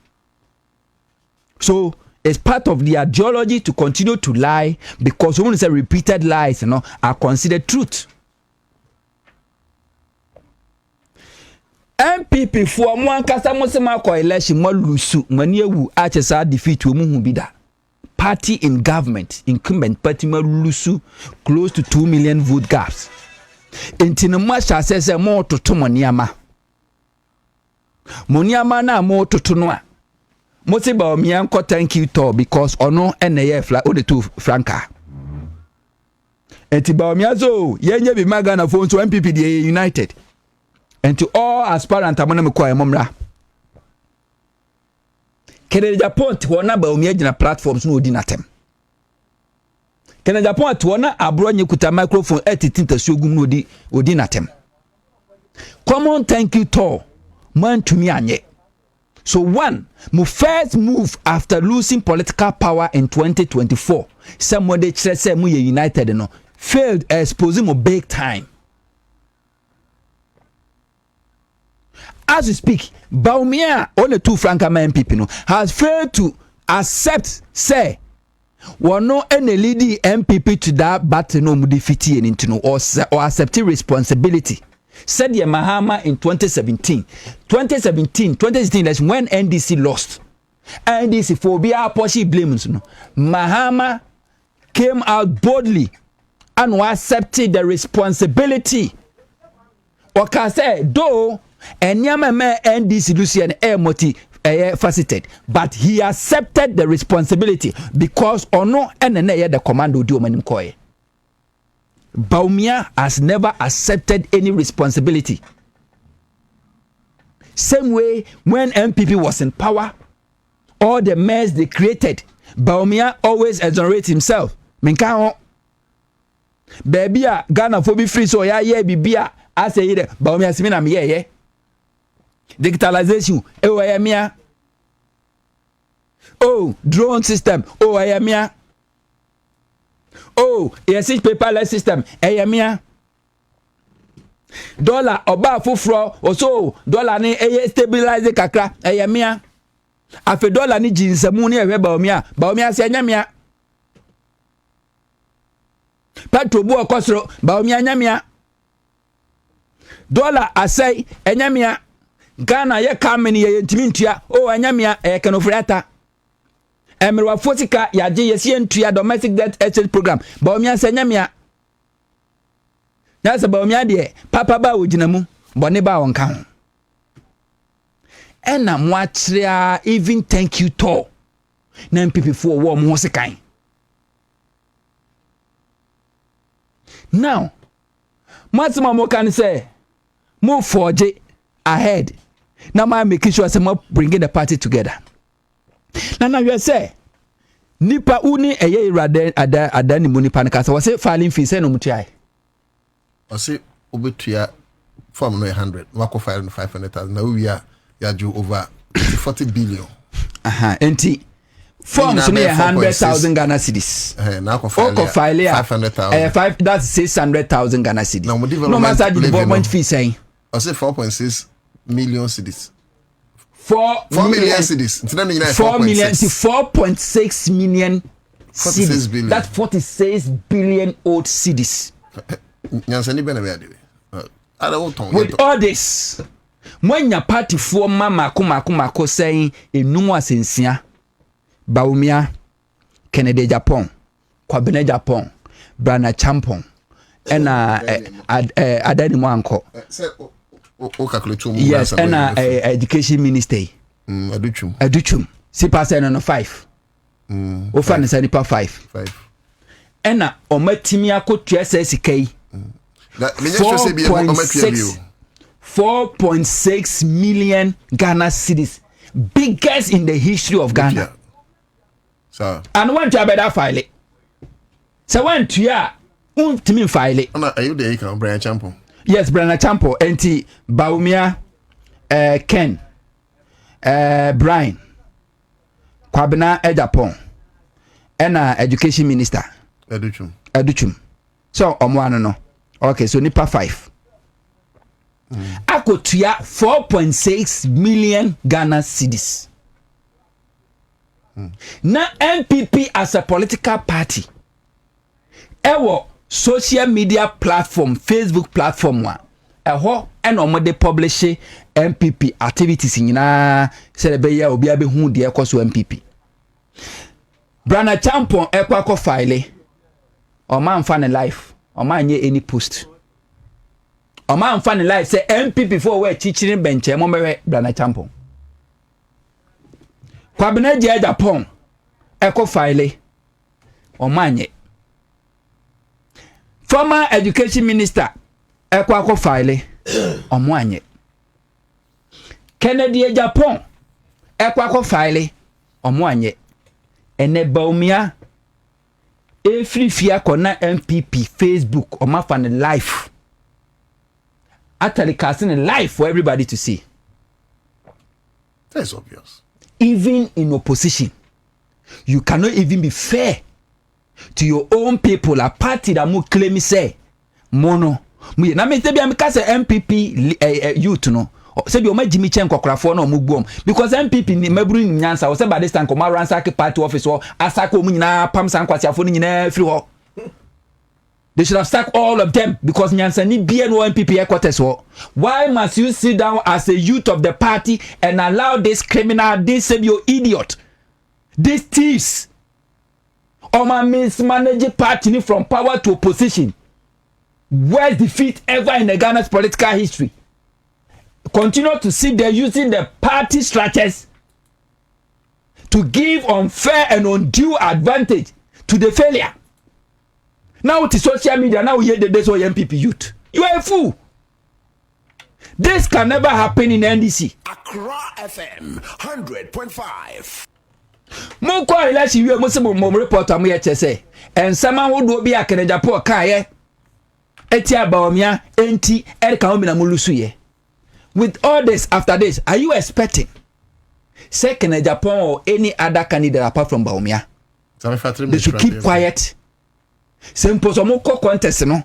So it's part of the ideology to continue to lie because when say repeated lies, are considered truth. MPP for one customer ko election mo lusu mani ewu achesa defeat wo mu bida. Party in government, incumbent party mo lusu close to 2 million vote gaps. Intino mo say mo toto moniama. Moniama na mo toto no a. Mo say ba mi anko thank you to because ono NAF la o de two franca. Enti ba mi azo yenye bi magana phone so MPP dey united. And to all aspirant amona me kwa momra. Kene Japan wona ba omi agina platforms no odi natem. Kene Japan wona abro nye kuta microphone etitinta suogum no odi natem. Common thank you to man to me anye. So one, my first move after losing political power in 2024, somebody say mu united no failed exposing mo big time. As we speak, Baumia, only two Franca MPP has failed to accept, say, no any leading MPP to that battle no defeat or accepting responsibility. Said the Mahama in 2017. 2016, that's when NDC lost. NDC phobia Poshi blames. Mahama came out boldly and accepted the responsibility. Okay, say, though, and Yamame NDC Lucian Moti faceted, but he accepted the responsibility because ono and the commando do maninkoye. Baumia has never accepted any responsibility. Same way when MPP was in power, all the mess they created, Baumia always exonerates himself. Minkao, baby, Ghana for be free, so yeah, bibia. I say it, Baumia Simina me yeah. Digitalization, oh I am here. Oh, drone system, oh I am here. Oh, yes, paperless system, I am here. Dollar oba fufro, also dollar ni stabilize kakra, I am here. Afe dollar ni jinsamu ni ewe Baumia, Baumia si anyamia. Petro bu okosro Bawumia nyamia. Dollar asay enyamia. Ghana ye kameni ye ntimi ntua o anyamia e kanofriata. Emerwa fotika ya je yesi ntua domestic debt exchange program. Bawumia say nyamia. Nyasa Bawumia de papa ba oginamu bone ba wonka ho. Ena mwatria even thank you to. Na MPP for wo mo sekan. Now, Matsima mo can say move forge ahead. Now I'm making sure I'm bringing the party together. Now you say nipa uni eye irade adani mu nipa nka say we filing fee say no mutia. I say obetua form no 100 wako file 500,000 na we are ya ju over 40 billion. Enti forms no 100,000 Ghana cedis. Na ko file 500,000. 5 that's 600,000 Ghana cedis. No matter the development fee saying. I say 4.6 million cedis. 4 million cedis. 4 million to 4.6 million cedis. Billion. That's 46 billion old cedis. With all this, when your party for mama kumako saying enum asensia Bawumia Kennedy Japan Kwabena Japan Brana Champon ena adani mwanko yes ena education minister aduchum si pass no 5 o fa ne sanipa 5 ena omatimi akotua sesikai 4.6 million Ghana cedis, biggest in the history of Ghana. So, and when to better file it. So when to ya, to file it. Are you there? You can Brian Champo. Yes, Brian Champo, Enti Bawumia, Ken, Brian, Kwabena Japan, and education minister. Educhum. So no. Okay, so nipa 5. Akotua 4.6 million Ghana cedis. Now MPP as a political party, ewo social media platform, Facebook platform wa, eho eno de publish MPP activities nyina selebe ya obi abehu de ekoso MPP. Brana Champon ekwako file o man fan life. Oma nye any post. Oma amfani life say MPP for we chichirin benche mo mewe Brana Champon. Kwabena je Japan eko file oma nye. Former education minister eko file oma nye. Kennedy Japan eko file oma nye. Ene Bawumia every fear kona MPP Facebook or my fan life actually casting a life for everybody to see. That's obvious. Even in opposition, you cannot even be fair to your own people. A party that mu claim say mono. Na me say be am ka say MPP youth no. Say be o ma Jimmy Chen kokrafo na mu gbom because MPP ni maburu ni nyansa. O say by this time come ransack party office or asako mu nyina pam san kwasiafo ni nyina free ho. They should have sacked all of them because nyansa ni bia no MPP headquarters ho. Why must you sit down as a youth of the party and allow this criminal, this you idiot, these thieves, or my mismanaging party from power to opposition? Worst defeat ever in the Ghana's political history. Continue to sit there using the party structures to give unfair and undue advantage to the failure. Now it is social media. Now we hear the days of MPP youth. You are a fool. This can never happen in NDC. Accra FM 100.5. Moko election we mo se mo report am ye chese. Ensama wodo bi akene Japan kaye. Etia Bawumia enti Erika Omina mulusu ye. With all this, after this, are you expecting second Japan or any other candidate apart from Bawumia? They should keep quiet. Simple so mo contest no.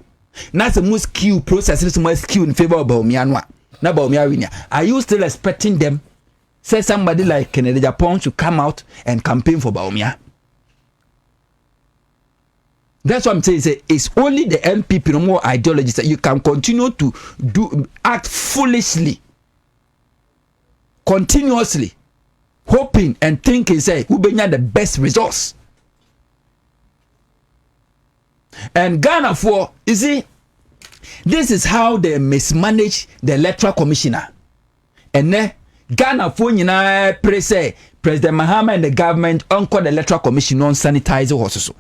Na the most skill process is more skill in favor of Bawumia no. Na Bawumia win. Are you still expecting them? Say somebody like Kennedy Japan should come out and campaign for Bawumia. That's what I'm saying. Say it's only the MPP no more ideologies that you can continue to act foolishly, continuously, hoping and thinking say who bring the best results. And Ghana for you see, this is how they mismanage the electoral commissioner. And then Ghana for pray say President Mahama and the government uncle the electoral commission on sanitize horses.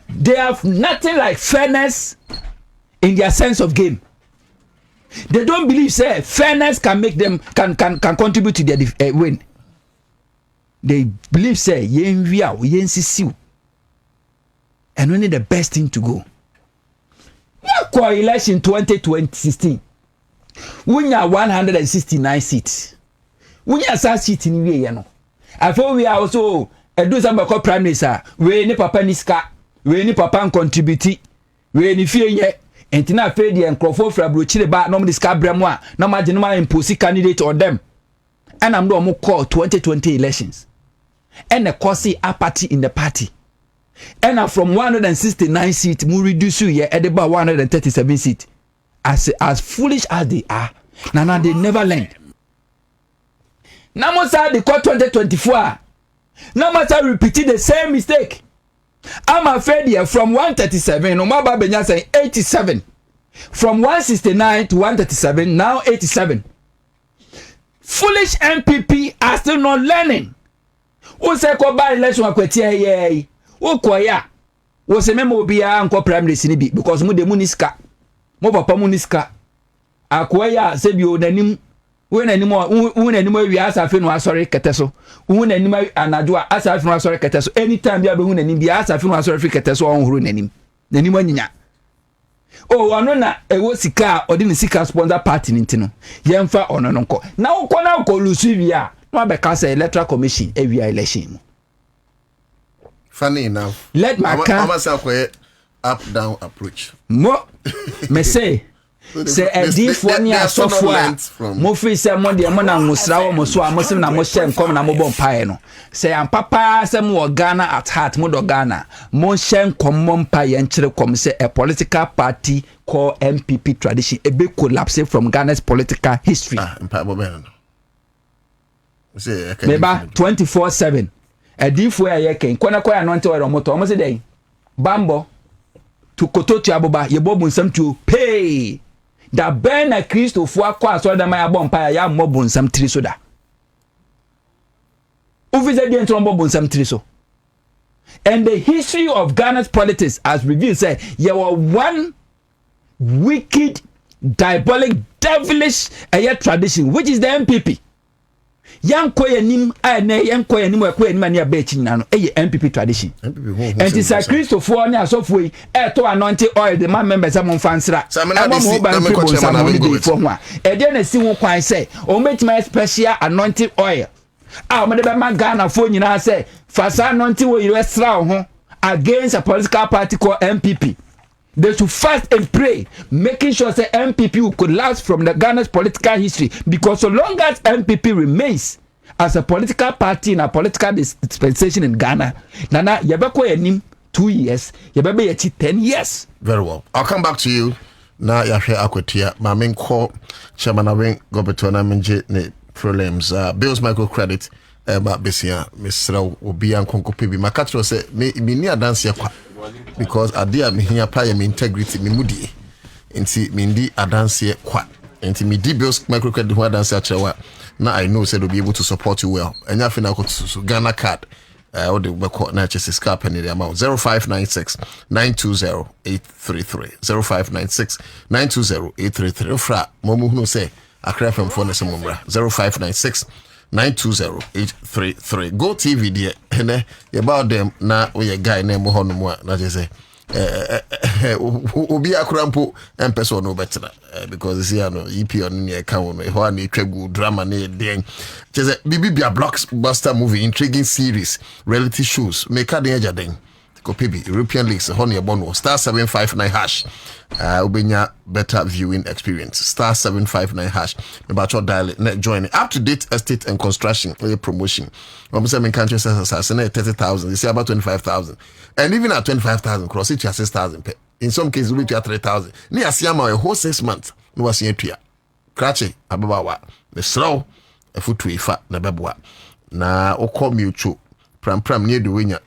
They have nothing like fairness in their sense of game. They don't believe say fairness can make them can contribute to their win. They believe say yen sisiu. And only the best thing to go. Yeah, election 2016. We have 169 seats. We have some seats in the year. I thought we are also do some prime minister. We need papa niska. We need papa contribute. We need fear yet. And tina fair the encrofo for brochile ba no diska bremwa. No imagine no impose candidate on them. And I'm no more call 2020 elections. And the course party in the party. And from 169 seats, we reduce you at about 137 seats. As foolish as they are, Nana, they never learn. Now, they call 2024. Now, repeating the same mistake. I'm afraid here from 137, no matter Benya saying 87. From 169 to 137, now 87. Foolish MPP are still not learning. Who say go by election akwetia ye? Who koya? Who say memo bia anko primary sinibi because mu de muniska. Mo papa muniska. Akoya se bi onanim we nanim wi asafe no asori keteso. Wo nanim anadwo asafe no asori keteso. Anytime bia be hu nanim bia asafe no asori keteso on huru nanim. Nanim anyinya. Oh, wano na ewo sika odi ni sika sponsor party nintino. Yemfa ono nko. Na uko na uko lusuwia. No be ka say electoral commission every election. Funny enough. Let my car up down approach. Mo me say this one year software. Mo free say mo de mo na ngusra mo so amosim na mo share nkom na mo bom pae no. Say am papa say mo Ghana at heart mo do Ghana. Mo share nkom mo pae nchire kom say a political party called MPP tradition e be collapse from Ghana's political history. Mpa Bobie. Say Meba 24/7. Edifo ya ken kwana kwa anonte wa moto omo se den bambo to kototu aboba ye bobu nsam tu pay da ben na Kristo fo akwa so da ma bompa ya mobu nsam tri so da uvize di entro mobu nsam tri so. And the history of Ghana's politics as revealed say you were one wicked diabolic devilish tradition which is the MPP. Yanko yanim ane yanko yanim akwa yanim ani abechi nyina MPP tradition. And it's a Christopher ne asofo yi to anointing oil the man members am fansra. Mo ba people sam on dey for ho a. E dey na si ho kwan say o metima special anointing oil. Mo dey be ma Ghana fo nyina say fasa anointing oil extra ho against a political party called MPP. They should fast and pray, making sure that MPP will collapse from the Ghana's political history. Because so long as MPP remains as a political party in a political dispensation in Ghana, Nana, yabako yanim 2 years, yababe yachi 10 years. Very well. I'll come back to you. Now yahwe akwetia. My main call, Chairman Awing, Gobetona Menje, ne problems. Bills microcredit. But besia Mr. Obi and Konko Pibi. My catcher say me near dance ya because adia me here pay me integrity me mudi. Inti me ndi dance ya kwa. Inti me di bills microcredit who dance ya chewa. Now I know said will be able to support you well. And ya fina ko Ghana card. Or the record na chese scarp any the amount 0596 920 833 0596 920 833 fra momu hunu say Accra FM phone se mumbra 0596 920-833. Go TV there. And about them now we a guy named Mohonomwa. That is Obi Akrampo and person no better because it's here no EP on the account. One treble drama near then. Just BB a blockbuster movie, intriguing series, reality shows. Make a danger then. Kopibi European Leagues honey bono star 759 hash ubenya better viewing experience star 759 hash about your dial net join up to date estate and construction promotion I'm country says 30,000 you see about 25,000 and even at 25,000 cross it to 6,000 in some cases we to 3,000 near siama a whole 6 months no was here to cratchy abawa the slow a foot to fa na bebwa na okọ mutual pram near the winner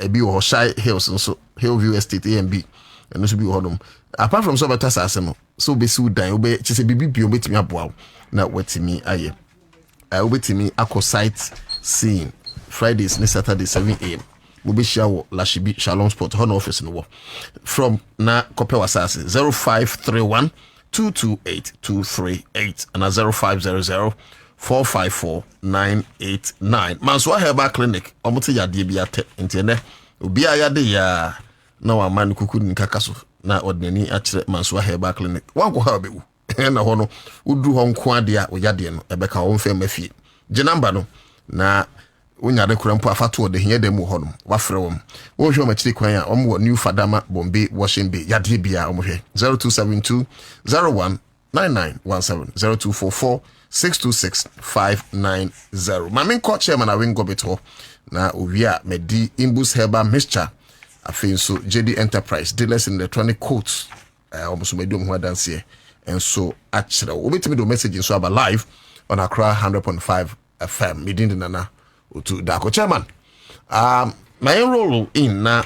ebi wɔ Shy Hills nso Hillview Estate A and B ɛno nso bi wɔ hɔnom apart from so better asase no so be so dan obe kyese bibi bi obetimi aboa na watimi ayɛ obetimi akɔ site scene Fridays ne Saturday 7 am obe shia wɔ Lashibi Shalom Sport hɔ office no wɔ from na kɔpɛ wasase 0531 228 238 and 0500 454-989. Manswa Herbal Clinic. Omote ya die bia te ntene. Obi a yade ya na wa man kuku nkakaso na odnani akire Manswa Herbal Clinic. Wanko ha bewu. Na hono udru ho nko ade a oyade no ebeka wo mfa mafie. Je number no na wonya de kurampo afato de hia dem ho no. Wafre wom. Wo hwe machiri kwan a omwo New Fadama Bombay Washing Bay yade bia omhwe 0272 01 9917 0244 626-590. My main coach chairman I win go beto na ovia medi Imbus Herbal Mixture afin so JD Enterprise dealers in electronic coats almost medium ho dance here and so actually we meet me do message so about live on Accra 100.5 FM midin nana to da coach chairman my role in na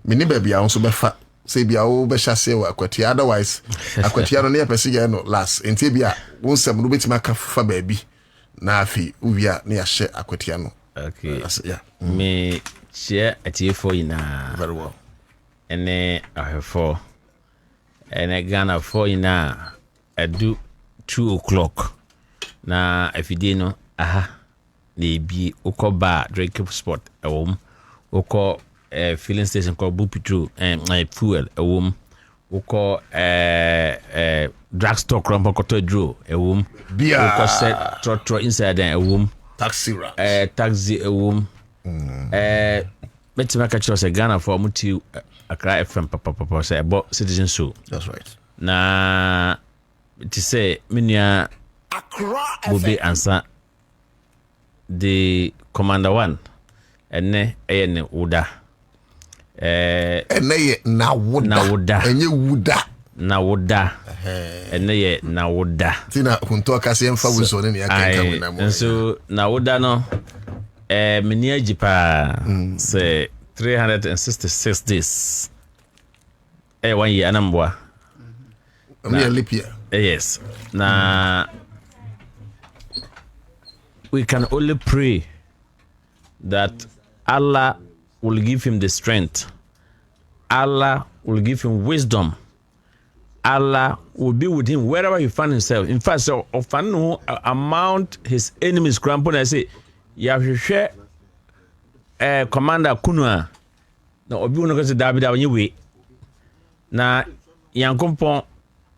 mini baby I also befa say bia wo be hyase wa akwati otherwise akwati no na yapese ya no last enti bia wo nsem no betima ka fa baabi na afi uwia na ya hye akwati no okay yeah me share atiefo ina very well ene ahefo ene Ghana for ina adu 2:00 na afide no aha na bi ukoba drink sport ewom uko filling station called Bupitru fuel ewom uko drugstore krampo koto draw ewom uko set trotro inside ewom taxi ewom betima ka chose Ghana for muti Accra FM papa say about citizen show that's right na to say minia Accra Bobie Ansah the commander 1 ene ne uda ene na woda enye wuda na woda ene na woda tina hunto kase mfa wuso ne ya kanka wina mo so na woda no meni agipa say 366 days 1 year anambwa na leap year yes na we can only pray that Allah will give him the strength. Allah will give him wisdom. Allah will be with him wherever he finds himself. In fact, so often amount his enemies crampon I say, Yahweh commander Kunwa. Na obi uno kasi David awenyewe. Na yankompon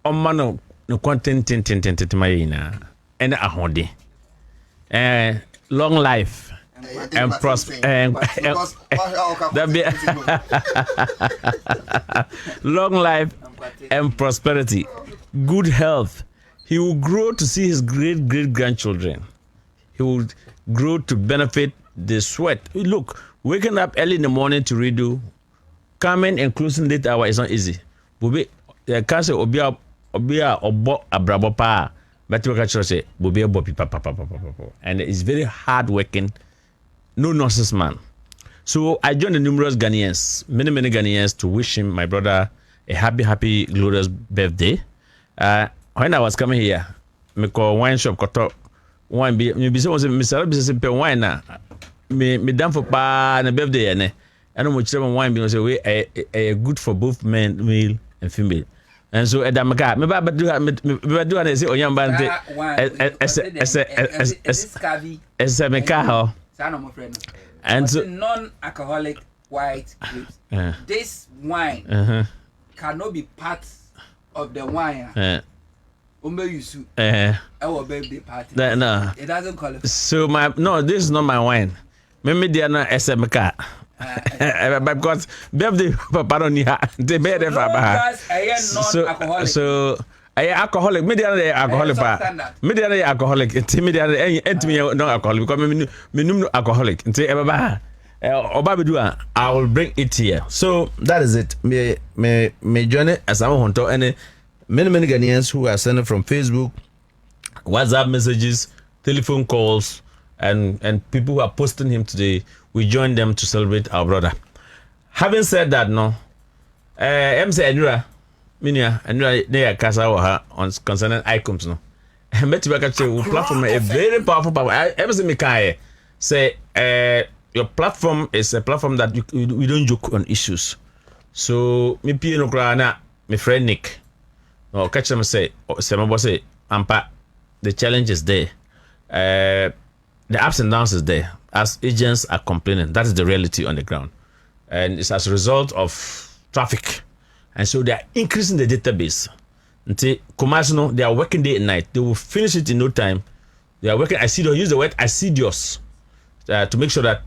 omano no content mayina. Ene ahonde. Long life. And long life and prosperity, good health. He will grow to see his great grandchildren. He will grow to benefit the sweat. Look, waking up early in the morning to redo, coming and closing late hour is not easy. Bobie, can't say obia obo abrabo pa. But we can say Bobie Bobie papa, and it's very hard working. No nonsense man. So I joined the numerous Ghanaians, many Ghanaians, to wish him, my brother, a happy, glorious birthday. When I was coming here, me call wine shop koto wine be me be say Mr. Robinson pay wine na me down for pa na birthday ne. I know much wine be say we a good for both men, male and female. And so edamaka me ba do and say oyamba ese meka ho. And so non-alcoholic white grapes. This wine cannot be part of the wine. Our birthday party. No, it doesn't qualify. So this is not my wine. Maybe they are not SMK. Because birthday papa don't need the bed so alcoholic media alcoholic media alcoholic media no alcoholic because me no alcoholic I will bring it here. So that is it. Me journey as I'm hunter and many Ghanaians who are sending from Facebook, WhatsApp messages, telephone calls, and people who are posting him today. We join them to celebrate our brother. Having said that, no, I'm saying Minia and they casa on concerning icons no. And bet you platform a very powerful power. Ever see me say your platform is a platform that we don't joke on issues. So me pie no kra na my friend Nick. No catch them say ampa the challenge is there. The ups and downs is there as agents are complaining. That is the reality on the ground. And it's as a result of traffic. And so they are increasing the database. Until Kumasi, they are working day and night. They will finish it in no time. They are working use the word assiduous to make sure that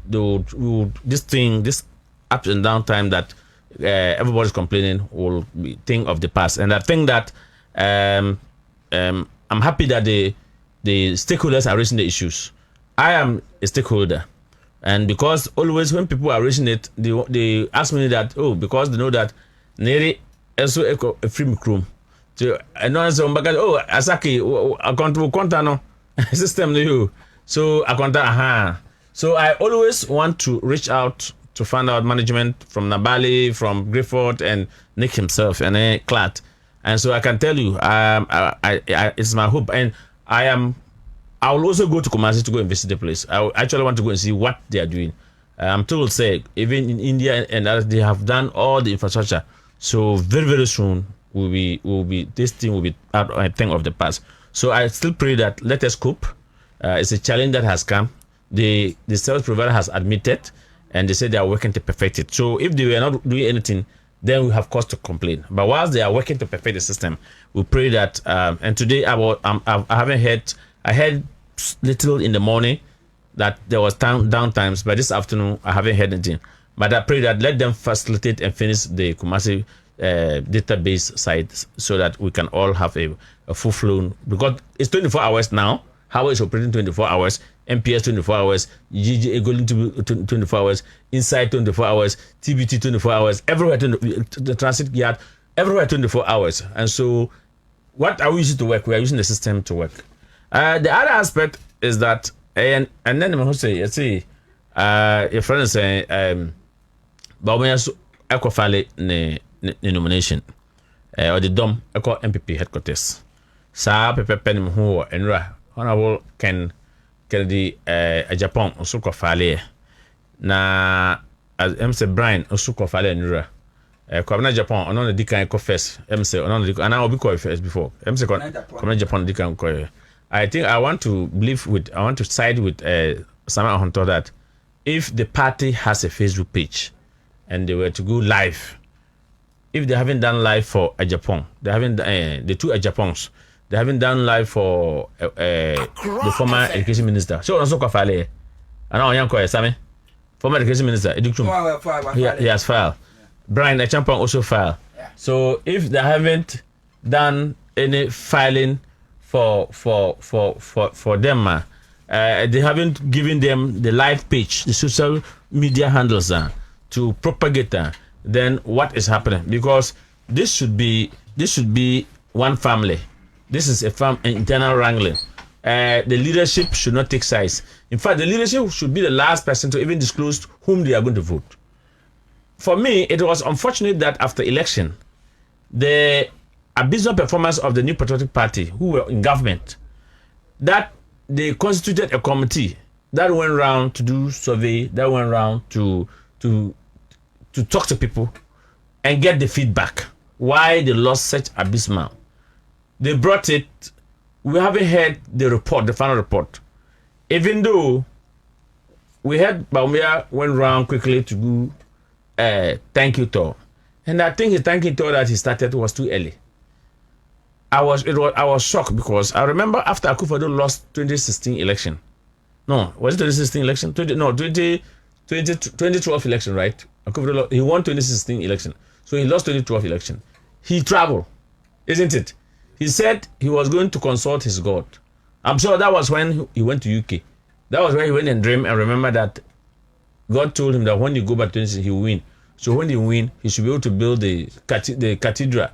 this up and down time that everybody's complaining will be thing of the past. And I think that I'm happy that the stakeholders are raising the issues. I am a stakeholder, and because always when people are raising it, they ask me that because they know that Neri also a free room. So I know Asaki account system to you. So account So I always want to reach out to find out management from Nabali, from Grifford, and Nick himself, and Clat. And so I can tell you, it's my hope, and I will also go to Kumasi to go and visit the place. I actually want to go and see what they are doing. I'm told, say, even in India and others, they have done all the infrastructure. So very, very soon, this thing will be out, I think, of the past. So I still pray that let us cope. It's a challenge that has come. The service provider has admitted, and they said they are working to perfect it. So if they were not doing anything, then we have cause to complain. But whilst they are working to perfect the system, we pray that. And today I haven't heard. I heard little in the morning that there was down times, but this afternoon I haven't heard anything. But I pray that let them facilitate and finish the Kumasi database site so that we can all have a full-flown, because it's 24 hours now. How is operating 24 hours, MPS 24 hours, GGA going to 24 hours, Inside 24 hours, TBT 24 hours, everywhere, the transit yard, everywhere 24 hours. And so what are we using to work? We are using the system to work. The other aspect is that, and then I'm say, your friend is saying, Bobie Echo Valley nomination, or the DOM Echo MPP headquarters. Sa Pepe Penim who Enra, Honorable Kennedy Japan, Osuko Valley. Na as MC Brian Osuko Valley Enra. Kwabena Japan, on the Dika Echo first. MC on the and I will be called first before. MC Kwabena Japan Dika Echo. I think I want to side with Samuel Hunter that if the party has a Facebook page and they were to go live, if they haven't done live for a Japan, they haven't the two Japans, they haven't done live for the former education minister. So also Kafale, I know Yanko Sami, former education minister, he has filed. Brian the champion also filed. Yeah. So if they haven't done any filing for them, they haven't given them the live page, the social media handles to propagate then what is happening? Because this should be one family. This is an internal wrangling. The leadership should not take sides. In fact, the leadership should be the last person to even disclose whom they are going to vote. For me, it was unfortunate that after election, the abysmal performance of the New Patriotic Party, who were in government, that they constituted a committee that went around to do survey, that went around to talk to people and get the feedback why they lost such abysmal. They brought it. We haven't heard the report, the final report. Even though we had Baumia went around quickly to do thank you tour, and I think his thank you tour that he started was too early. I was shocked because I remember after Akufo-Addo lost 2016 election. No, was it 2016 election? 2020 2012 election, right? He won 2016 election. So he lost 2012 election. He traveled, isn't it? He said he was going to consult his God. I'm sure that was when he went to UK. That was when he went and dreamed and remember that God told him that when you go back to 2016, he will win. So when he win, he should be able to build the cathedral,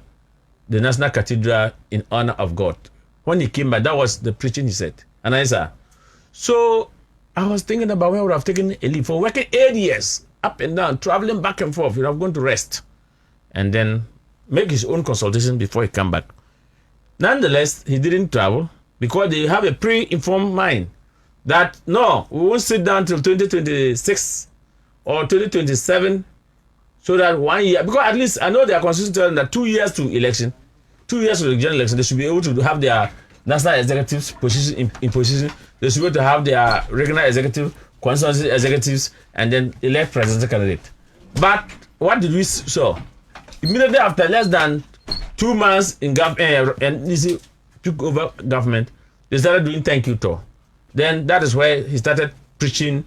the National Cathedral in honor of God. When he came back, that was the preaching he said. And Ansah. So I was thinking about when I would have taken a leave for working 8 years, up and down, traveling back and forth. He would have gone to rest and then make his own consultation before he come back. Nonetheless, he didn't travel because they have a pre-informed mind that no, we won't sit down till 2026 or 2027 so that 1 year, because at least I know their constitution tells them that 2 years to election, 2 years to the general election, they should be able to have their national executives position in position. They should be able to have their regional executive, constituency executives, and then elect presidential candidate. But what did we saw? Immediately after less than 2 months in government, and DC took over government, they started doing thank you tour. Then that is where he started preaching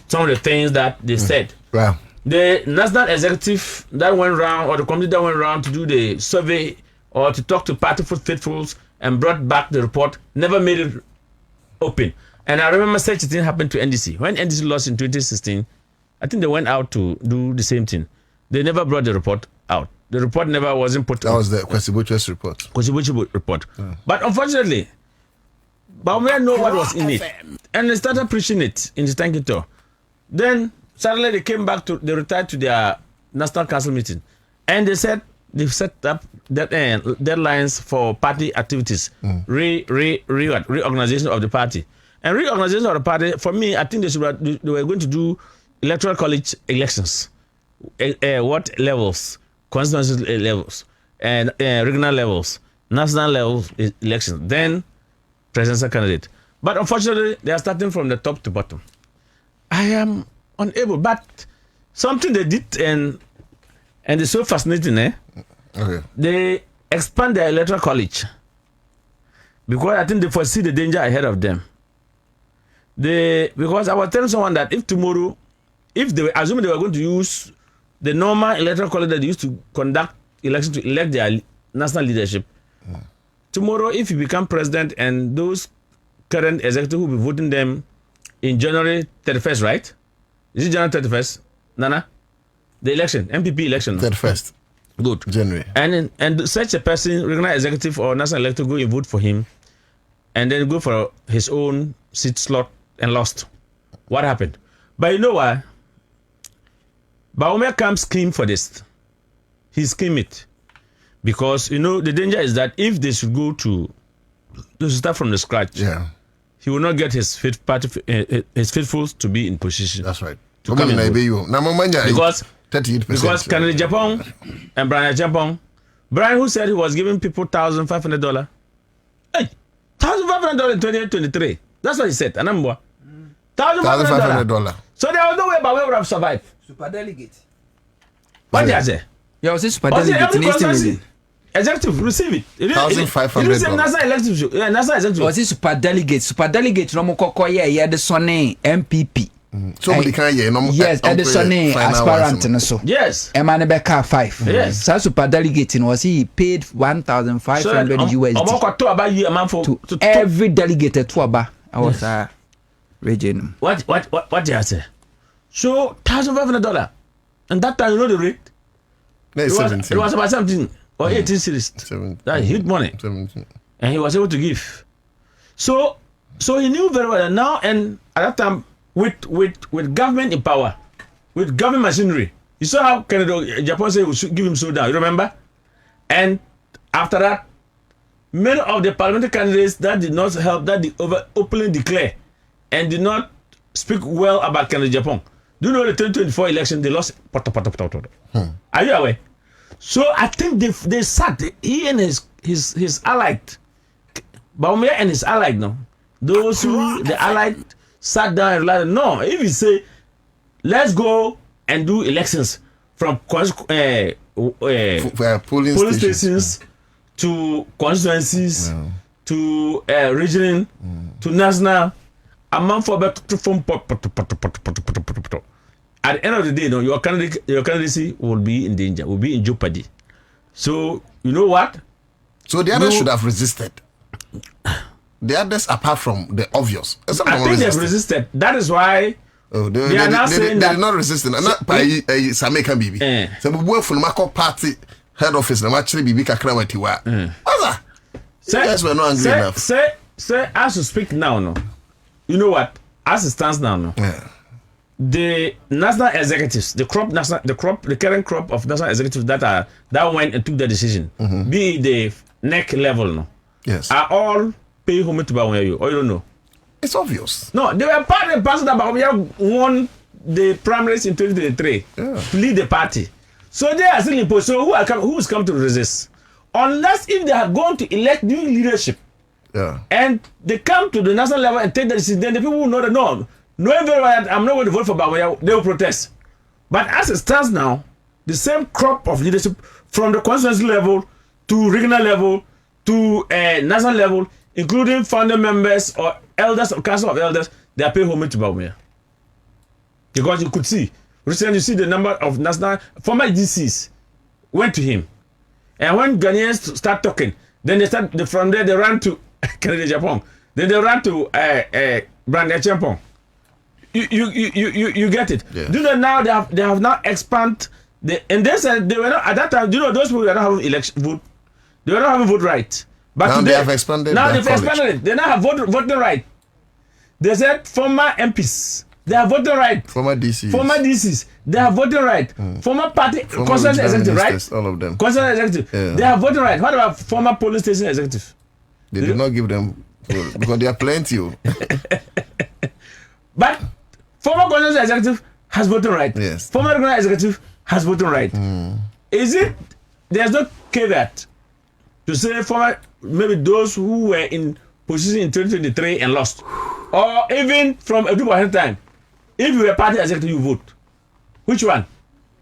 some of the things that they said. Wow. The national executive that went around, or the committee that went around to do the survey or to talk to party faithfuls and brought back the report, never made it open. And I remember such a thing happened to NDC. When NDC lost in 2016, I think they went out to do the same thing. They never brought the report out. The report never wasn't put. That was the Kwesibuche's report. Kwesibuche report. Yeah. But unfortunately, Bobie know what was in it, and they started preaching it in the thank you tour. Then suddenly they came back to, they retired to their national council meeting, and they said they've set up that deadlines for party activities, reorganization of the party, and reorganization of the party. For me, I think they were going to do electoral college elections, what levels, constituency levels, and regional levels, national levels elections. Then presidential candidate. But unfortunately, they are starting from the top to bottom. I am unable, but something they did and it's so fascinating, Okay. They expand their electoral college because I think they foresee the danger ahead of them. Because I was telling someone that if tomorrow, if they were assuming they were going to use the normal electoral college that they used to conduct elections to elect their national leadership, tomorrow, if you become president and those current executives will be voting them in January 31st, right? Is it January 31st, Nana? The election, MPP election. 31st. Good. January. And such a person, regional executive or national elector, go and vote for him and then go for his own seat slot and lost. What happened? But you know why? Bobie comes scheme for this. He schemed it. Because, you know, the danger is that if they should go to start from the scratch, he will not get his faithfuls to be in position. That's right. To come and because 38%. Because Canada Japan and Brian Japan, Brian who said he was giving people $1,500. Hey, $1,500 in 2023. That's what he said. And I'm what? $1,500. So there was no way Bobie would have survived. Super delegate. What did I say? Yeah, I was super delegate. Executive receive it. $1,500. National executive. Yeah, national executive. Was it super delegate? Super delegate. No more koko yeah the sonne MPP. So many can yes, and the sonne aspirant and so. Yes. Emanebeka 5. Yes. So super delegate was he paid $1,500 USD to every delegate to Aba. I was region. What did I say? So $1,500. And that time you know the rate? It was about 17 or 18 series. 17. That's huge money. 17. And he was able to give. So he knew very well that now, and at that time, with government in power, with government machinery, you saw how Canada, Japan said we should give him so down. You remember? And after that, many of the parliamentary candidates that did not help, that did openly declare and did not speak well about Canada Japan. Do you know the 2024 election they lost? Are you aware? So I think they sat, he and his allied, Bobie and his allied now, those who the allied sat down and realized, no, if you say let's go and do elections from polling stations to constituencies to regional to national, amount for better from at the end of the day, no, your candidacy will be in danger, will be in jeopardy. So you know what? So the others should have resisted. The others, apart from the obvious, I think they've resisted. That is why. Oh, they are not saying that. They did not resist. Not by Sameka Bibi. So we work for the Mako Party head office. And actually, Bibi Accra went to work. What's that? You guys were not angry enough. Say, as you speak now, no. You know what? As it stands now, no. Yeah. The national executives, the current crop of national executives that went and took the decision, be the neck level, no. Yes. Are all pay home to Bawumia, or you don't know? It's obvious. No, they were part and parcel that Bawumia won the primaries in 2023 to lead the party. So they are still in post. So who is come to resist? Unless if they are going to elect new leadership, and they come to the national level and take the decision, then the people will know that knowing very well that I'm not going to vote for Bawumia, they will protest. But as it stands now, the same crop of leadership from the constituency level to regional level to national level, including founder members or elders or council of elders, they are paying homage to Bawumia. Because you could see, recently you see the number of national former DCs went to him. And when Ghanaians start talking, then from there they ran to Kennedy Japan. Then they ran to Brandon Champong. You get it. Yes. Do you know now they have now expanded and they said they were not at that time, do you know those people were not having election vote? They were not having vote right. But now today, they have expanded. Now they've expanded it. They now have voting right. They said former MPs, they have voting right. Former DCs, they have voting right. Former party constituency executive, right? All of them. Constituency executive, they have voting right. What about former police station executive? They did not give them because there are plenty. But former constituency executive has voting right. Yes. Former regional executive has voting right. Is it? There's no caveat to say former, maybe those who were in position in 2023 and lost, or even from a group of time. If you were party executive, you vote. Which one?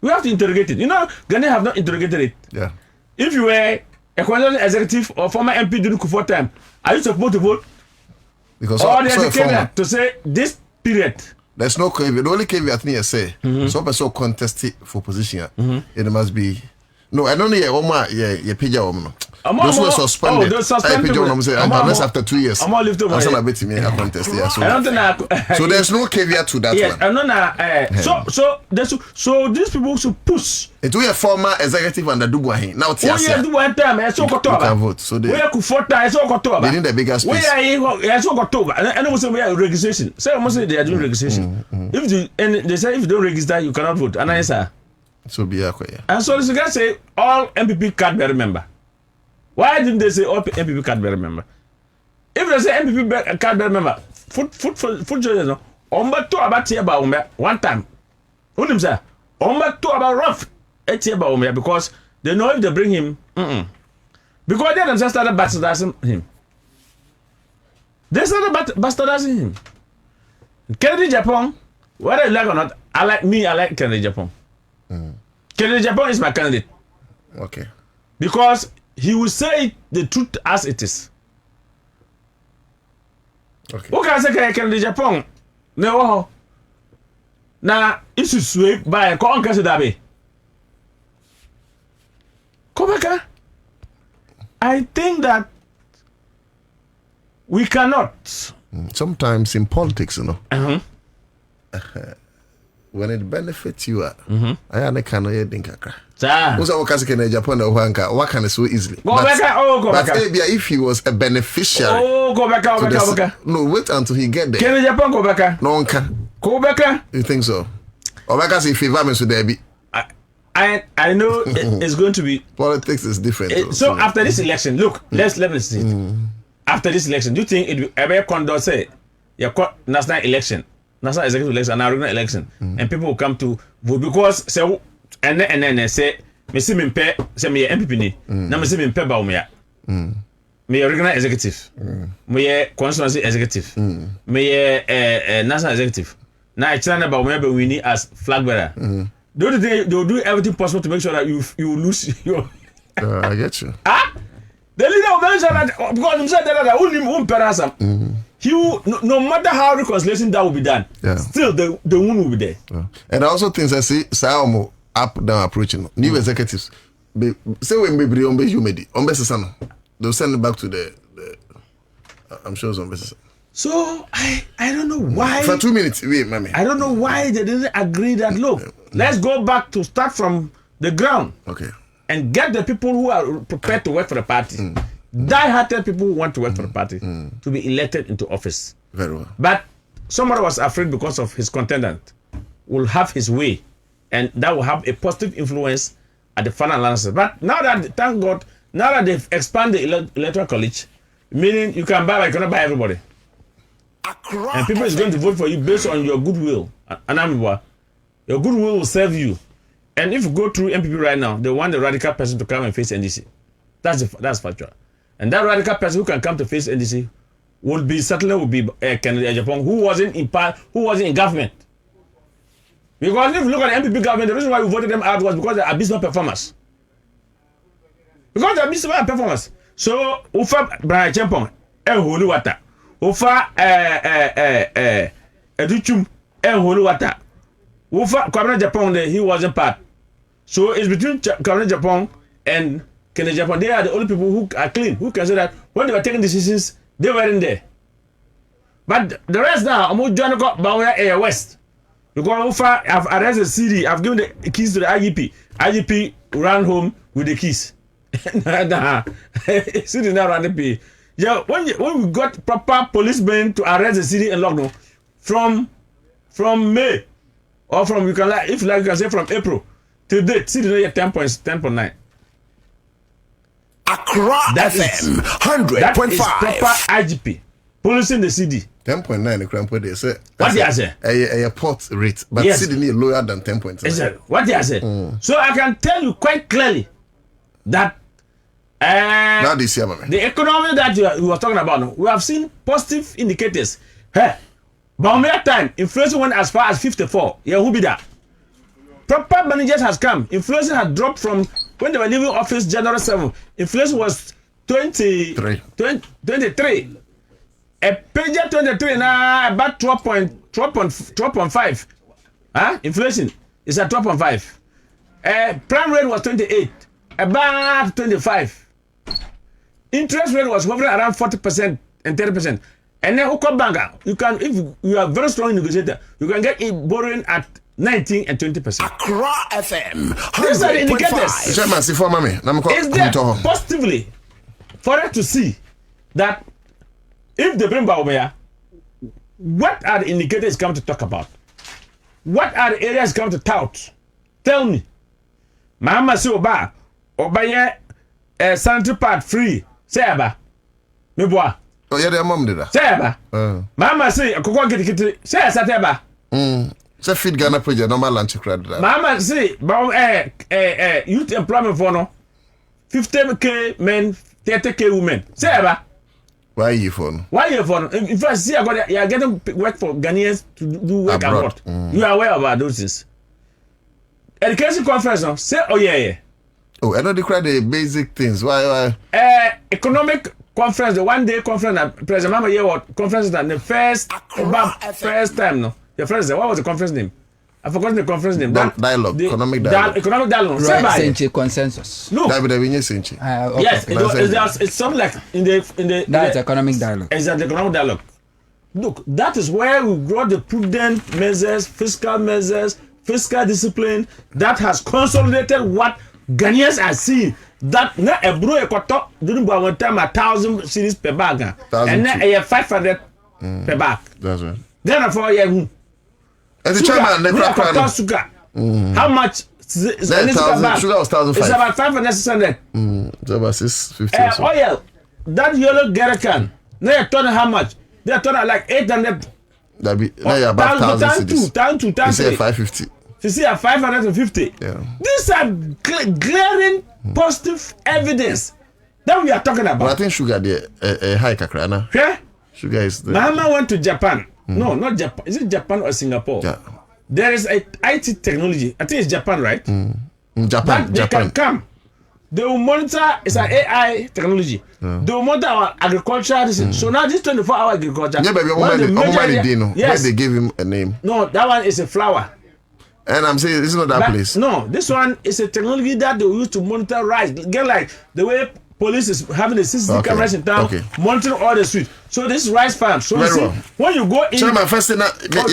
We have to interrogate it. You know, Ghana have not interrogated it. Yeah. If you were a constituency executive or former MP during Kufuor time, are you supposed to vote? Because or there's a caveat to say this period. There's no caveat. The only caveat I say, so person contested for position, it must be. No, I don't know. Yeah, pija woman. Those were suspended. Unless after 2 years. I'm not a bit me a contest. Yeah, so there's no caveat to that one. So these people should push. It will be a former executive under Dubuahin. Now it's you can vote. So they need the bigger space. And also we are registration. Say almost they are doing registration. If they say if you don't register, you cannot vote. And Ansah. So be okay. And so the guy say all MPP card bearer member. Why didn't they say all MPP card bearer member? If they say MPP card bearer member, foot judges no. Omba to about here about one time. Who them say? Omba to about rough here about because they know if they bring him, because they themselves started bastardizing him. They started bastardizing him. Kennedy Japan, whether you like or not, I like Kennedy Japan. Kennedy Japan is my candidate. Okay. Because he will say the truth as it is. Okay. Who can say Kennedy Japan? No. Now, if you sweep by a con Dabe. Kobeka, I think that we cannot. Sometimes in politics, you know. When it benefits you, I cannot hear Dinkaka. Who's our cousin in Japan or Wanka? What can so easily? But if he was a beneficiary, no, wait until he get there. Can Japan go back? No one can. Go back? You think so? Or back as if he vomits with Debbie. I know it's going to be. Politics is different. So after this election, look, let me see it. After this election, do you think it will ever condor say your national election? National executive election and regional election, and people will come to vote because say and then say me see me pay say me MPP ni na me see me pay Bawumia me regional executive me constituency executive me national executive na I try na Bawumia be winning as flag bearer. The only thing they will do everything possible to make sure that you lose your. I get you. The leader of the nation because himself that won't perasam. no matter how reconciliation that will be done, still the wound will be there. And I also think I see some up down approaching new executives. Say when we bring on humidity, on Bessano, they'll send it back to the I'm sure it's on Bessano. So I don't know why. For 2 minutes, wait, mommy. I don't know why they didn't agree that. Look, let's go back to start from the ground. Okay. And get the people who are prepared to work for the party. Die-hearted people who want to work for the party to be elected into office. Very well. But somebody was afraid because of his contendant will have his way, and that will have a positive influence at the final analysis. But now that, thank God, now that they've expanded the electoral college, meaning you can buy, but you cannot buy everybody. Accra And people is going to vote for you based on your goodwill. Anambra, your goodwill will serve you. And if you go through MPP right now, they want the radical person to come and face NDC. That's factual. And that radical person who can come to face NDC would be Kennedy Japan, who wasn't in government. Because if you look at the MPP government, the reason why we voted them out was because they're abysmal performers. So, Ufa Brian Champon, Holy Water. Ufa Educhum, Holy Water. Ufa Kwabena Japan, he wasn't part. So it's between Kwabena Japan and Kennedy Japan. They are the only people who are clean, who can say that when they were taking decisions, they weren't there. But the rest now, I'm going to go Bawaya West. Because Ufa, I've arrested CD, I've given the keys to the IGP. IGP ran home with the keys. CD now ran the P. Yeah, when we got proper policemen to arrest the CD and lockdown from May or from you can say from April to date, CD now 10.9. Accra FM 100.5. That is proper IGP policing the CD. 10.9 the cramp they say. What they say? A port rate, but yes. CD lower than 10.9. Exactly. What they say? So I can tell you quite clearly that now this year, the economy that you were talking about, we have seen positive indicators. Hey, Bawumia time, inflation went as far as 54. Yeah, who be that? Proper managers has come. Inflation had dropped from when they were leaving office January 7. Inflation was 23. A page 23 now about 12.5. Inflation is at 12.5. Prime rate was 28. About 25. Interest rate was hovering around 40% and 30%. And then Uko Banker, you can, if you are very strong negotiator, you can get it borrowing at 19 and 20%. Accra FM. These are the indicators. Is there positively for us to see that if they bring Bawumia, what are the indicators come to talk about? What are the areas come to tout? Tell me. Mama say Oba sanitary part free. Say Aba. Me boy. Oh yeah, their mom did that. Say Aba. Mama say Akoko get. Say Asateba. Say feed Ghana project normal lunch credit. Mama say youth employment for no 50k men, 30k women. Say Aba. Why you for? Why you for? If I see you are getting work for Ghanaians to do work abroad. You are aware about those things. Education conference, no? Say oh yeah. Oh, I know they cry the basic things. Why? Economic conference, the 1 day conference that President Mama year what conference that the first time, no? The first what was the conference name? I forgot the conference name. Dialogue, economic dialogue. Economic dialogue. Right, Senchi consensus. No. Senchi. Okay. Yes, it's something like in the that's economic dialogue. It's an economic dialogue. Look, that is where we brought the prudent measures, fiscal discipline that has consolidated what Ghanaians are seeing. That na a bro ekoto during one time 1,000 series per bag, and now a 500 per bag. That's right. Therefore, as the chairman, sugar. How much? Sugar was 1,500. It's about 500, 600. It's about 650. Oil, that yellow jerrycan. Now you're talking how much? They're talking like 800. That be now you're about 1,000 cities. Down to 550. You see at 550. Yeah. These are glaring positive evidence that we are talking about. But I think sugar the high Accra. Yeah. Sugar is the. Mama went to Japan. No, not Japan. Is it Japan or Singapore? Yeah. There is a IT technology. I think it's Japan, right? Japan. They can come They will monitor. It's an AI technology. They will monitor our agriculture. So now this 24-hour agriculture. Yeah, but where they give him a name. No, that one is a flower. And I'm saying this is not that place. No, this one is a technology that they use to monitor rice. Get like the way police is having the CCTV cameras in town, monitoring all the streets. So this is rice farm. So you see, when you go in, my first thing What I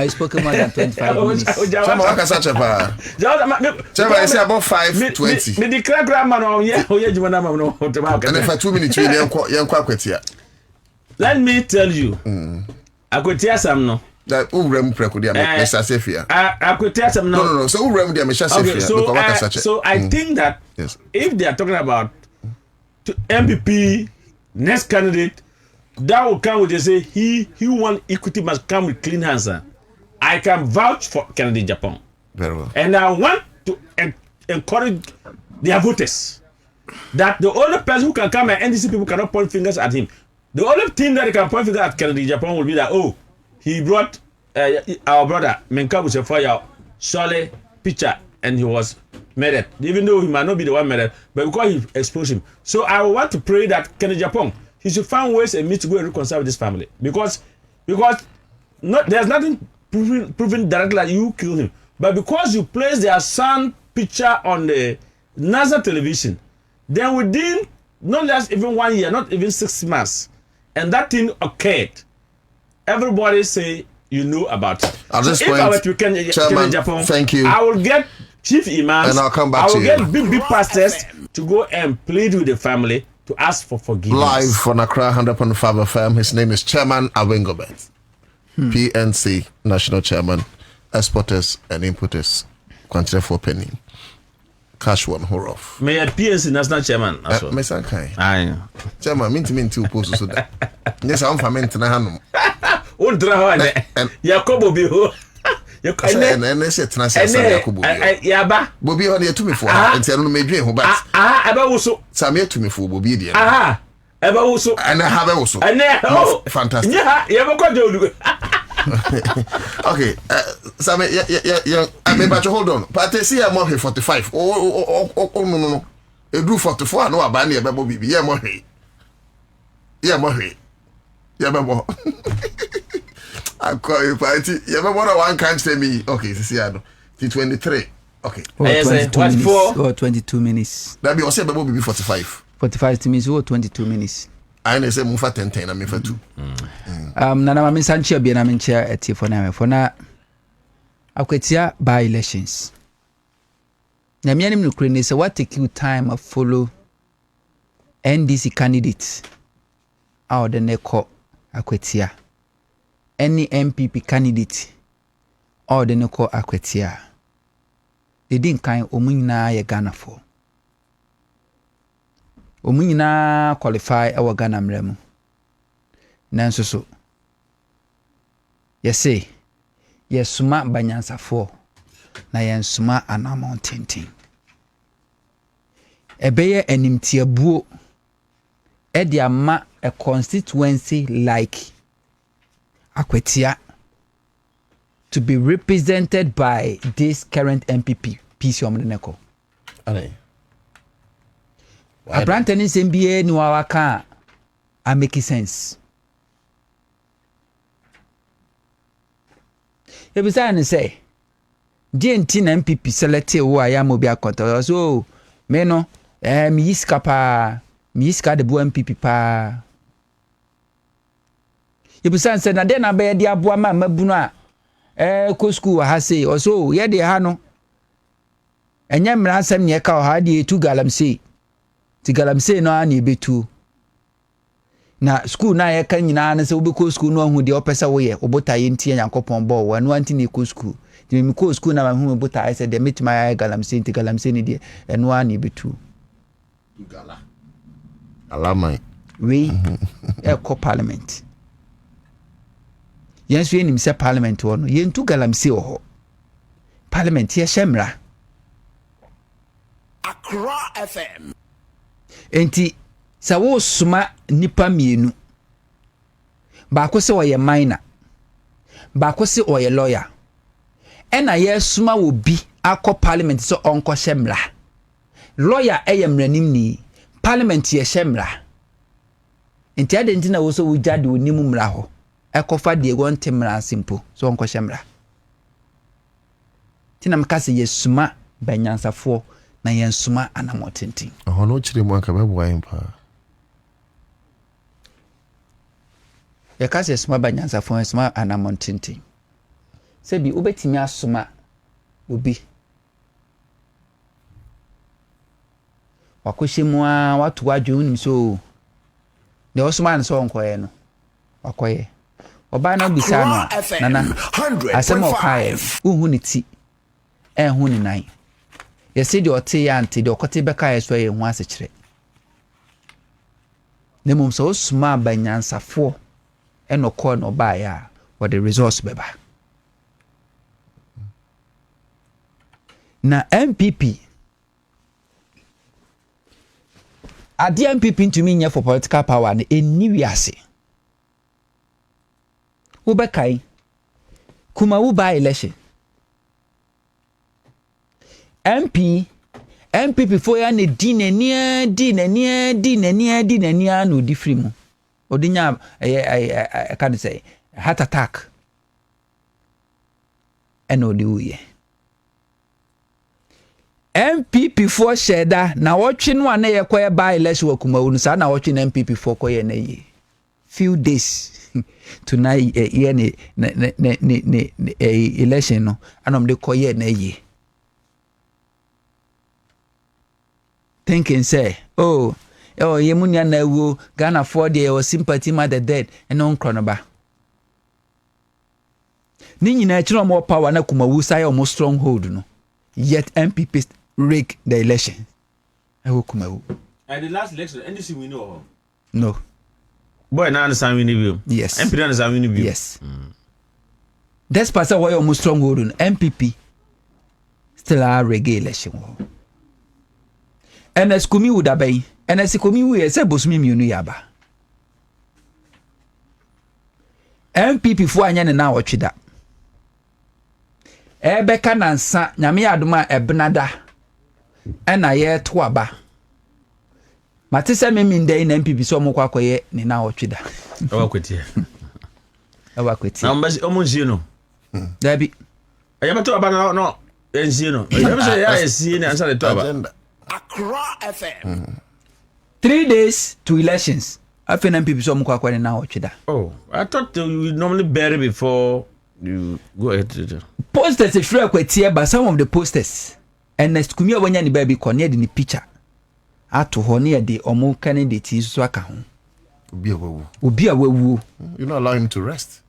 spoke more than 25 minutes. I say about 5:20. Me declare grandma no yeah, And if for 2 minutes you let me tell you. I could tell some no. That urem prekodia me sasefia. I could tell some no. No. So urem dia me sasefia. So I think that if they are talking about MPP next candidate, that will come with they say he want equity must come with clean hands. I can vouch for candidate Japan. Very well. And I want to encourage their voters that the only person who can come and NDC people cannot point fingers at him. The only thing that they can point fingers at candidate Japan will be that he brought our brother Menkabu Sefoya solid picture and he was murdered. Even though he might not be the one murdered, but because he exposed him. So I want to pray that Kennedy Japan, he should find ways and means to go and reconcile with this family. Because there's nothing proven directly that you killed him. But because you placed their son picture on the NASA television, then within not less even 1 year, not even 6 months, and that thing occurred. Everybody say you know about it. At this point, if I were to Chairman, Japan, thank you. I will get chief imams and I'll come back to you. I will get big pastors to go and plead with the family to ask for forgiveness. Live from Accra 100.5 FM. His name is Chairman Awengobet, PNC National Chairman, Exporters and Importers, Quantity for Penny. Cash one Horof. May I PNC National Chairman? Mesa Kai. Aye. Chairman, minti two posts so that. Yes, I'm fermenting a hanum. Yakobo Biho. And they said, Yaba. Bobie on the 24 and tell me, dream, but also Samia to me for Bobie. Ever also, and I have also. And fantastic. Yeah, you ever got to okay, Sammy, I mean, but hold on. But I see I'm more 45. Oh, no. You do 44. No, I ban you, Bobie. Yeah, more. Yeah, more. Yeah, more. I call you party. Yeah, but what one can't say me. Okay, see, I know. T23. Okay. 22 minutes. That be also Bobie 45. 45 minutes. 22 minutes. I say move for 10 I mean for 2. Nana Mami Sanchi be na mencha eti for na akwetia by elections. Na me anim no krene say what take you time of follow NDC candidates out the neko akwetia. Any MPP candidate or the neko akwetia. They didn't kind omunyina ye Ghana for. Omunyina qualify our Ghana mremu. Nanso so. Yes suma banyansafo na yensuma anamon tintin. Ebeye enimtiabuo edi ama a constituency like Akwetia to be represented by this current MPP PC Omdeneko. Aye. Abrante ni sembiye ni wawaka a make sense. Ebisa ni say DNT na MPP selected wo aya mo bia control so me no mi yiska de bo MPP pa. Ebisa say na de na be de aboa ma mabunu a ko school ha say so ye de ha no enye mra asem ne ka ha de etu galamsey ti galamsey no ani betu na school na ye kan nyina na se obeko school no hu de opesa wo ye obotaye ntie yankopon bo wo no anti ne ko school de mi ko school na hu obotaye se de metima ya galamsey ti galamsey ni de eno ani betu gala alamai we e ko parliament yenso ye nim se parliament wo no ye ntu galamsey wo ho parliament ye shemra Accra FM. Enti sa wo suma nipa mienu ba ko se wo ye minor baako se ɔyɛ lawyer ɛna yɛsoma wɔ bi akɔ parliament so ɔnkɔ hyɛ mmra lawyer ɛyɛ mmranim ni parliament yɛ hyɛ mmra nti ade nti na wo so wugya de onim mmra hɔ ɛkɔfa de wɔnte mmra simpo so ɔnkɔ hyɛ mmra tina mka se yɛsuma banyansafoɔ na yɛnsuma anamɔtenten ɔno kyerɛ mu anka bɛboa yɛn paa yɛka se yɛsuma banyansafoɔ yɛsuma anamɔtenten sɛ bi wobɛtumi asoma obi wakɔhyɛ mu a wato wadwe wonim so deɛ ɔsoma no sɛ ɔnkɔyɛ no wakɔyɛ ɔbaa no bisa no a nana asɛm a ɔkaeɛ wohu ne ti ɛho ne nan yɛsɛ deɛ ɔte yɛ ante deɛ ɔkɔte bɛkaeɛ so ɛyɛ ho asekyerɛ na mmom sɛ wosoma abanyansafoɔ ɛna ɔkɔɔ na ɔbaeɛ a wɔde resource bɛba na MPP adeɛ MPP ntumi nyɛ for political power no ɛnni wiase wobɛkae kuma wo ba election MPP fo ya ne di n'ania na odi firi mu odi nya ka de say heart attack ɛna odi wuye MPP fo sheda na wɔtwe no ana yɛ kɔyɛ ba election wakuma wo no sa na wɔtwe na MPP fo kɔyɛ na yi few days tonight year ne election no anom de kɔyɛ na yi thinking say yemunya na wo Ghana for the your sympathy ma the dead and on kronoba ni nyina kire mo power na kuma wu sai o stronghold no yet MPP rig the election I will kuma wu and the last election NDC we know no boy na understand we need yes MPP understand we need yes that's part of why o stronghold no MPP still a rig election NS kumi would abay NS kumi we say bosumi miunu yaba MPP fo anya ne na wotweda ebeka nansa nyame adoma ebnada ena ye to aba mate se memi ndai na MPP so mo kwakoye ne na wotweda awakweti awakweti na mbasi omunzie no dabi ayabato aba no enzie no ayabato ya esie ne ansa le to aba Accra FM. 3 days to elections. I think MPP so mukwa kwa na ochida. Oh, I thought you normally bury before you go ahead to do. Posters is free kwa but some of the posters and next kumia wanya ni baby konya di ni picture. Ato ho ne de omo candidate so aka ho. Obi awu. You not allow him to rest.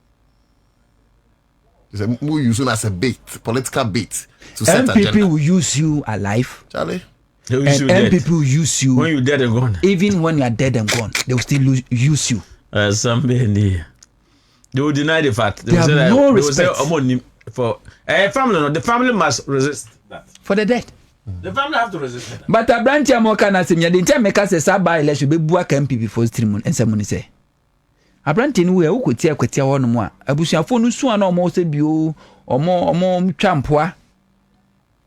It's a move you as a bait, political bait to set MPP agenda. will use you alive. Charlie. And MPP will use you when you're dead and gone. Even when you are dead and gone, they will still use you. Somebody they will deny the fact. They have no respect for a family. No, the family must resist that. For the dead. The family have to resist that. But a branch of Mokana Simia didn't make us a sub-by election be Buak MPP for stream and someone say. A branch in who could tear Quetia one more. A bushia phone soon almost a bio or more champua.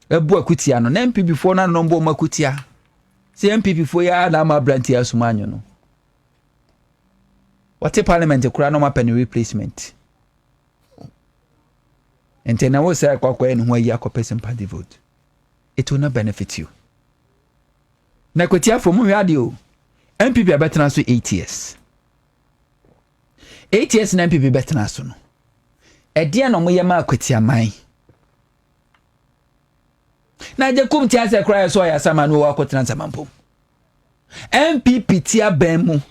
A boy kutiano, MPP for na nombo makutia. See MPP for ya na ma brantia sumanyo no. What a parliament kura no ma penny replacement. And then I was say kwa en ho ya person party vote. It will not benefit you. Na kutia for mu hwade o. MPP abetena so 8 years. 8 years na MPP betena so no. E dia no mo ye ma kutia man. Na je kum tia se cry so ya sama no wa kwotena samampo MPP tia ban mu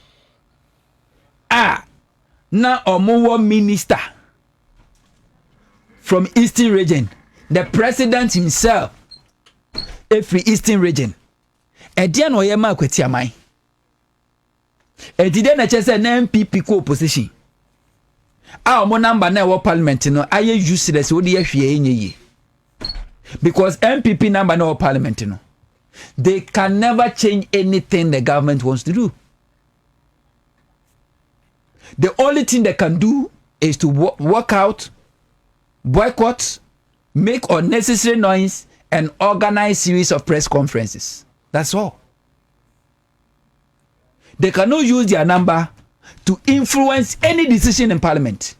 na omo minister from Eastern region, the president himself every Eastern region dia no ye ma kwatia man edide na chese na MPP ko opposition omo number na wo parliament no aye useless wo de ahwe enye because MPP number no parliament no they can never change anything the government wants to do. The only thing they can do is to work out boycott, make unnecessary noise, and organize series of press conferences. That's all. They cannot use their number to influence any decision in parliament.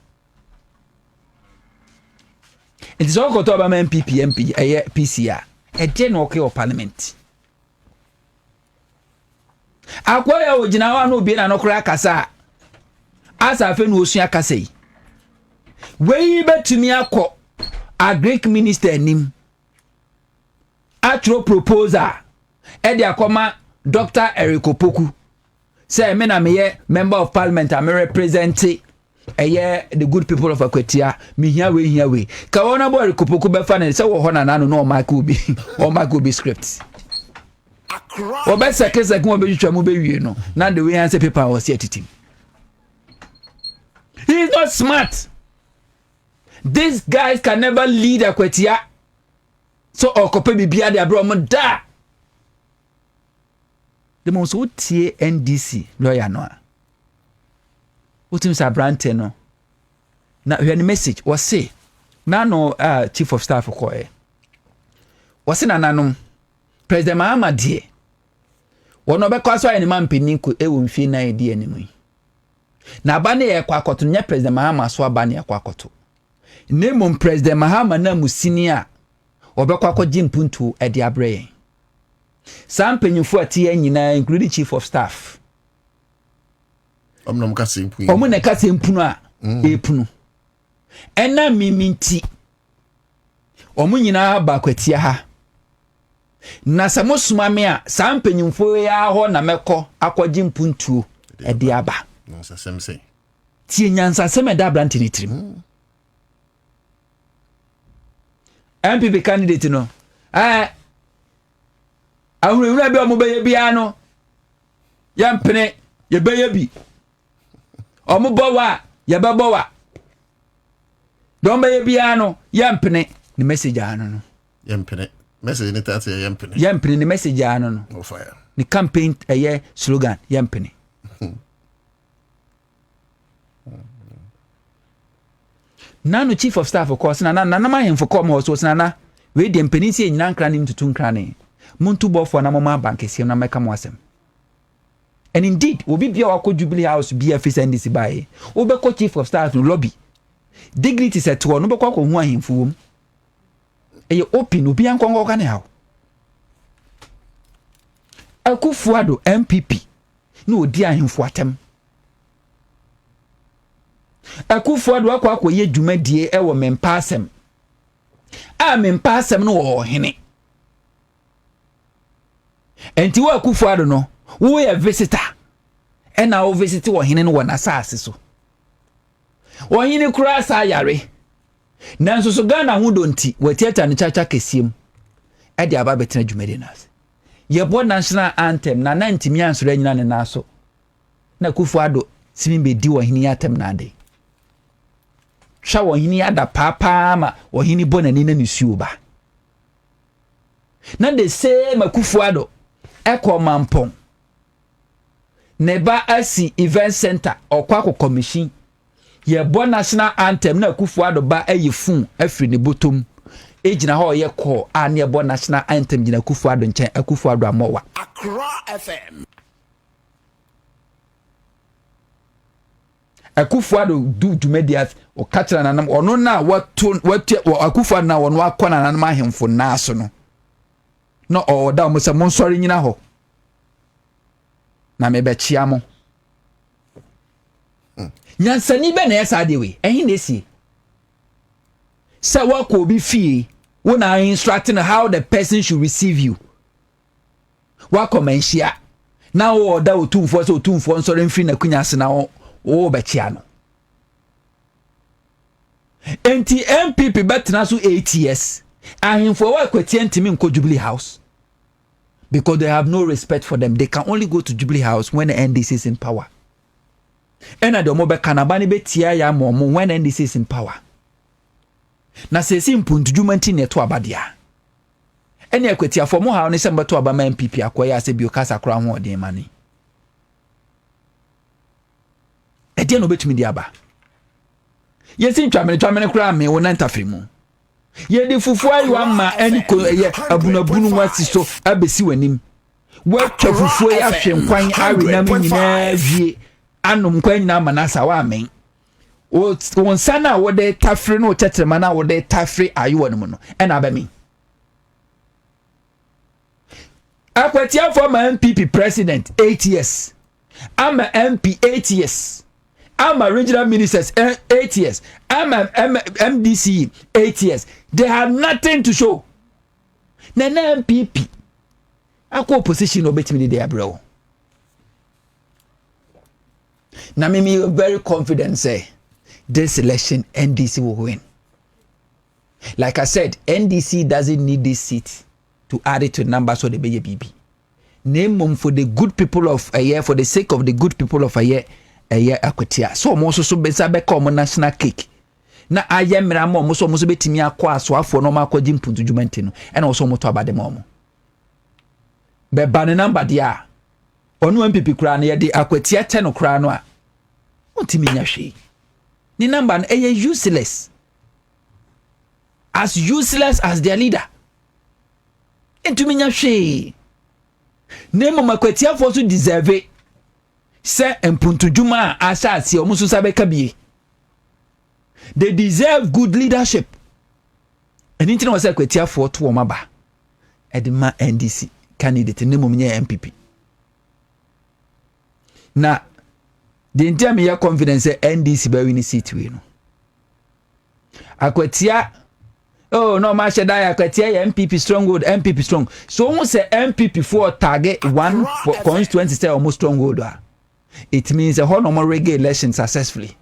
It is all got to Obama MPP, PCR. A general okay of parliament. Akwaya ojinawa no bi na no kra kasa. Asa afa no osua kasa yi. Wei betumi akọ a Greek minister nim. Atro proposal e de akoma Dr. Eric Opoku. Say me na me member of parliament am represent the good people of Akwatia. Me here we. Ka wona bo Eric Opoku be fa na say wo ho na no no Michael bi. O Michael bi script. Accra. Obe sekese kun obe twetwa mu be wie no. Na the way answer paper was here titim. He is not smart. These guys can never lead Akwatia. So okope bibia de abro mo da. The most tie NDC lawyer no. Utim sa brante no. Na hwe message was say na no chief of staff ko e. Was na nanom President Mahama die. Wono be kwaso ayi ni mampeni ko e wo mfie na e die animu. Na ba ne ye kwakoto nya President Mahama so aba ne ye kwakoto. Nemo President Mahama na musini a obekwa ko jimpuntu e de abreye. Some penyufo atie nyina including chief of staff. Omnom ka sempu. Omo ne ka sempu a epunu. Ena miminti. Omo nyina ba kwatia ha. Na samosuma me a some penyufo ya ho na mekọ akwaji mpuntu e de aba. No sasem say. Tie nyansa sem da brante ni trim. MPP candidate no. Awura bi omo beye bia no. Ya mpene ye beye bi. Omo bowa ye bebowa. Don beye bia no ya mpene ni message ano no. Ya mpene. Message ni tati ya mpene. Ya mpene ni message ano no. No fire. Ni campaign slogan ya mpene. Nano chief of staff of course na ma hemfo come also na we de mpene si nyina nkra ni mtutu nkra ni. Muntu bofo na mama bank esi na meka mo asem. And indeed, obi bia wako Jubilee House bia face NDC bae. Obeko chief of staff no lobby. Dignity set no beko akọ hu ahemfo wom. Eye open obi ankongo ka ne hawo. Akufuado MPP no odi ahemfo atem. Akufuado akọ ye dwumadie e wo mempa asem. A mempa asem no wo hene. Enti wa Akufuado no wo ye visitor ena wo visit wo hene no na asase so wo hene kura sa yare nanso so Ghana hu donti wa theater ne chacha kesiem e de aba betena dwumade nas ye bo national anthem na 90 miansoro nyina ne naso na Akufuado simi be di wo hene atem na ade twa wo hene ada papa ma wo hene bonani na nisuo ba na de same Akufuado eko mampon neba asi event center okwa commission ye bo national anthem na Akufuado ba ayefun afri ne botom ejina ho ye call a ne bo national anthem jina Akufuado nchen Akufuado amowa Accra FM Akufuado du dumedias o kachira nanam ono na watu Akufuado na wono akona nanam ahemfo naso no no o da mo se mo nsori nyina ho na me be chia mo nyansani be na yesa de we ehin na esi sa wako obi fie wona instructing how the person should receive you wako menhia na wo da otumfo so otumfo nsori mfiri na kunya se na wo be chia no enti MPP betena so 8 years ahemfo wa kwatie ntimi nko Jubilee House because they have no respect for them. They can only go to Jubilee House when the NDC is in power. And at the mobile canabani betia ya momo when NDC is in power. Na se simple to jumanti ne to abadia. Any equity for more how ni semba to abama MPP akwaya se biokasa kra ho de mani. E dia no betumi di aba. Yesin twamene kura me wona ntafre mu. Ye de fufu ayo ama ani ko ye abunabunu wasi so abesi wanim. Wa twafufu ya hwe nkwan awe na nyina wie anom nkwan nyina manasa wa amen. Won sana wo de tafre no tetrema na wo de tafre ayo wonum no ena abemi. Akwatia for my MPP president 8 years. I'm a MP 8 years. I'm a regional ministers 8 years. I'm a MDC 8 years. They have nothing to show. Nana MPP. Ako opposition obetimi dey abro. Na me very confident say this election NDC will win. Like I said, NDC doesn't need this seat to add it to numbers so the BB. Name them for the good people of a year, for the sake of the good people of a year akwatia. So mo so besa be come national cake. Na aye mra mo so betimi akwa so afo no ma kwaji mpuntu dwumante no. E na so mo to abade mo. Be ban number dia. Onu MPP kura na ye de akwatia 10 kura no a. Ontimi nya hwe. Ni number no useless. As useless as their leader. Entumi nya hwe. Nemo makwatia for so deserve say empuntudwuma asase o muso sabe kabie. They deserve good leadership. Anything was kwatia for to o maba. Edema NDC candidate nemo mnya MPP. Na the entire me confidence NDC be win seat we no. Akwatia oh no masha daya kwatia ya MPP stronghold MPP strong. So who say MPP for target one constituency say almost stronghold. It means a whole normal reggae election successfully.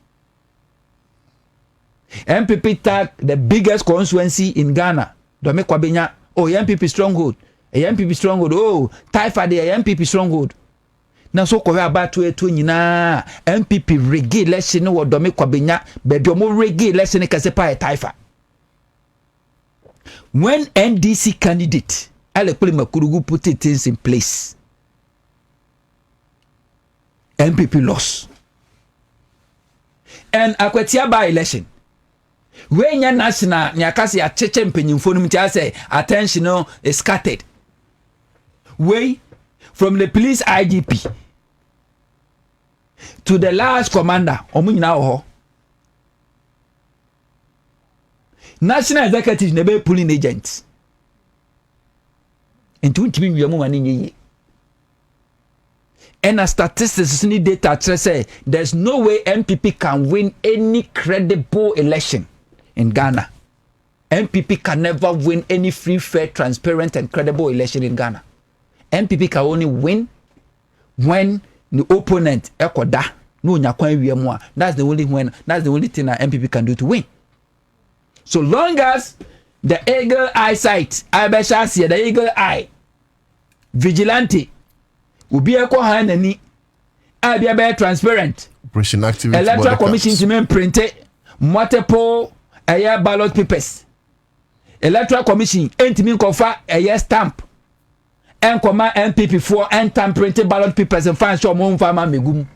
MPP tag the biggest constituency in Ghana. Dome Kwabena oh MPP stronghold. A MPP stronghold oh Taifa de MPP stronghold. Na so kwa about to nyina MPP reggae election no Dome Kwabena bebi omo reggae election kase pa Taifa. When NDC candidate Alekule Makurugu put things in place, MPP lost. And akwatia by election. When ya national nyakasi ya cheche mpenyimfo no mtia say attention no is scattered. Way from the police IGP to the last commander omu nyina ho. National executive never pulling agents. And to me, we are more money. And as statistics need data say there's no way MPP can win any credible election in Ghana. MPP can never win any free, fair, transparent, and credible election in Ghana. MPP can only win when the opponent ekoda no nyakwan wiemwa. That's the only thing that MPP can do to win. So long as the eagle eyesight, Abeshasi, the eagle eye, vigilante, ubi eko hanani, be transparent. Operation activity. Electoral Commission to print multiple ballot papers. Electoral Commission entimin kofa stamp. En koma MPP for and printed ballot papers and fan show mo mfa ma megum.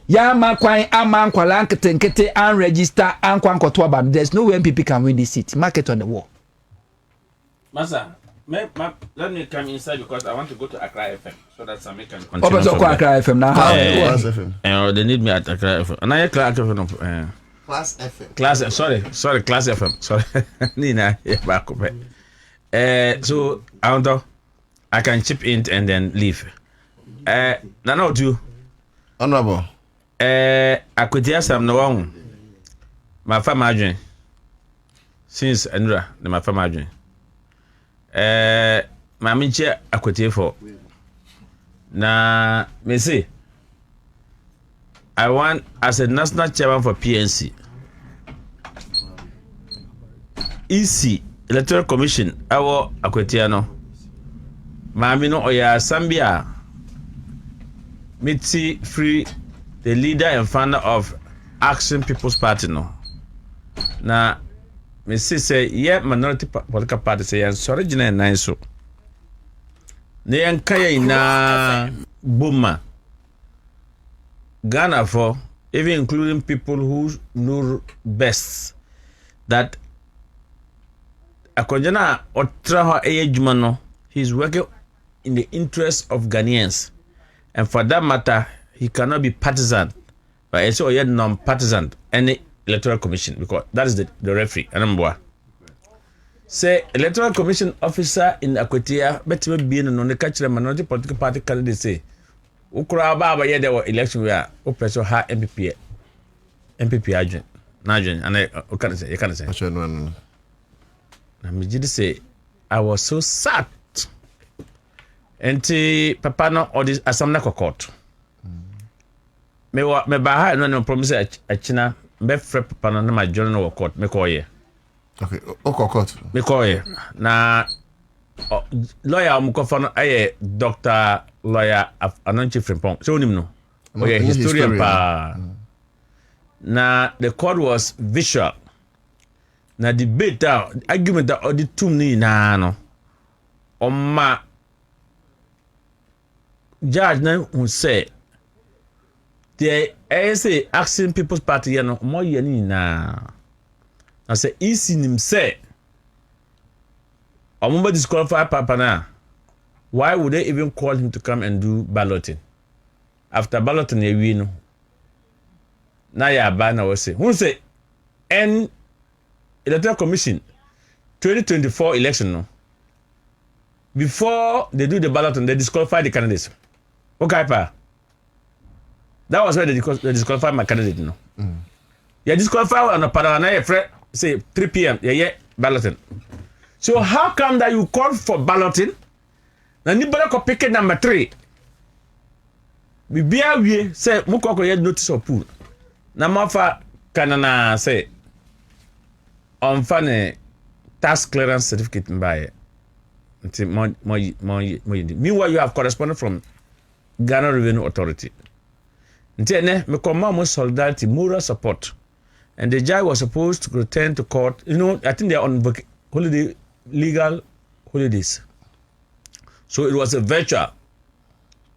Ya makwan aman kwala nkete and register and kwankoto about. There's no way MPP can win this seat. Mark it on the wall. Masa, let me come inside because I want to go to Accra FM so that Sammy can continue. Open so Accra FM now. Class FM. They need me at Accra FM. And I Accra FM. Class FM. Sorry, Class FM. Sorry. Nina, back up. So I can chip in and then leave. Nano do. Honorable. Akwatia sam no one. My farm adwin. Since Andra, my farm adwin. My minche akwatia for. Na me say I want as a national chairman for PNC. EC Electoral Commission awo akwatia no. Maami no oya Sambia. Mitsi free the leader and founder of Action People's Party no. Na me say yeah minority political party say yan sorry jina nine so. Ne yan kaya ina buma. Ghana for even including people who know best, that Akojana Otraha Ejumano, he's working in the interest of Ghanaians. And for that matter, he cannot be partisan, but also yet non-partisan, any electoral commission, because that is the referee. And say electoral commission officer in Akwetia, better be in the catch minority political party candidate say, Ukra Baba yet there were election where Operation Ha MPP agent, Najan, and I can't say, you can't say. And me say, I was so sad. Enti papa no odi asamna kokot. Me ba ha no promise a china be frɛ papa no na ma join no court me call ye. Okay, o kokot. Me call ye. Na lawyer am ko fa no aye Dr. Lawyer Ananchi Frimpong. So onim no. Okay, historian pa. Na the court was visual. Na debate argument that odi tum ni na no. Oma Judge now who say the say asking People's Party you know more yeni na. I say easy him say Omumba disqualify Papa na. Why would they even call him to come and do balloting? After balloting you win. Na ya ba na we say. Who say and Electoral Commission 2024 election no. Before they do the balloting, they disqualify the candidates. Okay, pa. That was why they disqualified my candidate, no. You disqualify on a parana, say 3 p.m. Yeah, balloting. So how come that you call for balloting? Now nobody can pick number 3. We say mukoko yet notice of pool. Na mafa kanana say on fane tax clearance certificate by. Meanwhile, you have correspondent from Ghana Revenue Authority. Me command solidarity, moral support. And the judge was supposed to return to court. You know, I think they're on holiday, legal holidays. So it was a virtual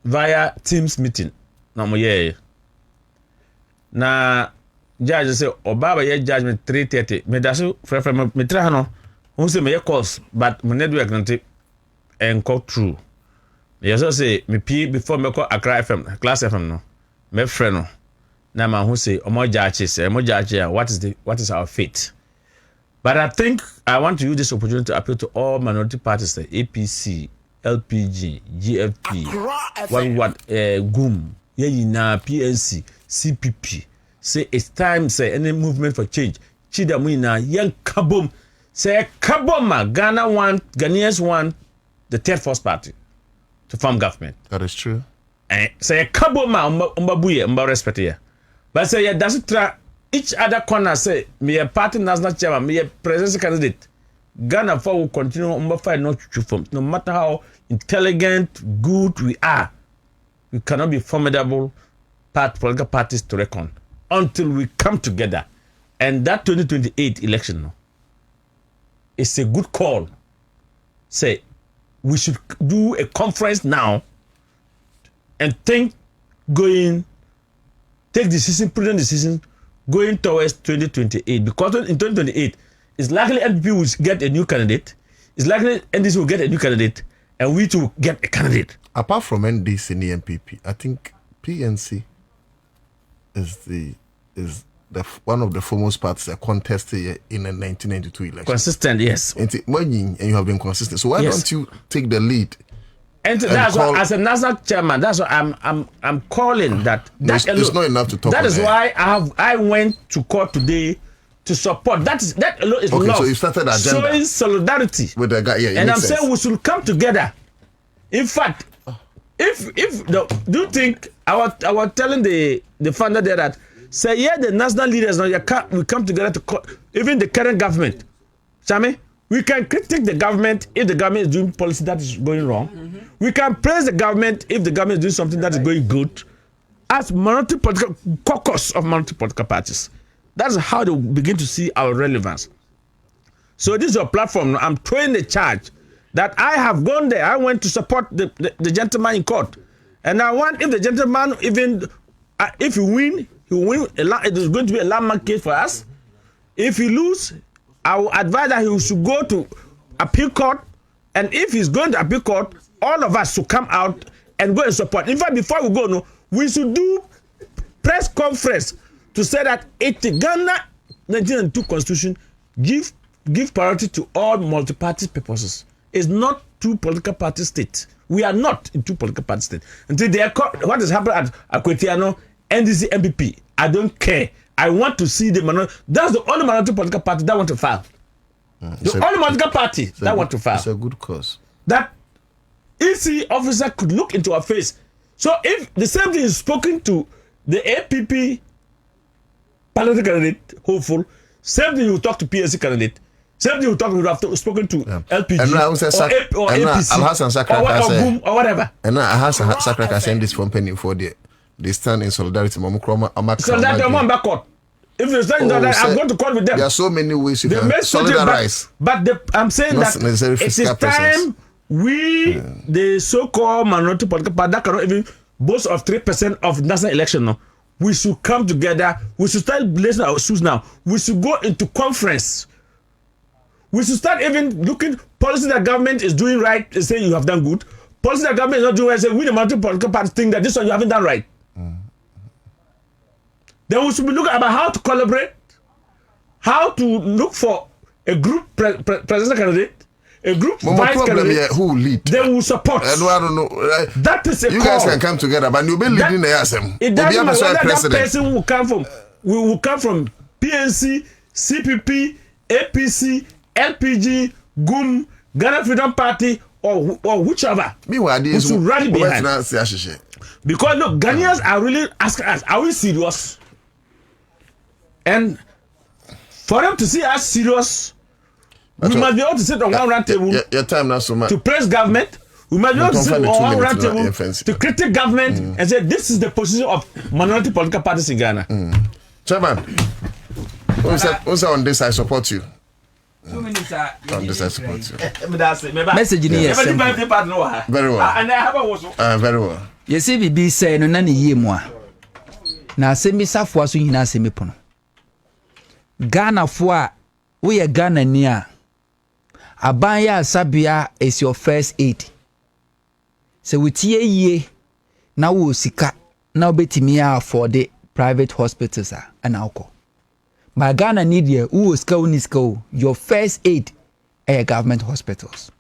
via Teams meeting. Na judge say, Obaba ye judgment 3:30. Me dasu from me trahano. Who say me calls, but me network nante and call true. Me also say me p before me call Accra FM, Class FM no. Me friend no. Na man who say omo judge what is our fate? But I think I want to use this opportunity to appeal to all minority parties, the APC, LPG, GFP, GUM, PNC, CPP. Say it's time, say any movement for change. Chidamina, young kabum. Say kaboma, Ghanaians want the third force party to form government. That is true. Say kaboma, umba respect here. But say yeah, does it try each other corner say me a party national chairman, me a presidential candidate. Ghana for will continue fight not to form. No matter how intelligent, good we are, we cannot be formidable political parties to reckon until we come together. And that 2028 election no, it's a good call. Say we should do a conference now and take prudent decision going towards 2028, because in 2028 it's likely NPP will get a new candidate, it's likely NDC will get a new candidate, and we too get a candidate. Apart from NDC and the MPP, I think PNC is one of the foremost parties that contested in the 1992 election. Consistent, yes. And you have been consistent. So why don't you take the lead? And that's why, as a national chairman, that's why I'm calling that. It's not enough to talk. That is why I went to court today to support. That alone is okay, love. So you started agenda showing solidarity with the guy. Yeah, and I'm saying we should come together. In fact, do you think I was telling the founder there that say the national leaders now we come together to even the current government. Sami, we can critique the government if the government is doing policy that is going wrong. Mm-hmm. We can praise the government if the government is doing something that is going good. As minority political caucus of minority political parties, that's how they begin to see our relevance. So this is a platform. I'm throwing the charge that I have gone there. I went to support the gentleman in court, and I want if the gentleman even if you win, He will win it is going to be a landmark case for us. If he lose, I will advise that he should go to appeal court. And if he's going to appeal court, all of us should come out and go and support. In fact, before we go, no, we should do press conference to say that Ghana 1992 Constitution give priority to all multi-party purposes. It's not two political party state. We are not in two political party state. Until they are what has happened at Akwetiano, NDC, MPP, I don't care. I want to see the minority. That's the only minority political party that want to file. The only political party that want to file. It's a good cause. That EC officer could look into our face. So if the same thing is spoken to the APP parliamentary candidate, hopeful, same thing you talk to PSC candidate, same thing you talk to spoken to LPG or APC or whatever. And I have Sakra send this from Penny for they stand in solidarity. Solidarity back court. If you stand in solidarity, I'm going to court with them. There are so many ways you can solidarize. But I'm saying that it is time we, the so-called minority political party that cannot even boast of 3% of national election now, we should come together. We should start blazing our shoes now. We should go into conference. We should start even looking policy that government is doing right and saying you have done good. Policy that government is not doing right, say we the minority political party think that this one you haven't done right. Then we should be looking about how to collaborate, how to look for a group presidential candidate, a group vice candidate who will lead. They will support. I don't know. That is a you call. Guys can come together, but you'll be leading the ASM. It doesn't matter whether that person will come from. We will come from PNC, CPP, APC, LPG, GUM, Ghana Freedom Party, or whichever. Meanwhile, we should rally behind. Because look, Ghanaians are really asking us, are we serious? And for them to see us serious, we must be able to sit on one round table your time not so much. To praise government. We must be able to sit on one round table to critique government and say this is the position of minority political parties in Ghana. Chairman, on this I support you. 2 minutes are on this I support you. Message in here. Very well. Very well. You see, BB say no nani ye mo. Na asemi safo aso nyina asemi pono. Ghana fo a we ye Ghana ni a aban ya asabia is your first aid. Se wutie yie na wo sika na obetimi a for the private hospitals a na akọ. My Ghana need ye who sika your first aid government hospitals.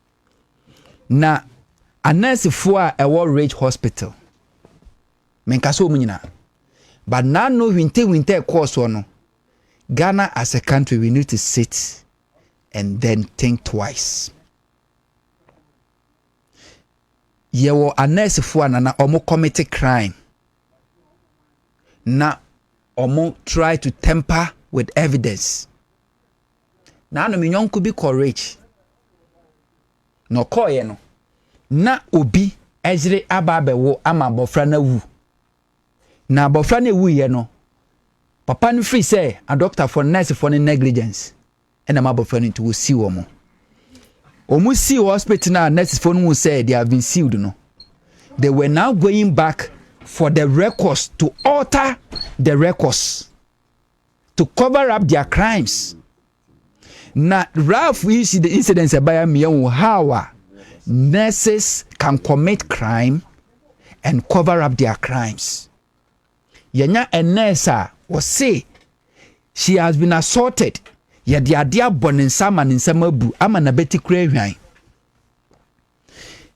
Na a nurse for a war rage hospital. Menkaso munyina. But now no winter course no. Ghana as a country we need to sit and then think twice. Yewo a nurse for na omo commit crime. Na omo try to temper with evidence. Na no minyon could be courage. No koye no. Na obi ezre ababe wo ama bofra na wu. Na bofra na wu ye no. Papa no free say a doctor for nurse for negligence. And am bofra no to see omo. Omo see hospital na nurses for no say they have been sealed no. They were now going back for the records to alter the records to cover up their crimes. Na Ralph we see the incidents about me how nurses can commit crime and cover up their crimes. Yenya a nurse was say she has been assaulted. Ya dia dia bonin sama ninsamabu ama na beti kura hwan.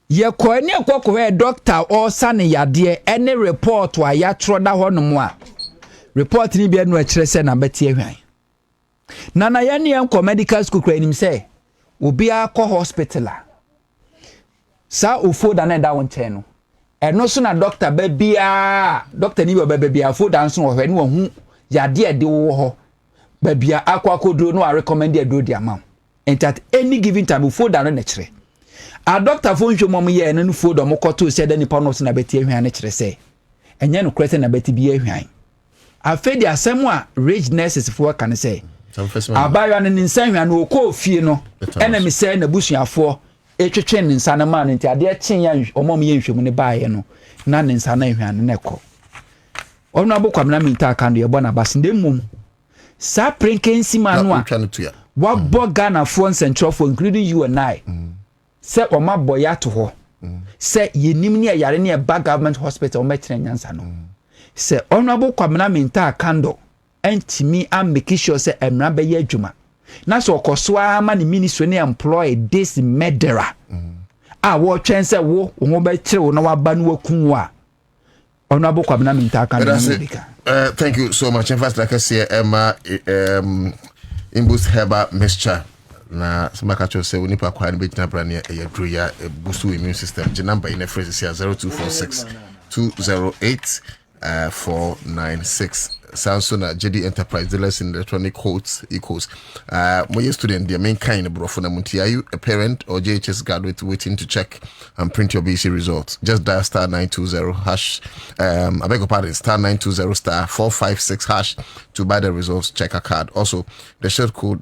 Ye ko ani akoko doctor or san yade any report wa ya tro da honom a report ni bia no a kire se na beti hwan. Na ya ne enko medical school kura nim say obi akọ hospital a sa ofo da na da won che no eno so na doctor ba bia doctor ni ba bia fo da nso wo hwe ni wo hu yade de wo ho ba bia akwa kodro no a recommend do di amount and at any given time ofo da no na kire a doctor fo nhwe mom ye no fo do mo koto se da nipa no so na beti hwan na kire se enye no krese na beti bia hwan afedi asem a rage nurses fo kan se abayo ne nsan hwan no ko fie no ena mi se na busuafo etwetwe ne nsa na ma no nti ade chen ya omom ye nhwemu ne baaye no na ne nsa na hwan ne ko Honorable Kwabena Minta Kando ye bona basinde mum sa prenkensi manua what bought Ghana for central for including you and I say o ma boya to ho say yenim ne yare ne ba government hospital metre nyansa no say Honorable Kwabena Minta Kando entimi am make sure say emra be ye adwuma na so okoso ama ne ministry ne employ this murderer wo twen say wo be kire wo na wa ba no akun wa Honorable Kwabena Minta Kando. Thank you so much. In fact, like I say, Imbus Herba Mixture. Na Samakacho say we nipa kwa nbe jina brand e yadruya boost immune system. The number in the phrase is 0246 208 496. Samsung JD Enterprise dealers in electronic codes equals. My student, the main kind of brofuna munti. Are you a parent or JHS graduate waiting to check and print your BC results? Just dial star 920 hash. I beg your pardon, star 920 star 456 hash to buy the results checker card. Also, the short code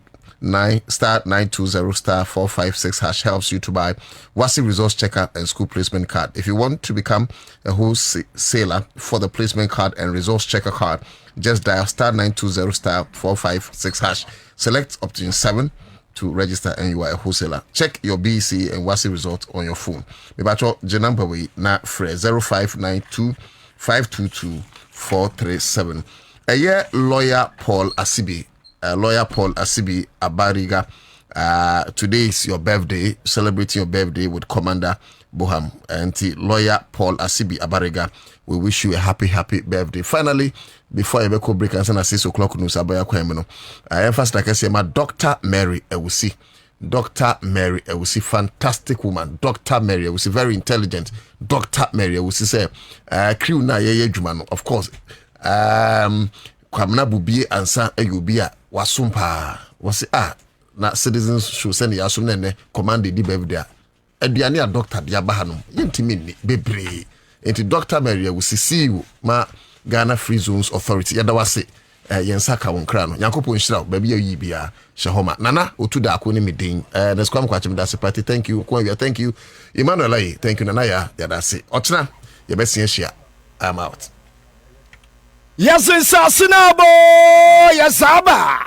star 920 star 456 hash helps you to buy WASI results checker and school placement card. If you want to become a wholesaler for the placement card and results checker card, just dial star 920 star 456 hash. Select option 7 to register and you are a wholesaler. Check your BC and WASI result on your phone. Mebacho the number we na free 0592 522 437. A year lawyer Paul Asibi Abariga. Today is your birthday, celebrating your birthday with Commander Boham and lawyer Paul Asibi Abariga. We wish you a happy birthday. Finally, before I go break and send at 6 o'clock news about Kwabena, I first like I say my Dr. Mary Ewusi, fantastic woman. Dr. Mary Ewusi, very intelligent. Dr. Mary Ewusi say crew na ye jumano. Of course, Kwabena Bobie Ansah Eyobia wasumpa wasi na citizens should send yasum nene command di birthday. Aduane a doctor dia bahano yentimi ni bebre. Enti Dr. Mary Ewusi see you ma Ghana Free Zones Authority yada wase yensaka wonkra no Yankopon hira baby yi bia shehoma nana otuda akoni medin let's come kwachim da party. Thank you Kwabena, thank you Emmanuel, thank you nana ya yada se ochina ye besia hia. I'm out. Yes, it's a sinabo. Yes, Abba.